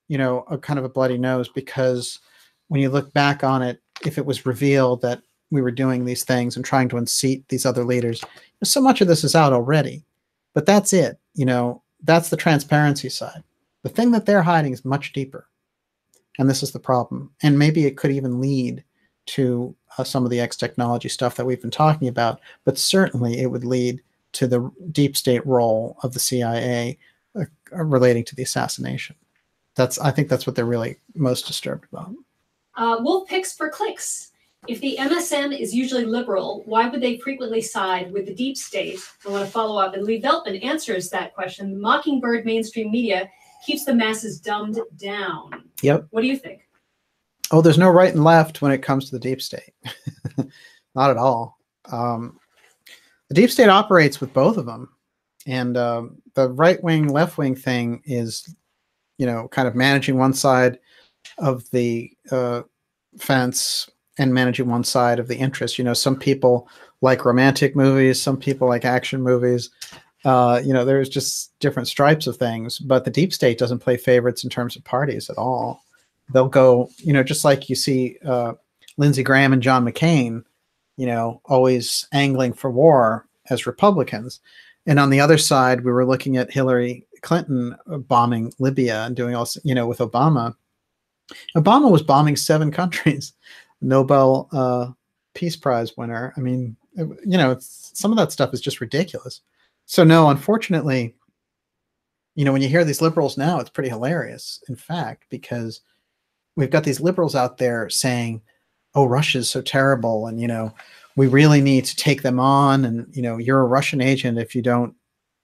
you know, a kind of a bloody nose, because when you look back on it, if it was revealed that we were doing these things and trying to unseat these other leaders, so much of this is out already. But that's it, you know, that's the transparency side. The thing that they're hiding is much deeper. And this is the problem. And maybe it could even lead to some of the X technology stuff that we've been talking about, but certainly it would lead to the deep state role of the CIA relating to the assassination. I think that's what they're really most disturbed about. Wolf picks for clicks. If the MSM is usually liberal, why would they frequently side with the deep state? I want to follow up. And Lee Veltman answers that question. Mockingbird mainstream media keeps the masses dumbed down. Yep. What do you think? Oh, there's no right and left when it comes to the deep state. Not at all. The deep state operates with both of them. And the right-wing, left-wing thing is, you know, kind of managing one side of the fence and managing one side of the interest. You know, some people like romantic movies, some people like action movies. You know, there's just different stripes of things, but the deep state doesn't play favorites in terms of parties at all. They'll go, you know, just like you see Lindsey Graham and John McCain, you know, always angling for war as Republicans. And on the other side, we were looking at Hillary Clinton bombing Libya and doing all, you know, with Obama. Obama was bombing 7 countries, Nobel Peace Prize winner. I mean, you know, some of that stuff is just ridiculous. So no, unfortunately, you know, when you hear these liberals now, it's pretty hilarious, in fact, because we've got these liberals out there saying, oh, Russia's so terrible. And, you know, we really need to take them on. And, you know, you're a Russian agent if you don't,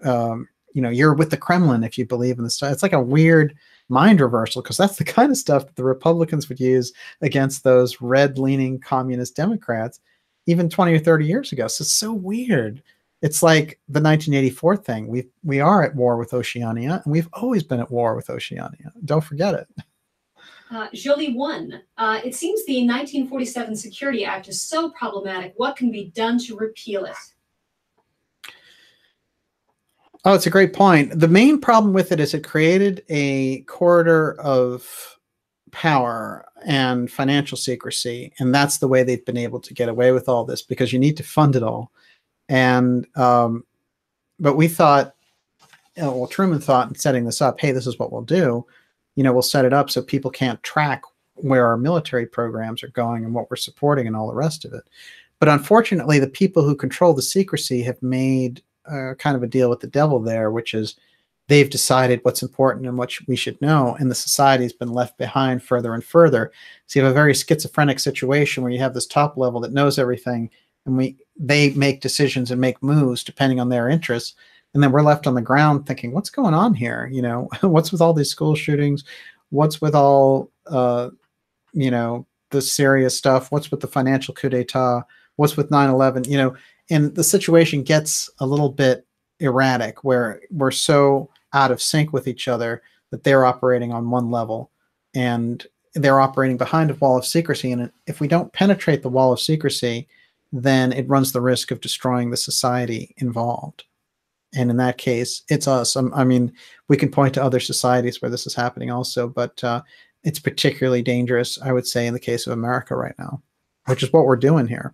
you know, you're with the Kremlin if you believe in the stuff. It's like a weird mind reversal, because that's the kind of stuff that the Republicans would use against those red-leaning communist Democrats even 20 or 30 years ago. So it's so weird. It's like the 1984 thing. We are at war with Oceania, and we've always been at war with Oceania. Don't forget it. Jolie 1. It seems the 1947 Security Act is so problematic. What can be done to repeal it? Oh, it's a great point. The main problem with it is it created a corridor of power and financial secrecy, and that's the way they've been able to get away with all this, because you need to fund it all. And but we thought, well, Truman thought in setting this up, hey, this is what we'll do. You know, we'll set it up so people can't track where our military programs are going and what we're supporting and all the rest of it. But unfortunately, the people who control the secrecy have made kind of a deal with the devil there, which is they've decided what's important and what we should know, and the society's been left behind further and further. So you have a very schizophrenic situation where you have this top level that knows everything, and they make decisions and make moves depending on their interests. And then we're left on the ground thinking, what's going on here? You know, what's with all these school shootings? What's with all, you know, the Syria stuff? What's with the financial coup d'etat? What's with 9/11? You know, and the situation gets a little bit erratic where we're so out of sync with each other that they're operating on one level and they're operating behind a wall of secrecy. And if we don't penetrate the wall of secrecy, then it runs the risk of destroying the society involved. And in that case, it's us. I mean, we can point to other societies where this is happening also, but it's particularly dangerous, I would say, in the case of America right now, which is what we're doing here.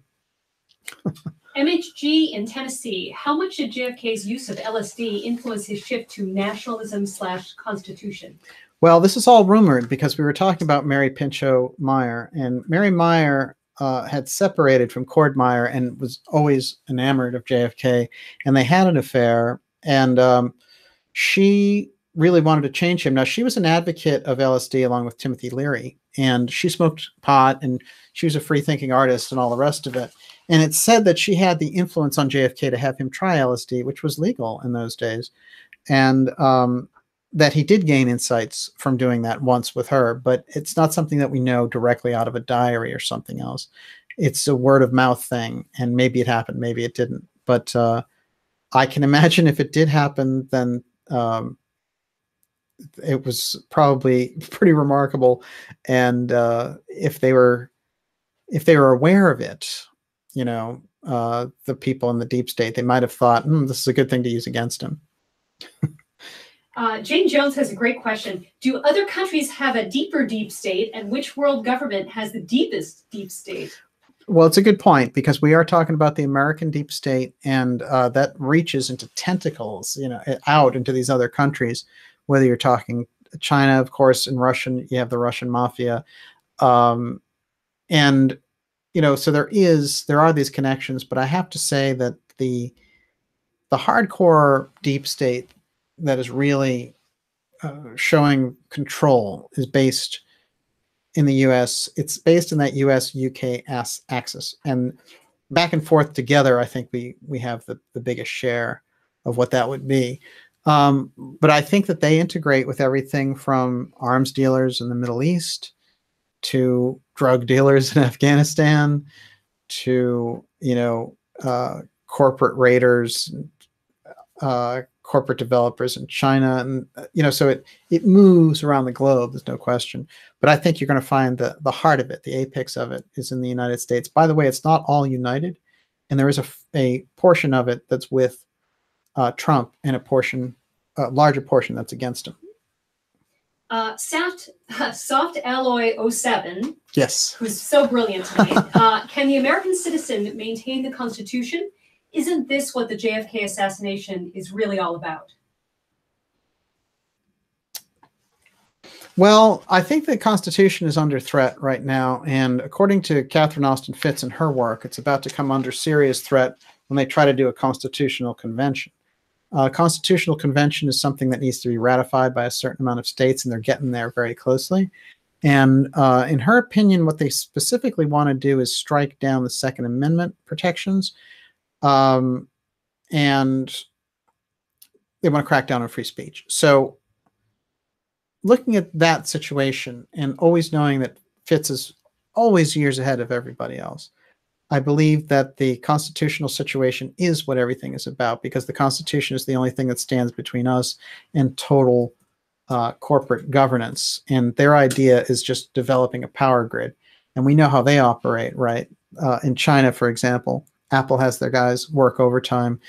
MHG in Tennessee, how much did JFK's use of LSD influence his shift to nationalism/constitution? Well, this is all rumored because we were talking about Mary Pinchot Meyer, and Mary Meyer had separated from Cordmeyer and was always enamored of JFK, and they had an affair, and she really wanted to change him. Now, she was an advocate of LSD along with Timothy Leary, and she smoked pot, and she was a free-thinking artist and all the rest of it. And it's said that she had the influence on JFK to have him try LSD, which was legal in those days, and that he did gain insights from doing that once with her, but it's not something that we know directly out of a diary or something else. It's a word of mouth thing, and maybe it happened, maybe it didn't. But I can imagine if it did happen, then it was probably pretty remarkable. And if they were aware of it, you know, the people in the deep state, they might have thought, this is a good thing to use against him. Jane Jones has a great question. Do other countries have a deeper deep state, and which world government has the deepest deep state? Well, it's a good point, because we are talking about the American deep state, and that reaches into tentacles, you know, out into these other countries, whether you're talking China, of course, in Russian, you have the Russian mafia. And, you know, so there are these connections, but I have to say that the hardcore deep state that is really showing control is based in the U.S. It's based in that U.S.-UK axis, and back and forth together, I think we have the biggest share of what that would be. But I think that they integrate with everything from arms dealers in the Middle East to drug dealers in Afghanistan to, you know, corporate raiders, corporate developers in China, and you know, so it moves around the globe. There's no question. But I think you're going to find the heart of it, the apex of it, is in the United States. By the way, it's not all united, and there is a portion of it that's with Trump, and a larger portion that's against him. Soft Alloy 07. Yes. Who's so brilliant tonight. Can the American citizen maintain the Constitution? Isn't this what the JFK assassination is really all about? Well, I think the Constitution is under threat right now, and according to Catherine Austin Fitts in her work, it's about to come under serious threat when they try to do a constitutional convention. Constitutional convention is something that needs to be ratified by a certain amount of states, and they're getting there very closely. And in her opinion, what they specifically want to do is strike down the Second Amendment protections, and they want to crack down on free speech. So looking at that situation and always knowing that Fitz is always years ahead of everybody else, I believe that the constitutional situation is what everything is about, because the Constitution is the only thing that stands between us and total corporate governance. And their idea is just developing a power grid. And we know how they operate, right? In China, for example, Apple has their guys work overtime,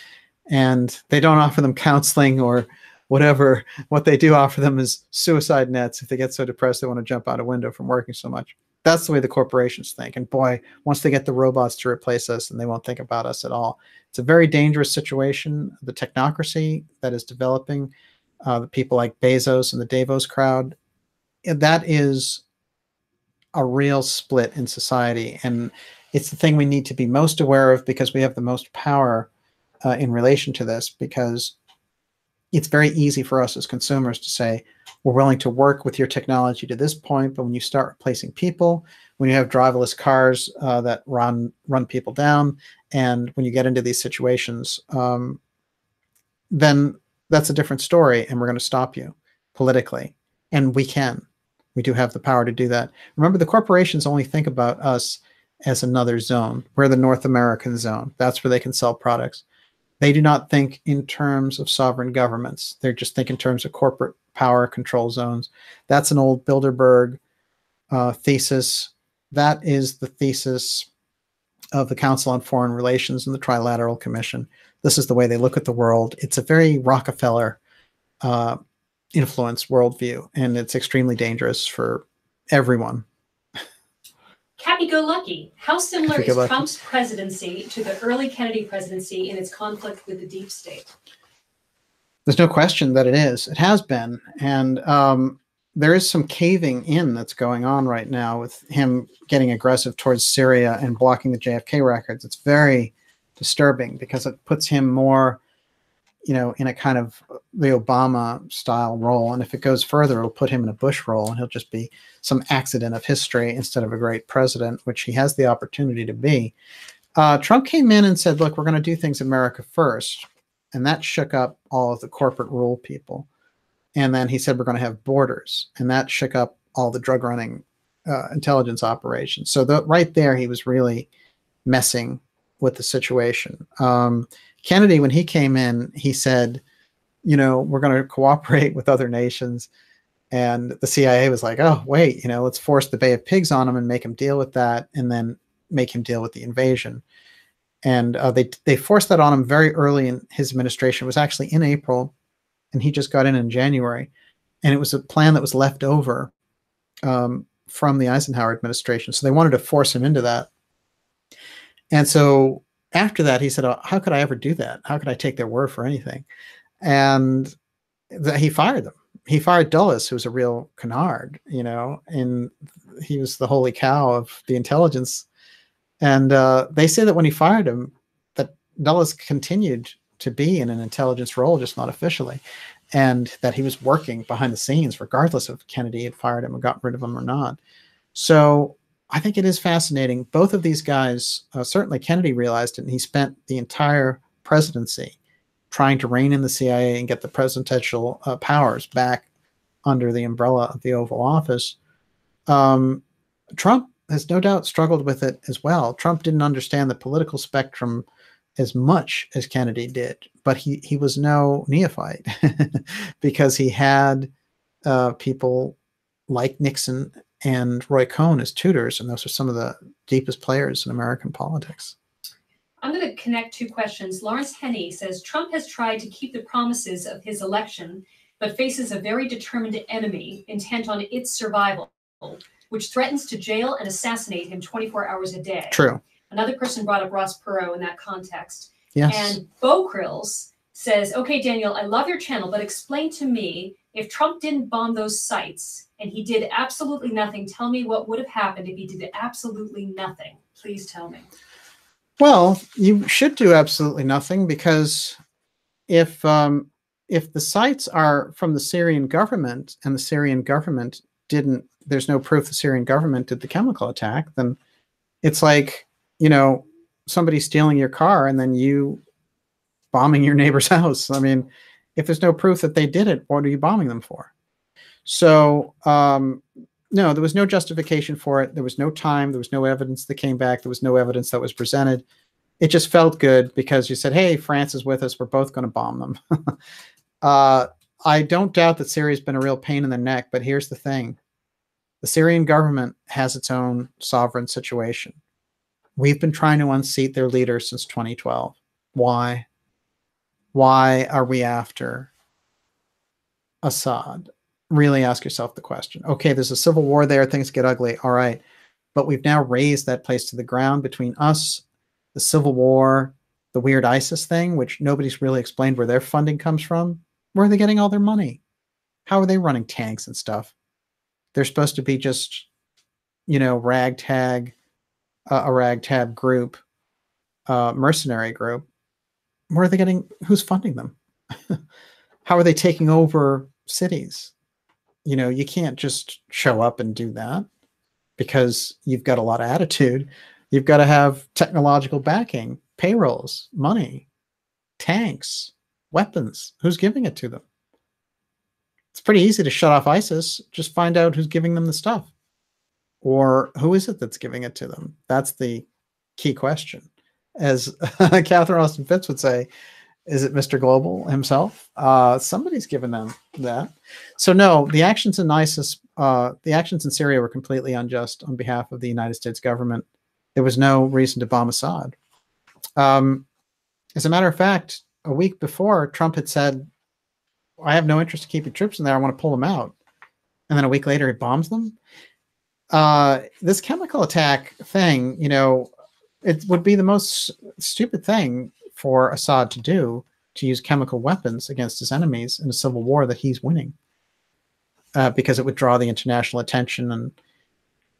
and they don't offer them counseling or whatever. What they do offer them is suicide nets if they get so depressed they want to jump out a window from working so much. That's the way the corporations think. And boy, once they get the robots to replace us, then they won't think about us at all. It's a very dangerous situation. The technocracy that is developing, the people like Bezos and the Davos crowd, that is a real split in society. And it's the thing we need to be most aware of, because we have the most power in relation to this, because it's very easy for us as consumers to say, we're willing to work with your technology to this point, but when you start replacing people, when you have driverless cars that run people down, and when you get into these situations, then that's a different story, and we're going to stop you politically. And we do have the power to do that. Remember, the corporations only think about us as another zone. We're the North American zone. That's where they can sell products. They do not think in terms of sovereign governments. They just think in terms of corporate power control zones. That's an old Bilderberg thesis. That is the thesis of the Council on Foreign Relations and the Trilateral Commission. This is the way they look at the world. It's a very Rockefeller influence worldview, and it's extremely dangerous for everyone. Happy-go-lucky. How similar is Trump's presidency to the early Kennedy presidency in its conflict with the deep state? There's no question that it is. It has been. And there is some caving in that's going on right now with him getting aggressive towards Syria and blocking the JFK records. It's very disturbing because it puts him more, you know, in a kind of the Obama style role. And if it goes further, it'll put him in a Bush role, and he'll just be some accident of history instead of a great president, which he has the opportunity to be. Trump came in and said, look, we're going to do things America first. And that shook up all of the corporate rule people. And then he said, we're going to have borders. And that shook up all the drug running intelligence operations. So right there, he was really messing with the situation. Kennedy, when he came in, he said, you know, we're going to cooperate with other nations. And the CIA was like, oh, wait, you know, let's force the Bay of Pigs on him and make him deal with that, and then make him deal with the invasion. And they forced that on him very early in his administration. It was actually in April, and he just got in January. And it was a plan that was left over from the Eisenhower administration. So they wanted to force him into that. And so after that, he said, oh, how could I ever do that? How could I take their word for anything? And he fired them. He fired Dulles, who was a real canard, you know, and he was the holy cow of the intelligence. And they say that when he fired him, that Dulles continued to be in an intelligence role, just not officially, and that he was working behind the scenes, regardless of Kennedy had fired him or got rid of him or not. So I think it is fascinating. Both of these guys, certainly Kennedy realized it, and he spent the entire presidency trying to rein in the CIA and get the presidential powers back under the umbrella of the Oval Office. Trump has no doubt struggled with it as well. Trump didn't understand the political spectrum as much as Kennedy did, but he was no neophyte because he had people like Nixon and Roy Cohn as tutors, and those are some of the deepest players in American politics. I'm going to connect two questions. Lawrence Henney says, Trump has tried to keep the promises of his election, but faces a very determined enemy intent on its survival, which threatens to jail and assassinate him 24 hours a day. True. Another person brought up Ross Perot in that context. Yes. And Beau Krills says, okay, Daniel, I love your channel, but explain to me, if Trump didn't bomb those sites and he did absolutely nothing, tell me what would have happened if he did absolutely nothing. Please tell me. Well, you should do absolutely nothing, because if the sites are from the Syrian government and the Syrian government didn't, there's no proof the Syrian government did the chemical attack, then it's like, you know, somebody stealing your car and then you bombing your neighbor's house. I mean, if there's no proof that they did it, what are you bombing them for? So, no, there was no justification for it. There was no time. There was no evidence that came back. There was no evidence that was presented. It just felt good because you said, hey, France is with us. We're both going to bomb them. I don't doubt that Syria has been a real pain in the neck, but here's the thing. The Syrian government has its own sovereign situation. We've been trying to unseat their leader since 2012. Why? Why are we after Assad? Really ask yourself the question. Okay, there's a civil war there. Things get ugly. All right. But we've now raised that place to the ground between us, the civil war, the weird ISIS thing, which nobody's really explained where their funding comes from. Where are they getting all their money? How are they running tanks and stuff? They're supposed to be just, you know, a ragtag group, mercenary group. Where are they getting, who's funding them? How are they taking over cities? You know, you can't just show up and do that because you've got a lot of attitude. You've got to have technological backing, payrolls, money, tanks, weapons. Who's giving it to them? It's pretty easy to shut off ISIS. Just find out who's giving them the stuff. Or who is it that's giving it to them? That's the key question. As Catherine Austin Fitts would say, is it Mr. Global himself? Somebody's given them that. So no, the actions in ISIS, the actions in Syria were completely unjust on behalf of the United States government. There was no reason to bomb Assad. As a matter of fact, a week before, Trump had said, I have no interest in keeping troops in there. I want to pull them out. And then a week later, he bombs them. This chemical attack thing, you know, it would be the most stupid thing for Assad to do, to use chemical weapons against his enemies in a civil war that he's winning. because it would draw the international attention and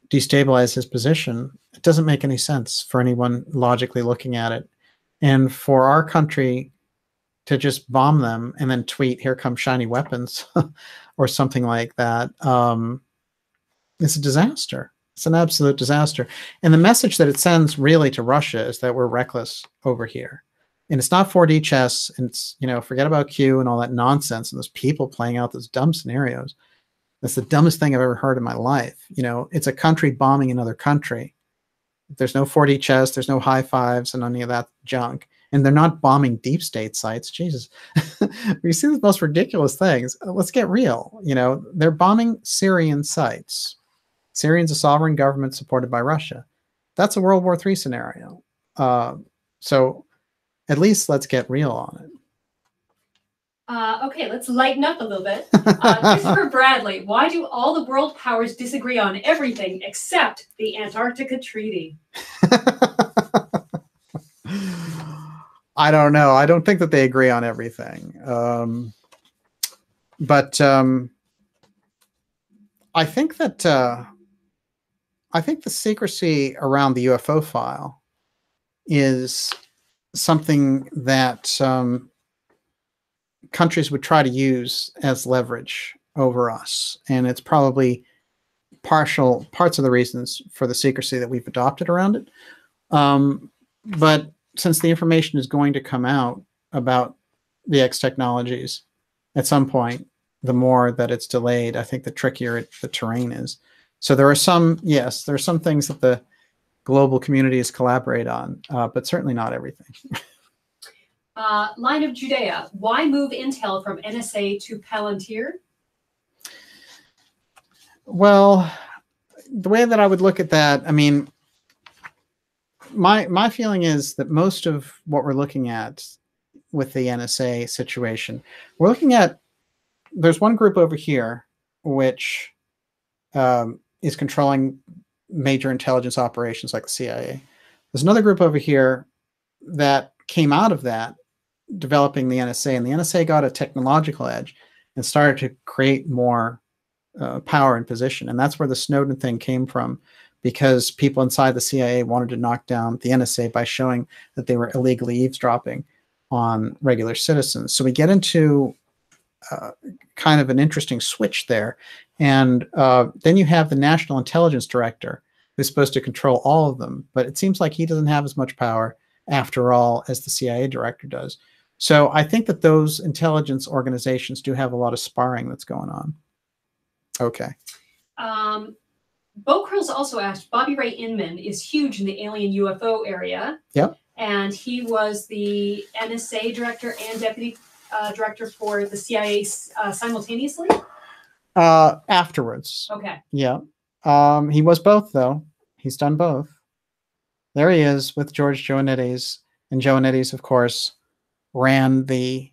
destabilize his position. It doesn't make any sense for anyone logically looking at it. And for our country to just bomb them and then tweet, "Here come shiny weapons," or something like that, it's a disaster. It's an absolute disaster. And the message that it sends really to Russia is that we're reckless over here. And it's not 4D chess, and it's, forget about Q and all that nonsense and those people playing out those dumb scenarios. That's the dumbest thing I've ever heard in my life. It's a country bombing another country. There's no 4D chess, there's no high fives and any of that junk. And they're not bombing deep state sites. Jesus. We see the most ridiculous things. Let's get real. They're bombing Syrian sites. Syrian's a sovereign government supported by Russia. That's a World War III scenario. So at least let's get real on it. Okay, let's lighten up a little bit. Christopher Bradley, why do all the world powers disagree on everything except the Antarctica Treaty? I don't know. I don't think that they agree on everything. But I think that I think the secrecy around the UFO file is something that countries would try to use as leverage over us. And it's probably parts of the reasons for the secrecy that we've adopted around it. But since the information is going to come out about the X technologies at some point, the more that it's delayed, I think the trickier the terrain is. So there are some, yes, there are some things that the global communities collaborate on, but certainly not everything. Line of Judea, why move intel from NSA to Palantir? Well, the way that I would look at that, I mean, my feeling is that most of what we're looking at with the NSA situation, we're looking at, there's one group over here which is controlling major intelligence operations like the CIA. There's another group over here that came out of that, developing the NSA, and the NSA got a technological edge and started to create more power and position. And that's where the Snowden thing came from, because people inside the CIA wanted to knock down the NSA by showing that they were illegally eavesdropping on regular citizens. So we get into kind of an interesting switch there. And then you have the National Intelligence Director, who's supposed to control all of them. But it seems like he doesn't have as much power, after all, as the CIA director does. So I think that those intelligence organizations do have a lot of sparring that's going on. Okay. Bo Curls also asked, Bobby Ray Inman is huge in the alien UFO area. Yep. And he was the NSA director and deputy director for the CIA simultaneously? Afterwards. Okay. Yeah. He was both, though. He's done both. There he is with George Joannides. And Joannides, of course, ran the...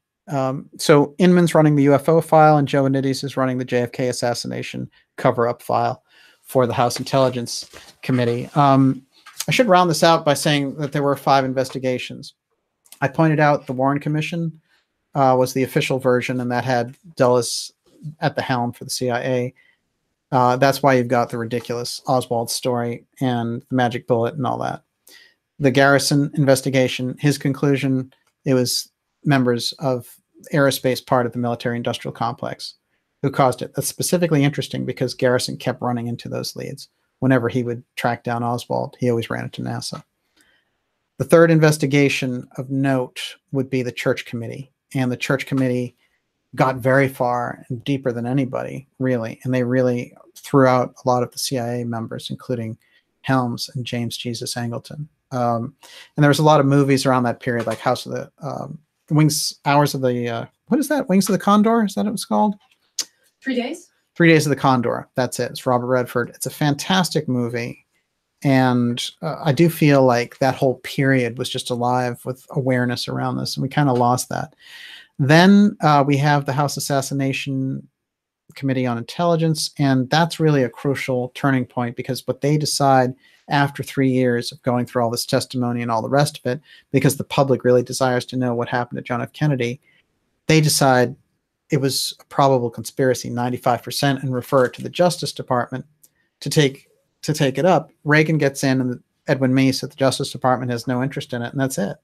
so Inman's running the UFO file, and Joannides is running the JFK assassination cover-up file for the House Intelligence Committee. I should round this out by saying that there were 5 investigations. I pointed out the Warren Commission was the official version, and that had Dulles at the helm for the CIA. That's why you've got the ridiculous Oswald story and the magic bullet and all that. The Garrison investigation, his conclusion, it was members of aerospace part of the military-industrial complex who caused it. That's specifically interesting because Garrison kept running into those leads. Whenever he would track down Oswald, he always ran into NASA. The 3rd investigation of note would be the Church Committee. And the Church Committee got very far and deeper than anybody, really. And they really threw out a lot of the CIA members, including Helms and James Jesus Angleton. And there was a lot of movies around that period, like House of the Hours of the, what is that? Wings of the Condor? Is that what it was called? 3 days? 3 Days of the Condor. That's it. It's Robert Redford. It's a fantastic movie. And I do feel like that whole period was just alive with awareness around this, and we kind of lost that. Then we have the House Assassination Committee on Intelligence, and that's really a crucial turning point, because what they decide after 3 years of going through all this testimony and all the rest of it, because the public really desires to know what happened to John F. Kennedy, they decide it was a probable conspiracy, 95%, and refer it to the Justice Department to take it up. Reagan gets in, and Edwin Meese at the Justice Department has no interest in it, and that's it.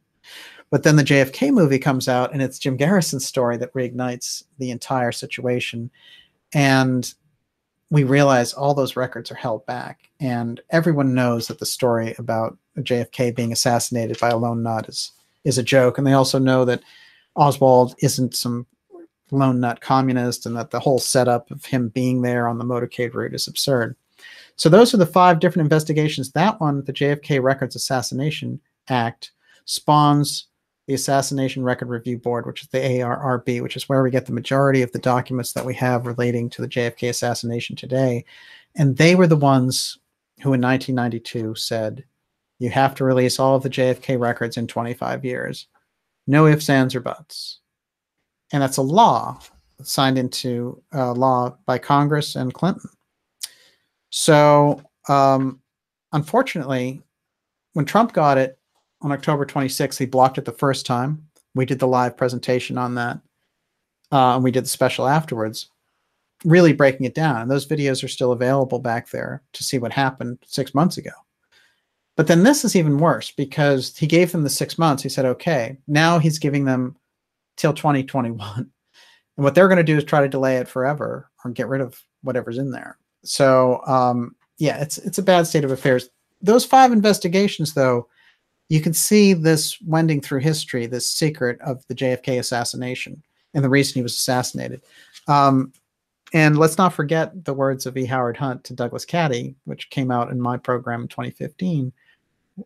But then the JFK movie comes out, and it's Jim Garrison's story that reignites the entire situation. And we realize all those records are held back. And everyone knows that the story about JFK being assassinated by a lone nut is a joke. And they also know that Oswald isn't some lone nut communist, and that the whole setup of him being there on the motorcade route is absurd. So those are the 5 different investigations. That one, the JFK Records Assassination Act, spawns the Assassination Record Review Board, which is the ARRB, which is where we get the majority of the documents that we have relating to the JFK assassination today. And they were the ones who in 1992 said, you have to release all of the JFK records in 25 years. No ifs, ands, or buts. And that's a law signed into law by Congress and Clinton. So unfortunately, when Trump got it, on October 26th, he blocked it the first time. We did the live presentation on that. And we did the special afterwards, really breaking it down. And those videos are still available back there to see what happened 6 months ago. But then this is even worse, because he gave them the 6 months. He said, okay, now he's giving them till 2021. And what they're going to do is try to delay it forever or get rid of whatever's in there. So, yeah, it's a bad state of affairs. Those 5 investigations, though, you can see this wending through history, this secret of the JFK assassination and the reason he was assassinated. And let's not forget the words of E. Howard Hunt to Douglas Caddy, which came out in my program in 2015.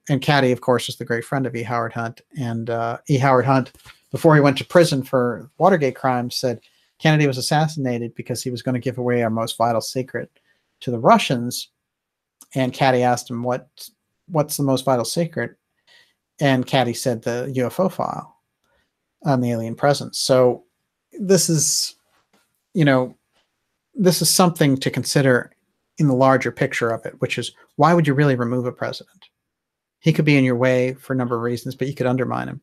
And Caddy, of course, is the great friend of E. Howard Hunt. And E. Howard Hunt, before he went to prison for Watergate crimes, said Kennedy was assassinated because he was going to give away our most vital secret to the Russians. And Caddy asked him, what's the most vital secret? And Caddy said the UFO file on the alien presence. So this is, this is something to consider in the larger picture of it, which is, why would you really remove a president? He could be in your way for a number of reasons, but you could undermine him.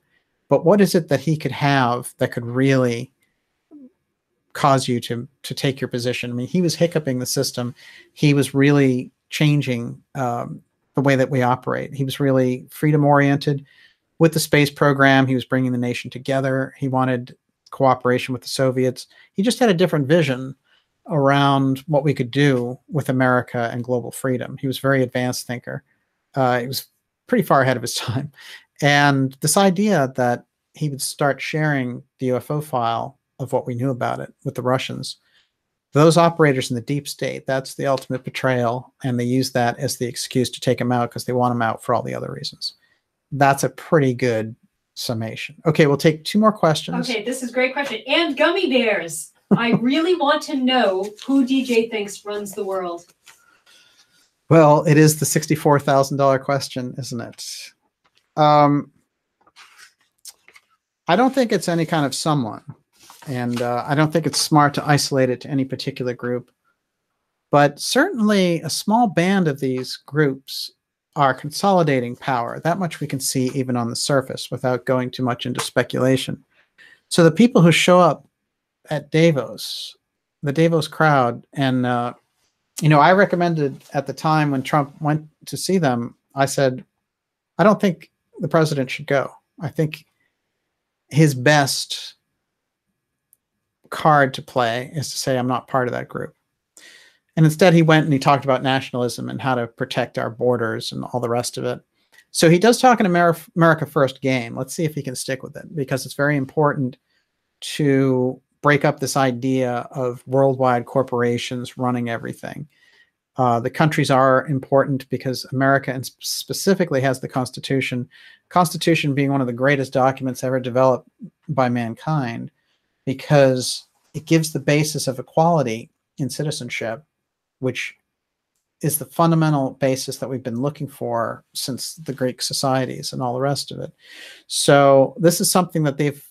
But what is it that he could have that could really cause you to take your position? I mean, he was hiccuping the system. He was really changing the way that we operate. He was really freedom-oriented. With the space program, he was bringing the nation together. He wanted cooperation with the Soviets. He just had a different vision around what we could do with America and global freedom. He was a very advanced thinker. He was pretty far ahead of his time. And this idea that he would start sharing the UFO file of what we knew about it with the Russians, those operators in the deep state, that's the ultimate betrayal. And they use that as the excuse to take him out because they want him out for all the other reasons. That's a pretty good summation. Okay, we'll take 2 more questions. Okay, this is a great question. And gummy bears. I really want to know who DJ thinks runs the world. Well, it is the $64,000 question, isn't it? I don't think it's any kind of someone. And I don't think it's smart to isolate it to any particular group. But certainly a small band of these groups are consolidating power. That much we can see even on the surface without going too much into speculation. So the people who show up at Davos, the Davos crowd, and I recommended at the time when Trump went to see them, I said, I don't think the president should go. I think his best card to play is to say, I'm not part of that group. And instead he went and he talked about nationalism and how to protect our borders and all the rest of it. So he does talk an America First game. Let's see if he can stick with it, because it's very important to break up this idea of worldwide corporations running everything. The countries are important because America, and specifically, has the Constitution. Constitution being one of the greatest documents ever developed by mankind, because it gives the basis of equality in citizenship, which is the fundamental basis that we've been looking for since the Greek societies and all the rest of it. So this is something that they've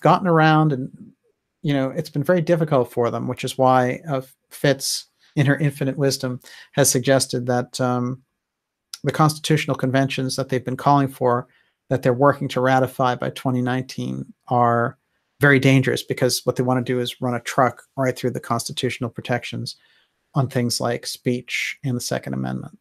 gotten around, and it's been very difficult for them, which is why Fitz, in her infinite wisdom, has suggested that the constitutional conventions that they've been calling for, that they're working to ratify by 2019, are very dangerous, because what they want to do is run a truck right through the constitutional protections on things like speech and the Second Amendment.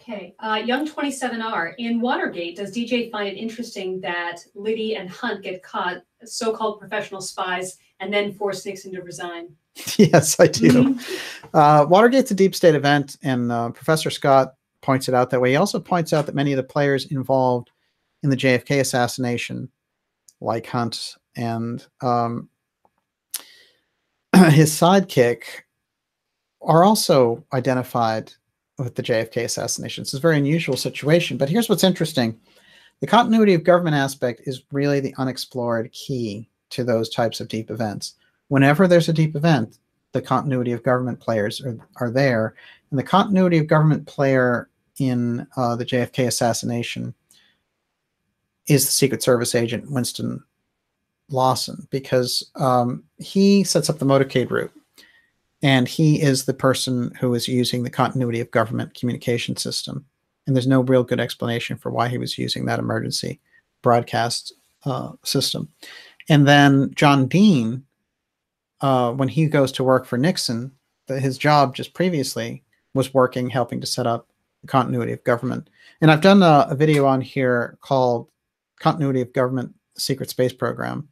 Okay, Young 27R, in Watergate, does DJ find it interesting that Liddy and Hunt get caught, so-called professional spies, and then force Nixon to resign? Yes, I do. Watergate's a deep state event, and Professor Scott points it out that way. He also points out that many of the players involved in the JFK assassination, like Hunt and his sidekick, are also identified with the JFK assassination. It's a very unusual situation, but here's what's interesting. The continuity of government aspect is really the unexplored key to those types of deep events. Whenever there's a deep event, the continuity of government players are there. And the continuity of government player in the JFK assassination is the Secret Service agent Winston Lawson, because he sets up the motorcade route. And he is the person who is using the continuity of government communication system. And there's no real good explanation for why he was using that emergency broadcast system. And then John Dean, when he goes to work for Nixon, his job just previously was helping to set up the continuity of government. And I've done a video on here called Continuity of Government, Secret Space Program,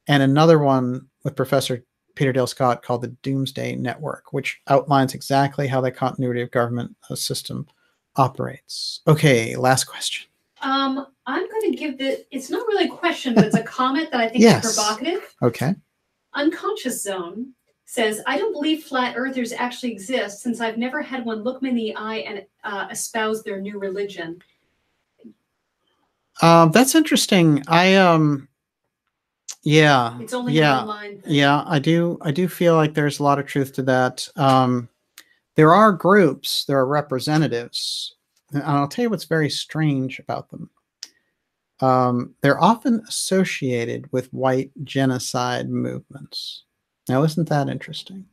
and another one with Professor Peter Dale Scott called the Doomsday Network, which outlines exactly how the continuity of government system operates. Okay, last question. I'm going to give it's not really a question, but it's a comment that I think yes. is provocative. Okay. Unconscious Zone says, I don't believe flat earthers actually exist, since I've never had one look me in the eye and espouse their new religion. That's interesting. Yeah. It's only an online thing. Yeah, I do feel like there's a lot of truth to that. There are groups, there are representatives, and I'll tell you what's very strange about them. They're often associated with white genocide movements. Now, isn't that interesting?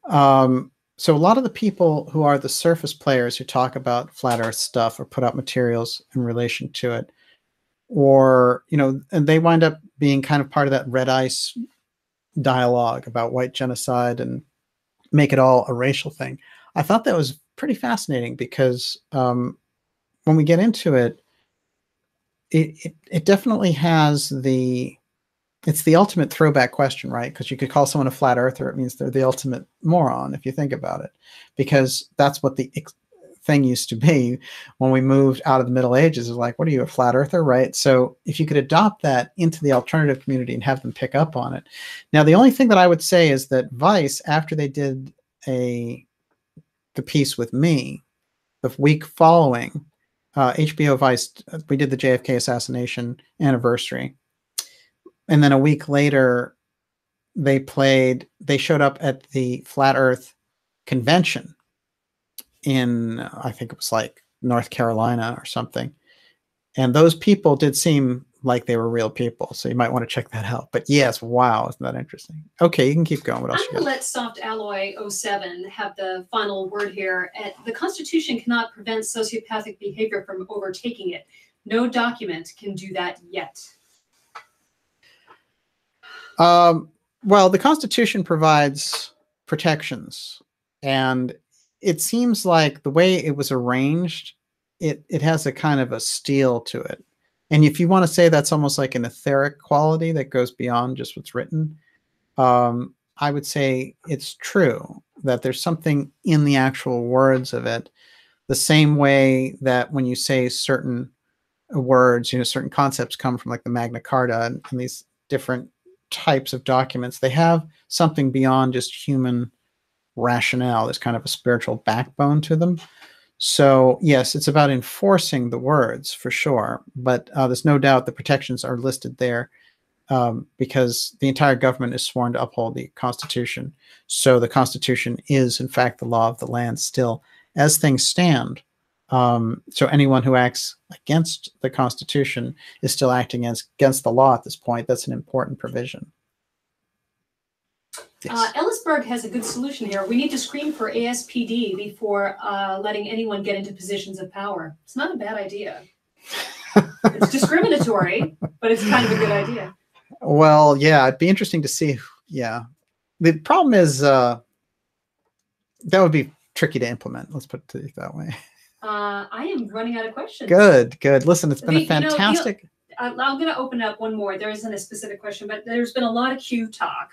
So a lot of the people who are the surface players who talk about flat earth stuff or put out materials in relation to it, or, and they wind up being kind of part of that red ice dialogue about white genocide and make it all a racial thing. I thought that was pretty fascinating, because when we get into it, it definitely has it's the ultimate throwback question, right? Because you could call someone a flat earther. It means they're the ultimate moron, if you think about it, because that's what the thing used to be when we moved out of the Middle Ages. Is like, what are you, a flat earther, right? So if you could adopt that into the alternative community and have them pick up on it. Now, the only thing that I would say is that Vice, after they did the piece with me, the week following, HBO Vice, we did the JFK assassination anniversary. And then a week later, they showed up at the Flat Earth convention in, I think it was like North Carolina or something. And those people did seem like they were real people. So you might want to check that out. But yes, wow, isn't that interesting? Okay, you can keep going. What else? I'm going to let Soft Alloy 07 have the final word here. The Constitution cannot prevent sociopathic behavior from overtaking it. No document can do that yet. Well, the Constitution provides protections, and it seems like the way it was arranged, it has a kind of a steel to it. And if you want to say that's almost like an etheric quality that goes beyond just what's written, I would say it's true that there's something in the actual words of it, the same way that when you say certain words, certain concepts come from like the Magna Carta and these different types of documents, they have something beyond just human rationale. There's kind of a spiritual backbone to them. So yes, it's about enforcing the words for sure, but there's no doubt the protections are listed there because the entire government is sworn to uphold the Constitution. So the Constitution is in fact the law of the land still as things stand. So anyone who acts against the Constitution is still acting against the law at this point. That's an important provision. Yes. Ellisberg has a good solution here. We need to screen for ASPD before letting anyone get into positions of power. It's not a bad idea. It's discriminatory, but it's kind of a good idea. Well, yeah, it'd be interesting to see. Yeah. The problem is that would be tricky to implement. Let's put it that way. I am running out of questions. Good, good. Listen, it's been a fantastic. I'm going to open up one more. There isn't a specific question, but there's been a lot of Q talk.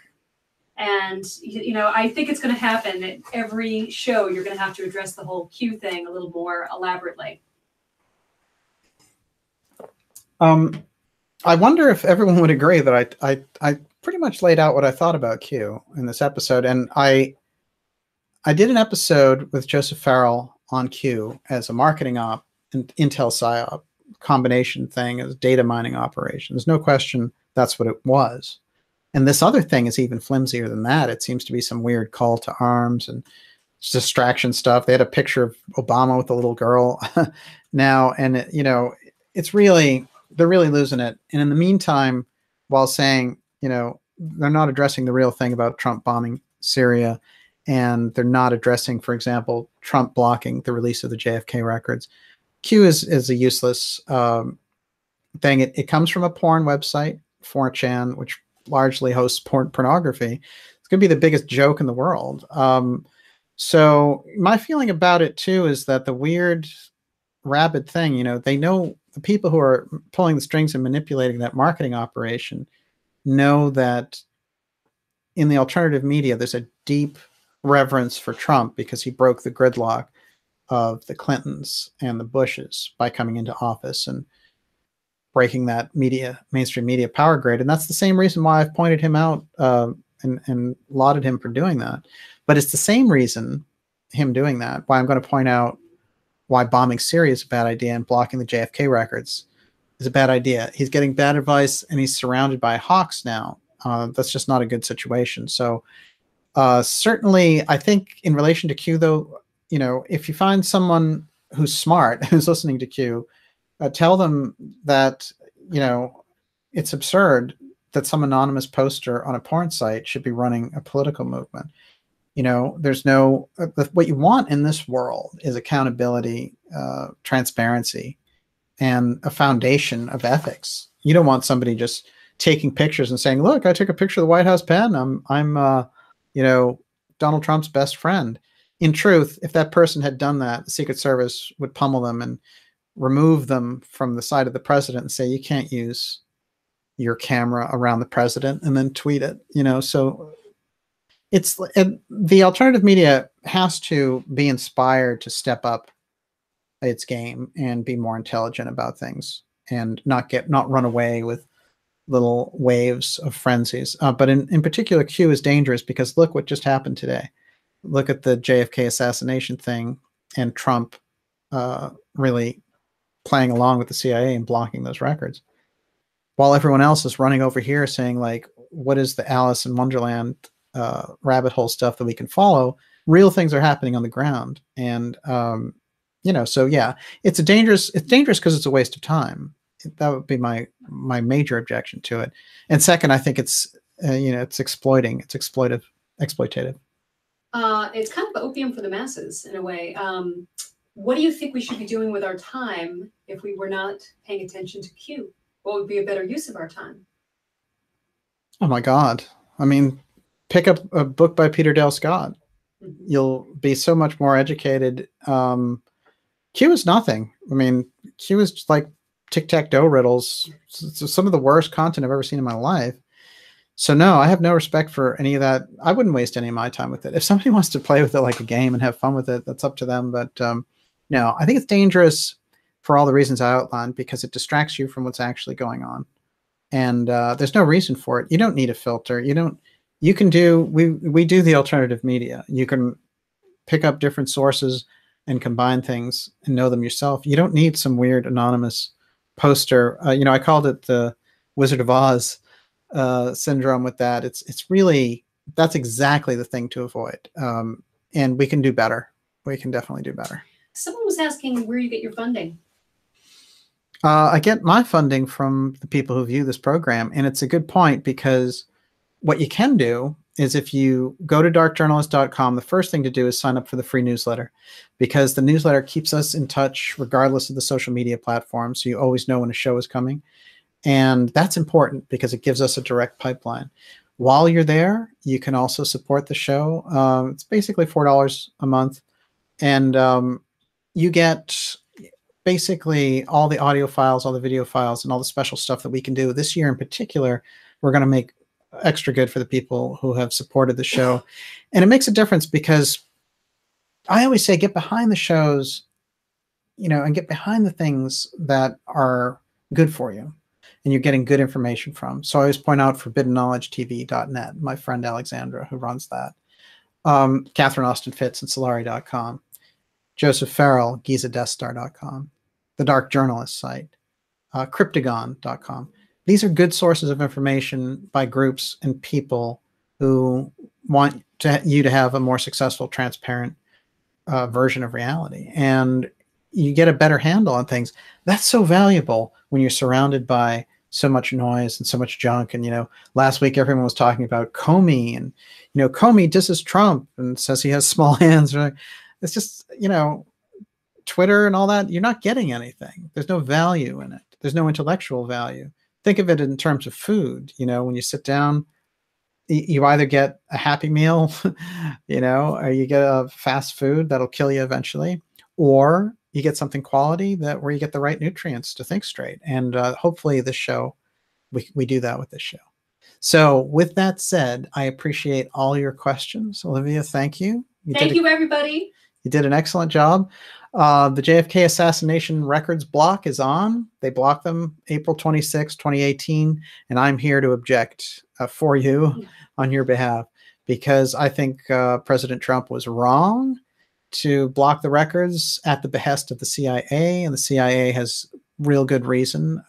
And, I think it's going to happen at every show. You're going to have to address the whole Q thing a little more elaborately. I wonder if everyone would agree that I pretty much laid out what I thought about Q in this episode. And I did an episode with Joseph Farrell on Q as a marketing op, and Intel PSYOP combination thing, as data mining operation. There's no question that's what it was. And this other thing is even flimsier than that. It seems to be some weird call to arms and distraction stuff. They had a picture of Obama with a little girl now, and it's really, they're really losing it. And in the meantime, while saying, they're not addressing the real thing about Trump bombing Syria, and they're not addressing, for example, Trump blocking the release of the JFK records. Q is a useless thing. It comes from a porn website, 4chan, which largely hosts pornography. It's going to be the biggest joke in the world. So my feeling about it too is that the weird rabid thing, they know, the people who are pulling the strings and manipulating that marketing operation know that in the alternative media, there's a deep reverence for Trump because he broke the gridlock of the Clintons and the Bushes by coming into office and breaking that mainstream media power grid. And that's the same reason why I've pointed him out and lauded him for doing that. But it's the same reason, him doing that, why I'm going to point out why bombing Syria is a bad idea and blocking the JFK records is a bad idea. He's getting bad advice and he's surrounded by hawks now. That's just not a good situation. So certainly, I think in relation to Q, though, if you find someone who's smart, who's listening to Q, tell them that, it's absurd that some anonymous poster on a porn site should be running a political movement. There's no, what you want in this world is accountability, transparency, and a foundation of ethics. You don't want somebody just taking pictures and saying, look, I took a picture of the White House pen. I'm Donald Trump's best friend. In truth, if that person had done that, the Secret Service would pummel them and remove them from the side of the president and say, you can't use your camera around the president, and then tweet it, so the alternative media has to be inspired to step up its game and be more intelligent about things and not run away with little waves of frenzies. But in particular, Q is dangerous because look what just happened today. Look at the JFK assassination thing and Trump really playing along with the CIA and blocking those records, while everyone else is running over here saying, like, what is the Alice in Wonderland rabbit hole stuff that we can follow? Real things are happening on the ground. And, so yeah, it's dangerous because it's a waste of time. That would be my major objection to it. And second, I think it's, it's exploiting, it's exploitative. It's kind of opium for the masses in a way. What do you think we should be doing with our time if we were not paying attention to Q? What would be a better use of our time? Oh my God. I mean, pick up a book by Peter Dale Scott. Mm-hmm. You'll be so much more educated. Q is nothing. I mean, Q is just like tic-tac-toe riddles. It's some of the worst content I've ever seen in my life. So no, I have no respect for any of that. I wouldn't waste any of my time with it. If somebody wants to play with it like a game and have fun with it, that's up to them. But no, I think it's dangerous for all the reasons I outlined, because it distracts you from what's actually going on. And there's no reason for it. You don't need a filter. We do the alternative media. You can pick up different sources and combine things and know them yourself. You don't need some weird anonymous poster. I called it the Wizard of Oz syndrome with that. It's really, that's exactly the thing to avoid. And we can do better. We can definitely do better. Someone was asking where you get your funding. I get my funding from the people who view this program. And it's a good point, because what you can do is if you go to darkjournalist.com, the first thing to do is sign up for the free newsletter, because the newsletter keeps us in touch regardless of the social media platform. So you always know when a show is coming. And that's important because it gives us a direct pipeline. While you're there, you can also support the show. It's basically $4 a month. And you get basically all the audio files, all the video files, and all the special stuff that we can do. This year in particular, we're going to make extra good for the people who have supported the show. And it makes a difference because I always say get behind the shows, you know, and get behind the things that are good for you and you're getting good information from. So I always point out forbiddenknowledgetv.net, my friend Alexandra, who runs that. Catherine Austin Fitz and Solari.com. Joseph Farrell, GizaDeathStar.com. The Dark Journalist site. Cryptagon.com. These are good sources of information by groups and people who want you to have a more successful, transparent version of reality. And you get a better handle on things. That's so valuable when you're surrounded by so much noise and so much junk. And, you know, last week everyone was talking about Comey, and, you know, Comey disses Trump and says he has small hands. It's just, you know, Twitter and all that, you're not getting anything. There's no value in it. There's no intellectual value. Think of it in terms of food. You know, when you sit down, you either get a Happy Meal, you know, or you get a fast food that'll kill you eventually, or you get something quality where you get the right nutrients to think straight. And hopefully this show, we do that with this show. So with that said, I appreciate all your questions. Olivia, thank you. Thank you, everybody. You did an excellent job. The JFK Assassination Records block is on. They blocked them April 26, 2018. And I'm here to object for you on your behalf, because I think President Trump was wrong to block the records at the behest of the CIA, and the CIA has real good reason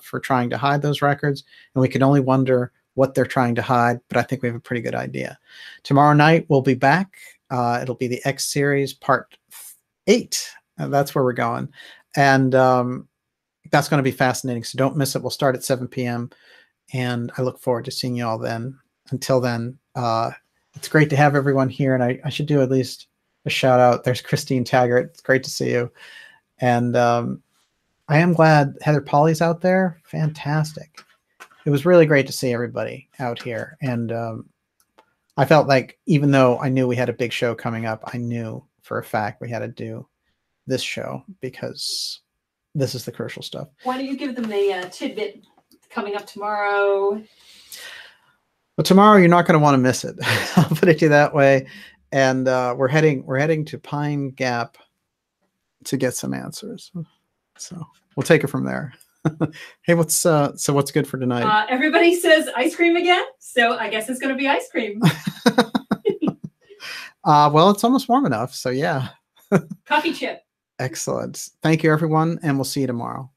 for trying to hide those records, and we can only wonder what they're trying to hide, but I think we have a pretty good idea. Tomorrow night we'll be back. It'll be the X series part 8. That's where we're going, and that's going to be fascinating, so don't miss it. We'll start at 7 p.m. and I look forward to seeing you all then. Until then, it's great to have everyone here, and I should do at least a shout out. There's Christine Taggart. It's great to see you. And I am glad Heather Pauly's out there. Fantastic. It was really great to see everybody out here. And I felt like, even though I knew we had a big show coming up, I knew for a fact we had to do this show because this is the crucial stuff. Why don't you give them the tidbit coming up tomorrow? Well, tomorrow you're not going to want to miss it. I'll put it to you that way. And we're heading to Pine Gap to get some answers. So we'll take it from there. Hey, what's good for tonight? Everybody says ice cream again, so I guess it's going to be ice cream. Well, it's almost warm enough, so yeah. Coffee chip. Excellent. Thank you, everyone, and we'll see you tomorrow.